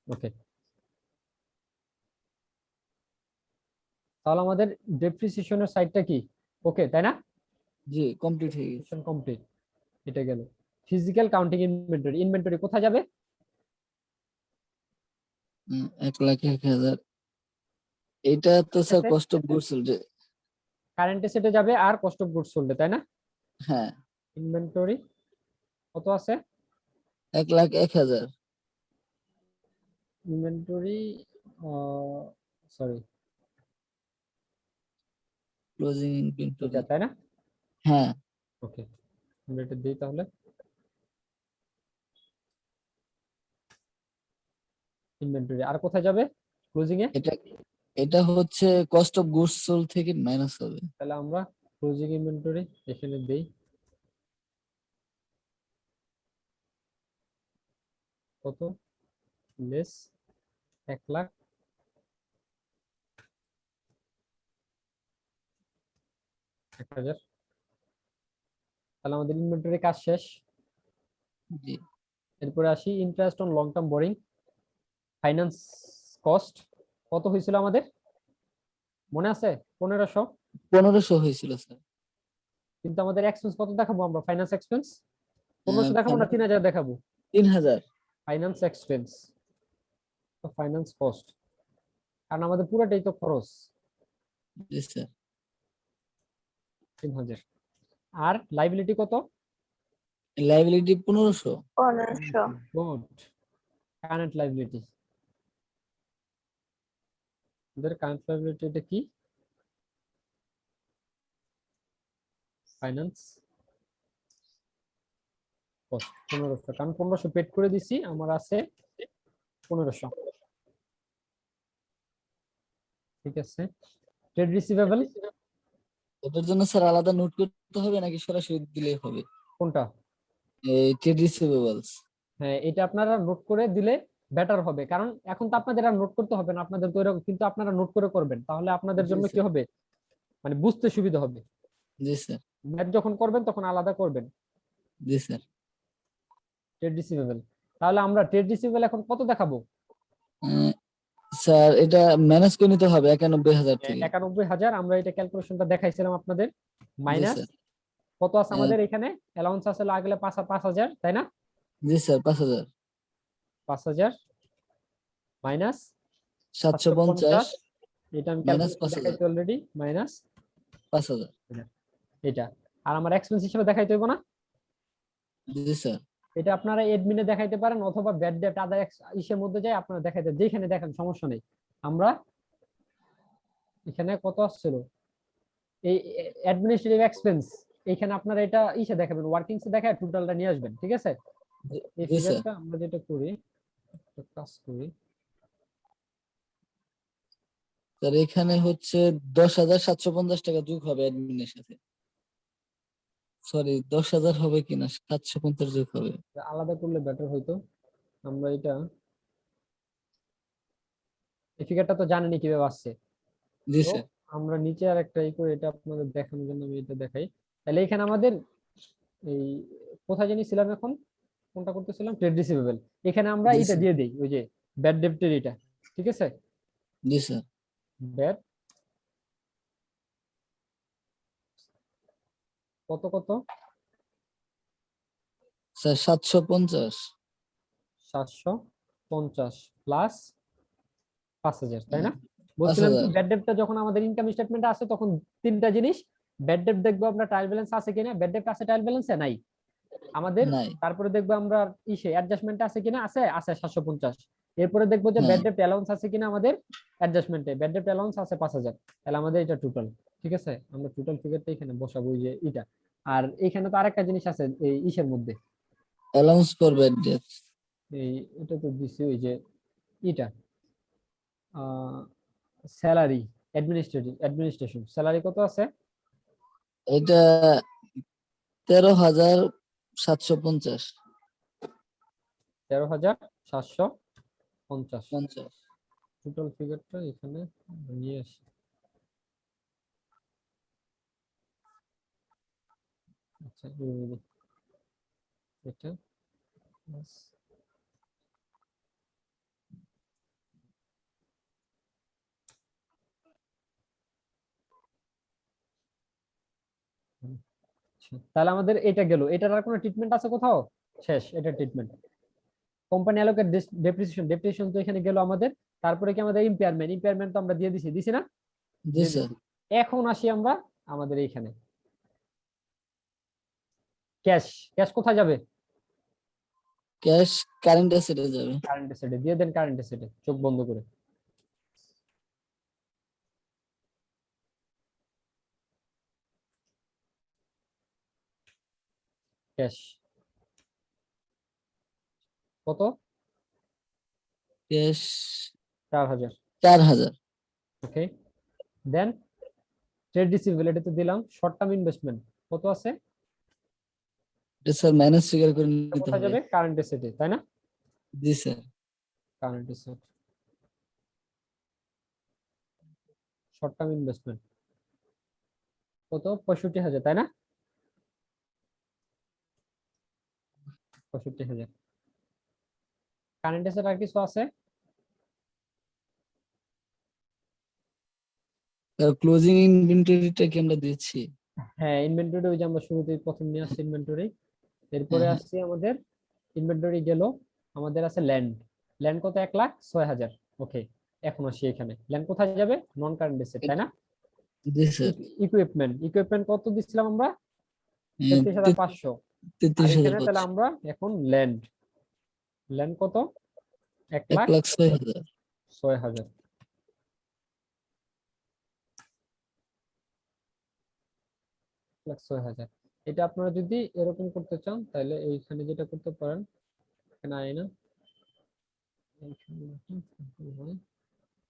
ওকে, তাহলে আমাদের ডেপ্রিসিয়েশনের সাইডটা কি ওকে, তাই না? জি কমপ্লিট হয়ে গেছে। কমপ্লিট। এটা গেল ফিজিক্যাল কাউন্টিং ইনভেন্টরি। ইনভেন্টরি কোথায় যাবে? 1,01,000। এটা তো sir cost of goods sold. Current এসেটে যাবে আর কস্ট অফ গুডস সোল্ডে, তাই না? হ্যাঁ। ইনভেন্টরি কত আছে? 1,01,000। Inventory sorry, closing inventory. এটা তাই না? হ্যাঁ। ওকে, আমরা এটা দিই তাহলে। ইনভেন্টরি আর কোথায় যাবে ক্লোজিং এ? এটা এটা হচ্ছে কস্ট অফ গুডস সোল্ড থেকে মাইনাস হবে। তাহলে আমরা ক্লোজিং ইনভেন্টরি এখানে দেই কত? লেস 1,00,000 1000। তাহলে আমাদের ইনভেন্টরি কাজ শেষ। জি এরপরে আসি interest on long term boring, finance cost কত হয়েছিল আমাদের মনে আছে? 1500। 1500 হয়েছিল স্যার। কিন্তু আমাদের এক্সপেন্স কত দেখাবো আমরা? ফাইন্যান্স এক্সপেন্স 1500 দেখাবো না 3000 দেখাবো? 3000। ফাইন্যান্স এক্সপেন্স, তো ফাইন্যান্স কস্ট, কারণ আমাদের পুরোটাই তো খরচ। জি স্যার। 3000। আর লাইবিলিটি কত? লাইবিলিটি 1500। 1500। গুড। কারেন্ট লাইবিলিটি, আমাদের কারেন্ট লাইবিলিটি এটা কি? ফাইন্যান্স কস্ট 1500, কারণ 1500 পেড করে দিছি, আমার আছে 1500। ঠিক আছে। ট্রেড রিসিভেবল ওটার জন্য স্যার আলাদা নোট করতে হবে নাকি সরাসরি দিলেই হবে? কোনটা? এই ট্রেড রিসিভেবলস। হ্যাঁ, এটা আপনারা নোট করে দিলে বেটার হবে, কারণ এখন তো আপনাদের আর নোট করতে হবে না, আপনাদের তো এরকম, কিন্তু আপনারা নোট করে করবেন, তাহলে আপনাদের জি জন্য কি স্যার। হবে, মানে বুঝতে সুবিধা হবে। জি স্যার। ম্যাথ যখন করবেন তখন আলাদা করবেন। জি স্যার। ট্রেড রিসিভেবল, তাহলে আমরা ট্রেড রিসিভেবল এখন কত দেখাবো? স্যার এটা ম্যানেজ করে নিতে হবে 91000 থেকে। 91000। আমরা এটা ক্যালকুলেশনটা দেখাইছিলাম আপনাদের। জি মাইনাস স্যার। কত আছে আমাদের এখানে? অ্যালাউন্স আছে লাগলে 5000, তাই না? জি স্যার 5000 5000 মাইনাস 750 এটা আমি মাইনাস ক্যালকুলেশন 5000। দেখাইছি অলরেডি, মাইনাস 5000। এটা। আর আমার এক্সপেন্স হিসেবে দেখাইতে হইব না? জি স্যার। এটা আপনারা এডমিনে দেখাইতে পারেন, অথবা ব্যাড ডেট আদায় ইসের মধ্যে যায় আপনারা দেখাইতে, যেখানে দেখেন সমস্যা নেই। আমরা এখানে কত আসছিল এই অ্যাডমিনিস্ট্রেটিভ এক্সপেন্স, এখানে আপনারা এটা ইসে দেখাবেন, ওয়ার্কিংস এ দেখায় টোটালটা নিয়ে আসবেন। ঠিক আছে। এই জি স্যার। ফিগারটা আমরা যেটা করি, একটা কাজ করি, স্যার এখানে হচ্ছে 10750 টাকা যোগ হবে অ্যাডমিনের সাথে। সরি 10000 হবে কিনা, 750 যোগ হবে। আলাদা করলে বেটার হইতো। আমরা এটা, এই ফিগারটা তো জানেনই কিভাবে আসছে। জি তো স্যার। আমরা নিচে আর একটা ই করে এটা আপনাদের দেখানোর জন্য আমি এটা দেখাই। তাহলে এখানে আমাদের এই কোথায় জানি ছিলাম এখন, কোনটা করতেছিলাম? Trade receivable. এখানে আমরা জি এটা স্যার। দিয়ে দেই, ওই যে ব্যাড ডেপ্টের এটা। ঠিক আছে। জি স্যার। ব্যাড কত কত? স্যার 750। 750 প্লাস 5000, তাই না? বলছিলাম কি 5000। ব্যাড ডেপ্টটা যখন আমাদের ইনকাম স্টেটমেন্টে আসে তখন তিনটা জিনিস, ব্যাড ডেপ্ট দেখবো আমরা ট্রায়াল ব্যালেন্স আছে কিনা, ব্যাড ডেপ্ট আছে ট্রায়াল ব্যালেন্সে নাই আমাদের। নাই। তারপরে দেখবো আমরা ইসে অ্যাডজাস্টমেন্ট আছে কিনা, আছে আছে 750। এরপরে দেখবো যে হ্যাঁ। ব্যাড ডেপ্ট অ্যালাউন্স আছে কিনা আমাদের অ্যাডজাস্টমেন্টে, ব্যাড ডেপ্ট অ্যালাউন্স আছে 5000। তাহলে আমাদের এটা টোটাল। ঠিক আছে, আমরা টোটাল ফিগারটা এখানে বসাবো, ওই যে এটা। আর এখানে তো আরেকটা জিনিস আছে এই ইসের মধ্যে, অ্যালাউন্স ফর ব্যাড ডেট। এই এটা তো দিছি ওই যে এটা স্যালারি, অ্যাডমিনিস্ট্রেশন স্যালারি কত আছে? এটা 13750। 13750। 50। টোটাল ফিগারটা এখানে নিয়ে আসি। আচ্ছা এটা plus আচ্ছা, তাহলে আমাদের এটা গেল। এটার আর কোনো ট্রিটমেন্ট আছে কোথাও? শেষ, এটা ট্রিটমেন্ট। কোম্পানি অ্যালোকেট ডেপ্রিসিয়েশন তো এখানে গেল আমাদের। তারপরে কি আমাদের ইম্পেয়ারমেন্ট তো আমরা দিয়ে দিছি না? জি দিয়ে স্যার। দিছি। এখন আসি আমরা আমাদের এইখানে ক্যাশ। ক্যাশ কোথায় যাবে? ক্যাশ কারেন্ট অ্যাসেটে যাবে। কারেন্ট অ্যাসেটে দিয়ে দেন, কারেন্ট অ্যাসেটে চোখ বন্ধ করে। ক্যাশ কত? ক্যাশ 4000। 4000। ওকে, দেন ট্রেড রিসিভেবল এটাতে দিলাম। শর্ট টার্ম ইনভেস্টমেন্ট কত আছে? এটা স্যার মাইনাস ফিগার করে এটা নিতে কোথায় হবে। যাবে? কারেন্ট অ্যাসেটে, তাই না? জি sir. Current asset, short term investment কত 65,000 তাই না? 65,000। কারেন্ট অ্যাসেট আর কিছু আছে? ক্লোজিং ইনভেন্টরিটা কি আমরা দিচ্ছি? হ্যাঁ, ইনভেন্টরি ওই যে আমরা শুরুতেই প্রথম নিয়ে আসছি ইনভেন্টরি। এরপরে হ্যাঁ, আসছি আমাদের ইনভেন্টরি গেল, আমাদের আছে ল্যান্ড। ল্যান্ড কত 1,06,000। ওকে, এখন আসি এখানে ল্যান্ড কোথায় যাবে? নন কারেন্ট অ্যাসেট তাই না? জি স্যার। ইকুইপমেন্ট কত দিছিলাম আমরা? 33,500। আর এখানে তাহলে 33,500। আমরা এখন ল্যান্ড কত? 1,06,000। 1,06,000। 1,06,000। এটা আপনারা যদি এরকম করতে চান তাহলে এইখানে যেটা করতে পারেন, এখানে আয় না,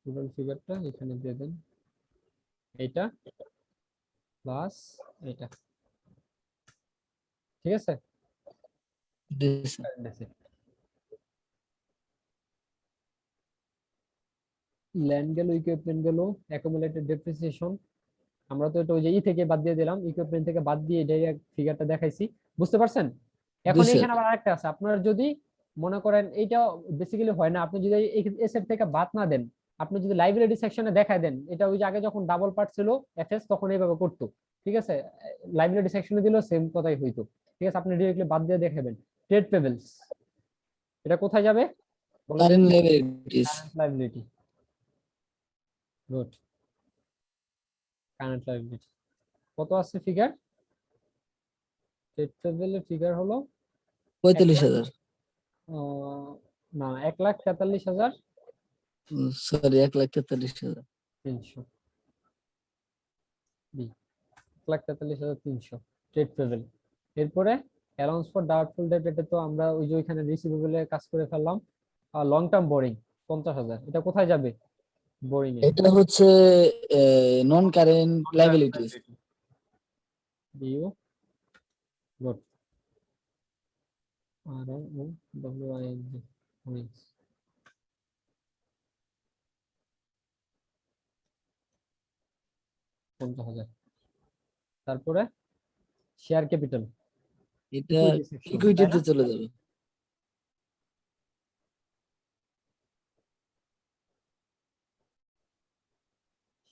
টোটাল ফিগারটা এখানে দিয়ে দেন, এইটা প্লাস এটা, ঠিক আছে? জি স্যার। ল্যান্ড গেল, ইকুইপমেন্ট গেল, অ্যাকুমুলেটেড ডেপ্রিসিয়েশন আমরা তো এটা ওই যে থেকে বাদ দিয়ে দিলাম, ইকুইপমেন্ট থেকে বাদ দিয়ে ডাইরেক্ট ফিগারটা দেখাইছি, বুঝতে পারছেন? এখন জি এখানে স্যার। আবার আরেকটা আছে, আপনার যদি মনে করেন এইটা বেসিক্যালি হয় না, আপনি যদি এসএফ থেকে বাদ না দেন, আপনি যদি লাইব্রেরি সেকশনে দেখায় দেন, এটা ওই যে আগে যখন ডাবল পার্ট ছিল এফএস তখন এইভাবে করতো, ঠিক আছে? লাইব্রেরি সেকশনে দিলেও সেম কথাই হইতো, ঠিক আছে? আপনি ডিরেক্টলি বাদ দিয়ে দেখাবেন। ট্রেড পেবেলস এটা কোথায় যাবে? Current liabilities. Current liability. Good, current liability কত আছে ফিগার? ট্রেড পেবেলের ফিগার হলো 45,000। না 1,43,300। সরি, 1,43,000। 1,43,300 trade payable. এরপরে অ্যালাউন্স ফর ডাউটফুল ডেট, এটা তো আমরা ওই যে ওইখানে রিসিভেবলে কাজ করে ফেললাম। আর লং টার্ম বোরিং 50,000, এটা কোথায় যাবে? বোরিং এ। এটা হচ্ছে নন কারেন্ট লাইবিলিটিস। ডিউ গুড, আর O W I N G borrowings 50,000। তারপরে শেয়ার ক্যাপিটাল এটা ইকুইটি সেকশন তাই ইকুইটিতে না? চলে যাবে।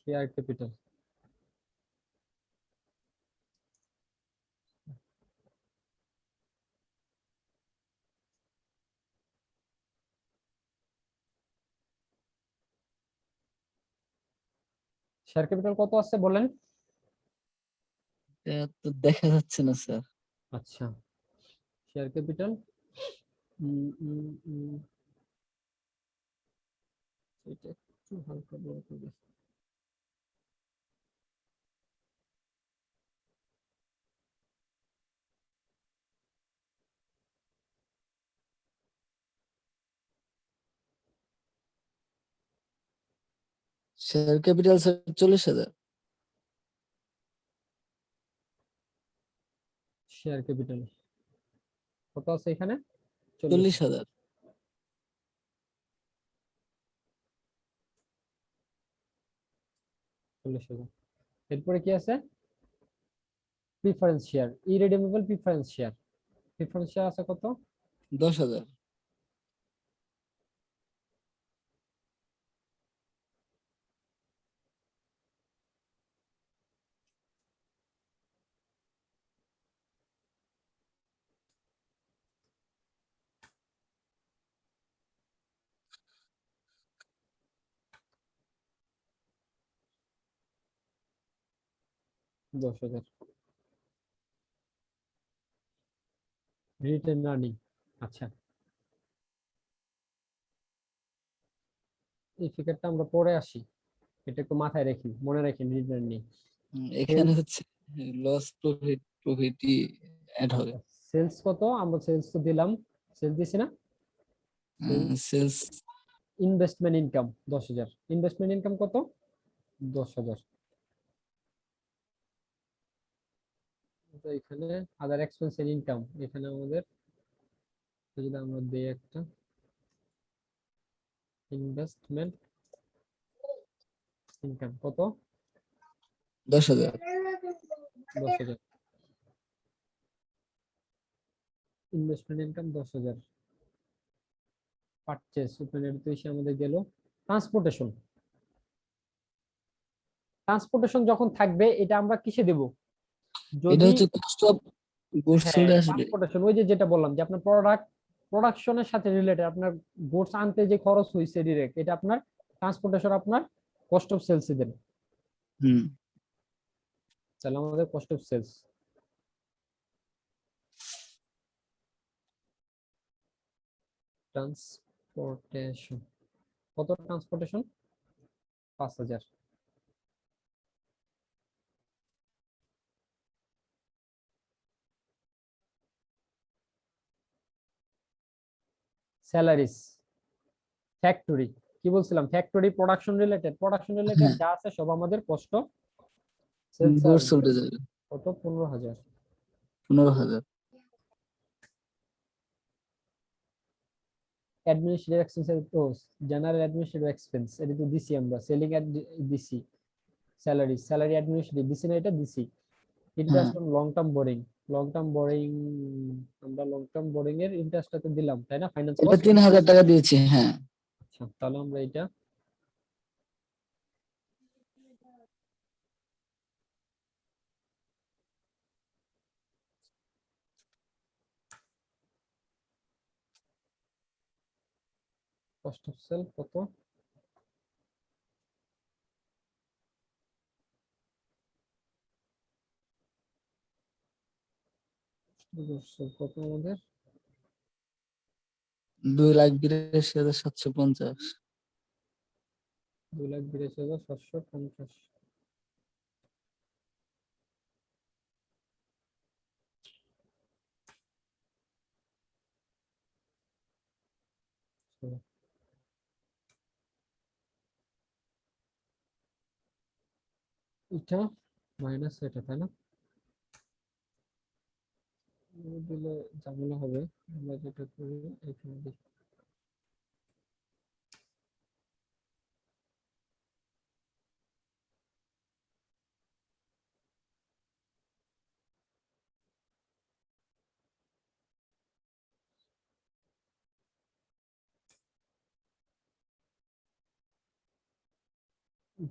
শেয়ার ক্যাপিটাল শেয়ার ক্যাপিটাল কত আছে বলেন? এটা তো দেখা যাচ্ছে না স্যার। আচ্ছা, শেয়ার ক্যাপিটাল এটা একটু হালকা বড় করে share capital sir 40,000। Share capital কত আছে এখানে? 40,000। 40,000। এরপরে কি আছে? Preference share, irredeemable preference share. Preference share আছে কত? 10,000। দশ হাজার। রিটেন আর্নিং, আচ্ছা এই ফিগারটা আমরা পরে আসি, এটা একটু মাথায় রাখি, মনে রাখি রিটেন আর্নিং। এখানে হচ্ছে লস প্রফিটই অ্যাড হবে। সেলস কত? আমরা সেলস তো দিলাম, সেলস দিছি না? Sales investment income 10,000। Investment income কত? 10,000। তো এখানে আদার এক্সপেন্স এন্ড ইনকাম, এখানে আমাদের যদি আমরা দেই একটা ইনভেস্টমেন্ট ইনকাম কত? 10,000। 10,000, ইনভেস্টমেন্ট ইনকাম 10,000, পারচেজ ওপেন এর তো এসে আমাদের গেল। ট্রান্সপোর্টেশন, ট্রান্সপোর্টেশন যখন থাকবে এটা আমরা কিসে দেব? এটা যদি হচ্ছে কস্ট অফ গুডস হ্যাঁ সোল্ড আসলে। ট্রান্সপোর্টেশন ওই যে যেটা বললাম যে আপনার প্রোডাকশনের সাথে রিলেটেড, আপনার গুডস আনতে যে খরচ হইছে ডিরেক্ট, এটা আপনার ট্রান্সপোর্টেশন আপনার কস্ট অফ সেলস দেন। হুম। তাহলে আমাদের কস্ট অফ সেলস, ট্রান্সপোর্টেশন কত? ট্রান্সপোর্টেশন 5,000। স্যালারিজ, ফ্যাক্টরি, কি বলছিলাম? ফ্যাক্টরি প্রোডাকশন রিলেটেড হ্যাঁ, যা আছে সব আমাদের কষ্ট সেলস। গুডস সোল্ডে যাবে কত? 15,000। 15,000। অ্যাডমিনিস্ট্রেটিভ এক্সপেন্স তো জেনারেল অ্যাডমিনিস্ট্রেটিভ এক্সপেন্স এটা তো দিছি আমরা, সেলিং এর দিছি, স্যালারি অ্যাডমিনিস্ট্রেটিভ দিছি না, এটা দিছি। হ্যাঁ, interest on long term boring, long term boring আমরা লং টার্ম বোরিং এর ইন্টারেস্টটা তো দিলাম তাই না? ফাইন্যান্স এটা কস্ট। 3,000 টাকা দিয়েছি। হ্যাঁ, আচ্ছা তাহলে আমরা এটা কস্ট অফ সেল কত? কত আমাদের? 2,82,750। 2,82,750। এটা মাইনাস এটা তাই না? দিলে ঝামেলা হবে, আমরা যেটা করি এখানে দিই।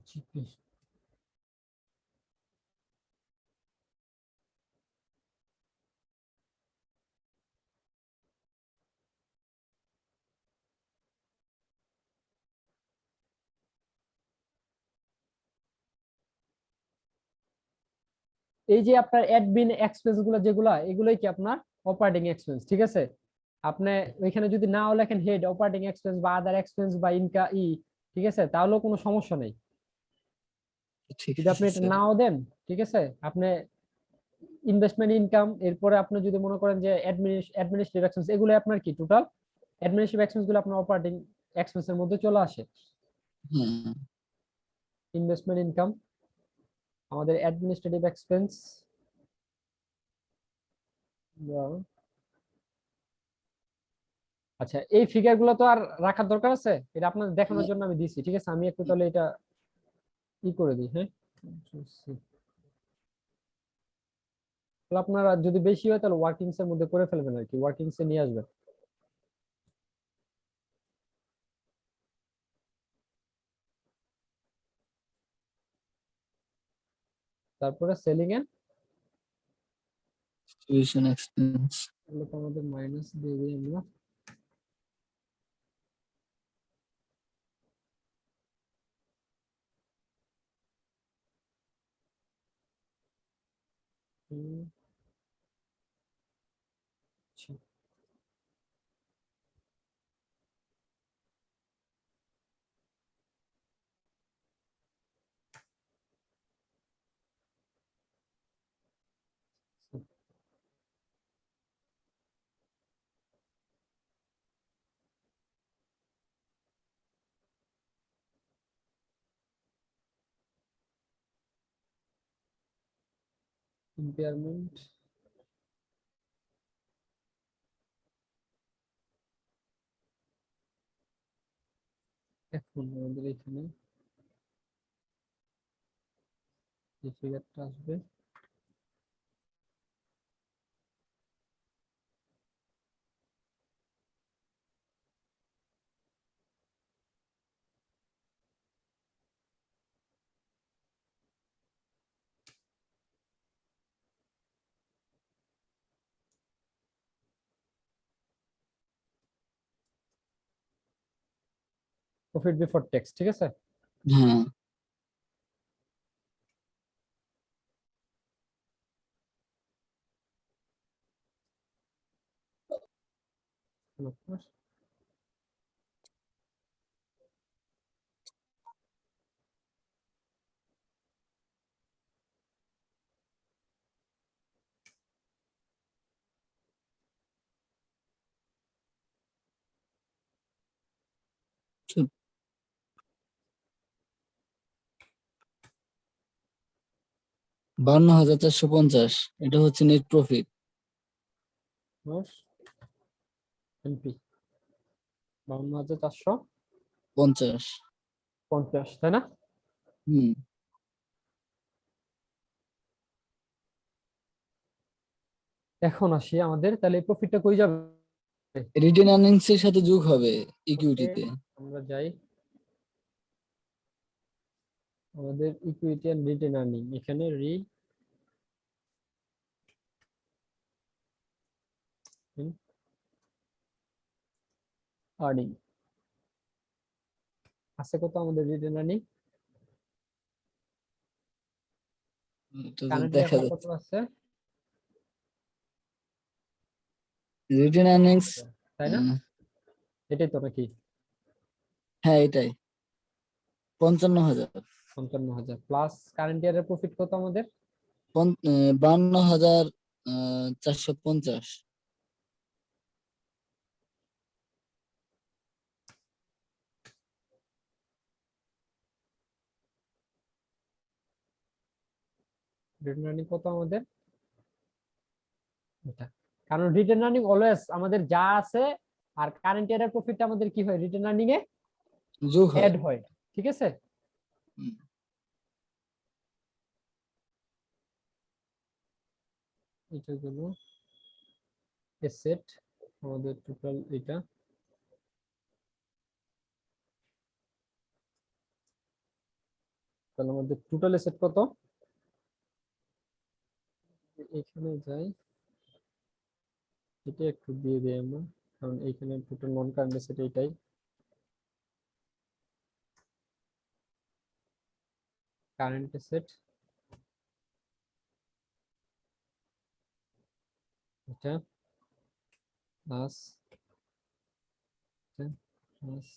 জিপি এই যে আপনার অ্যাডমিন এক্সপেন্স গুলো যেগুলা, এগুলোই কি আপনার অপারেটিং এক্সপেন্স, ঠিক আছে? আপনি ওইখানে যদি নাও লেখেন হেড অপারেটিং এক্সপেন্স বা আদার এক্সপেন্স বা ঠিক আছে, তাহলেও কোনো সমস্যা নেই। ঠিক যদি আপনি আছে এটা স্যার। নাও দেন, ঠিক আছে, আপনি ইনভেস্টমেন্ট ইনকাম, এরপরে আপনি যদি মনে করেন যে অ্যাডমিনিস্ট্রেটিভ এক্সপেন্স, এগুলো আপনার কি টোটাল অ্যাডমিনিস্ট্রেটিভ এক্সপেন্স গুলো আপনার অপারেটিং এক্সপেন্সের মধ্যে চলে আসে। হ্যাঁ, ইনভেস্টমেন্ট ইনকাম আমাদের অ্যাডমিনিস্ট্রেটিভ এক্সপেন্স, আচ্ছা এই ফিগার গুলো তো আর রাখার দরকার আছে? এটা আপনার দেখানোর জন্য আমি দিছি, ঠিক আছে? আমি একটু তাহলে এটা করে দিই। হ্যাঁ তাহলে আপনারা যদি বেশি হয় তাহলে ওয়ার্কিংস এর মধ্যে করে ফেলবেন আর কি, ওয়ার্কিংস এ নিয়ে আসবেন। তারপরে সেলিং এর টিউশন এক্সপেন্স। এগুলো তো আমাদের মাইনাস দিয়ে দিই আমরা। আচ্ছা ইম্পেয়ারমেন্ট, এখন আমাদের এখানে যে ফিগারটা আসবে প্রফিট বিফোর ট্যাক্স, ঠিক আছে? হ্যাঁ, চুপ। 52,450 এটা হচ্ছে নেট প্রফিট। এনপি 52,450, 50। তাই না? হুম, এখন আসি আমাদের, তাহলে প্রফিটটা কই যাবে? রিটেন আর্নিংস এর সাথে যোগ হবে Okay, ইকুইটিতে। আমরা যাই আমাদের ইকুইটি এন্ড রিটেন আর্নিং, এখানে আর্নিং আছে কত আমাদের রিটেন আর্নিং? এটা তো কারেন্টলি দেখা এখন কত যাচ্ছে আছে? Written earnings. তাই না? এটাই তো নাকি? হ্যাঁ, এটাই 55,000। 55,000 প্লাস কারেন্ট ইয়ারের প্রফিট কত আমাদের? 52,450। রিটেন আর্নিং কত আমাদের? এটা, কারণ রিটেন আর্নিং অলওয়েজ আমাদের যা আছে আর কারেন্ট ইয়ারের প্রফিটটা আমাদের কি হয়, রিটেন আর্নিং এ যোগ হয়। অ্যাড হয়, ঠিক আছে? হুম, এটা হলো এসেট আমাদের টোটাল, এটা তাহলে আমাদের টোটাল এসেট কত? এখানে যাই, এটা একটু দিয়ে দিই আমরা, কারণ এখানে টোটাল নন কারেন্ট এসেট এটাই। কারেন্ট এসেট এটা প্লাস প্লাস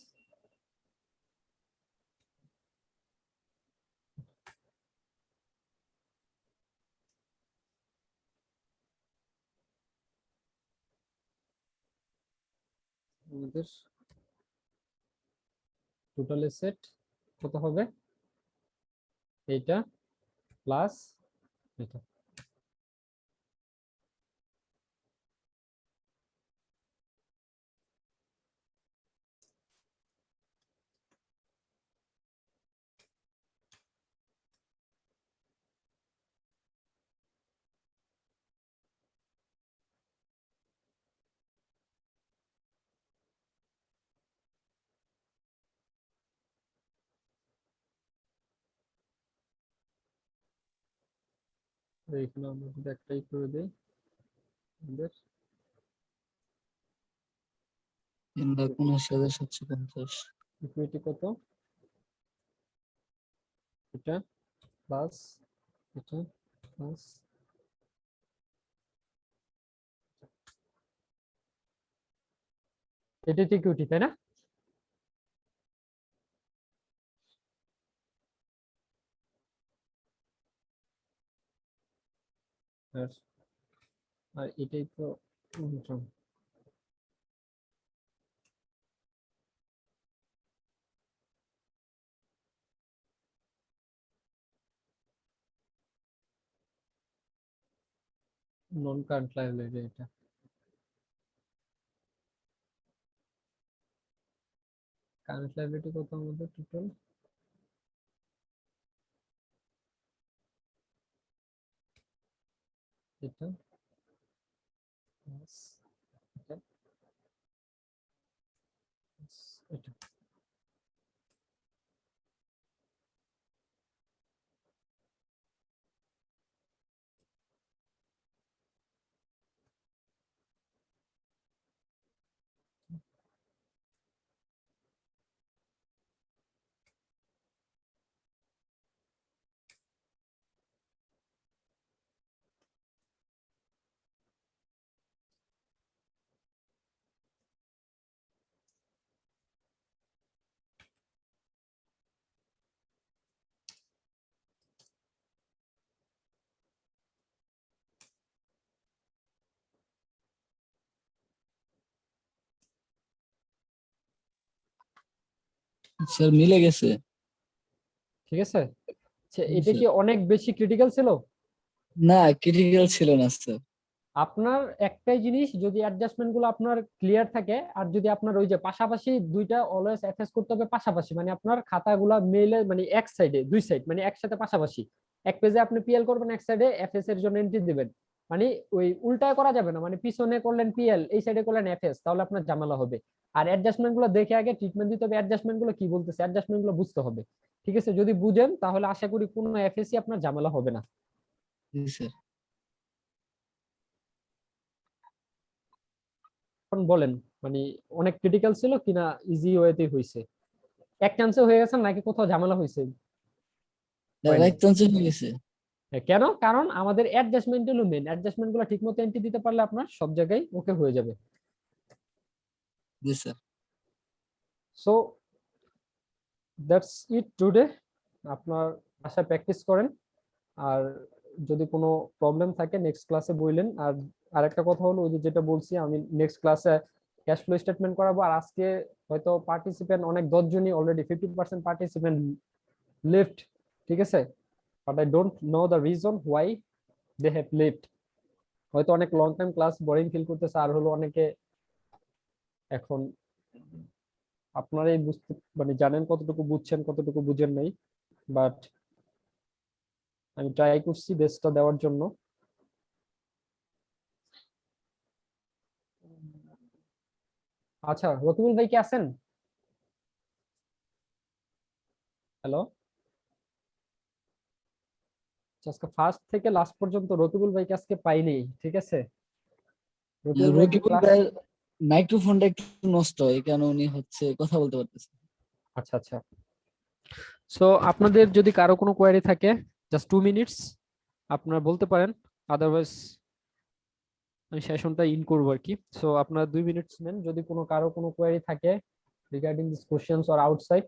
আমাদের টোটাল এসেট কত হবে? এইটা প্লাস এটা। তো এখানে আমরা যদি একটাই করে দেই, আমাদের 3,79,750। ইকুইটি কত? এটা প্লাস এটা প্লাস এটাই তো ইকুইটি, তাই না? আর আর এটাই তো নন কারেন্ট লায়াবিলিটি। এটা কারেন্ট লায়াবিলিটি কত আমাদের টোটাল? এটা প্লাস এটা প্লাস এটা। স্যার মিলে গেছে। ঠিক আছে? আচ্ছা, জি, এটা স্যার। কি অনেক বেশি ক্রিটিক্যাল ছিল? না, ক্রিটিক্যাল ছিল না স্যার। আপনার একটাই জিনিস, যদি অ্যাডজাস্টমেন্ট গুলো আপনার ক্লিয়ার থাকে, আর যদি আপনার ওই যে পাশাপাশি দুইটা অলওয়েজ এফএস করতে হবে পাশাপাশি, মানে আপনার খাতাগুলা মেইলে মানে এক সাইডে দুই সাইড মানে একসাথে পাশাপাশি, এক পেজে আপনি পিএল করবেন, এক সাইডে এফএস এর জন্য এন্ট্রি দিবেন, মানে ওই উল্টায় করা যাবে না, মানে পিছনে করলেন পিএল এই সাইডে করলেন এফএস, তাহলে আপনার ঝামেলা হবে। আর অ্যাডজাস্টমেন্ট গুলো দেখে আগে ট্রিটমেন্ট দিতে হবে, অ্যাডজাস্টমেন্ট গুলো কি বলতেছে অ্যাডজাস্টমেন্ট গুলো বুঝতে হবে। ঠিক আছে, যদি বুঝেন তাহলে আশা করি কোনো এফএসই আপনার ঝামেলা হবে না। জি স্যার। এখন বলেন, মানে অনেক ক্রিটিক্যাল ছিল কিনা ইজি ওয়েতে হয়েছে? এক চান্সে হয়ে গেছে নাকি কোথাও ঝামেলা হয়েছে? হয় নাই। এক চান্সে হয়ে গেছে। কেন? কারণ আমাদের অ্যাডজাস্টমেন্ট হলো মেন, অ্যাডজাস্টমেন্ট গুলো ঠিক মতো এন্ট্রি দিতে পারলে আপনার সব জায়গায় ওকে হয়ে যাবে। জি sir. So that's it today. আপনার বাসায় প্র্যাকটিস করেন, আর যদি কোনো প্রবলেম থাকে নেক্সট ক্লাসে বললেন। আর আরেকটা কথা হলো, ওই যে যেটা বলছি আমি নেক্সট ক্লাসে ক্যাশ ফ্লো স্টেটমেন্ট করাবো। আর আজকে হয়তো পার্টিসিপেন্ট অনেক 10 জনই অলরেডি 50% পার্টিসিপেন্ট লেফট, ঠিক আছে, but I don't know the reason why they have left. হয়তো অনেক long time class boring feel করতেছে, আর হলো অনেকে এখন আপনারাই বুঝতে মানে জানেন কতটুকু বুঝছেন কতটুকু বুঝেন নাই, বাট আমি ট্রাই করছি বেস্টটা দেওয়ার জন্য। আচ্ছা, রকিবুল ভাই কি আছেন? হ্যালো, আজকে ফার্স্ট থেকে লাস্ট পর্যন্ত রকিবুল ভাইকে আজকে পাইনি, ঠিক আছে? রকিবুল ভাই কি রকিবুল ক্লাস? ভাইয়ের মাইক্রোফোনটা একটু নষ্ট, এই কারণে উনি হচ্ছে কথা বলতে পারতেছে। আচ্ছা আচ্ছা। সো আপনাদের যদি কারো কোনো কোয়েরি থাকে, জাস্ট 2 মিনিটস আপনারা বলতে পারেন, আদারওয়াইজ আমি সেশনটা ইন করবো আর কি। সো আপনারা 2 মিনিটস নেন, যদি কারো কোনো কোয়েরি থাকে regarding this questions or outside,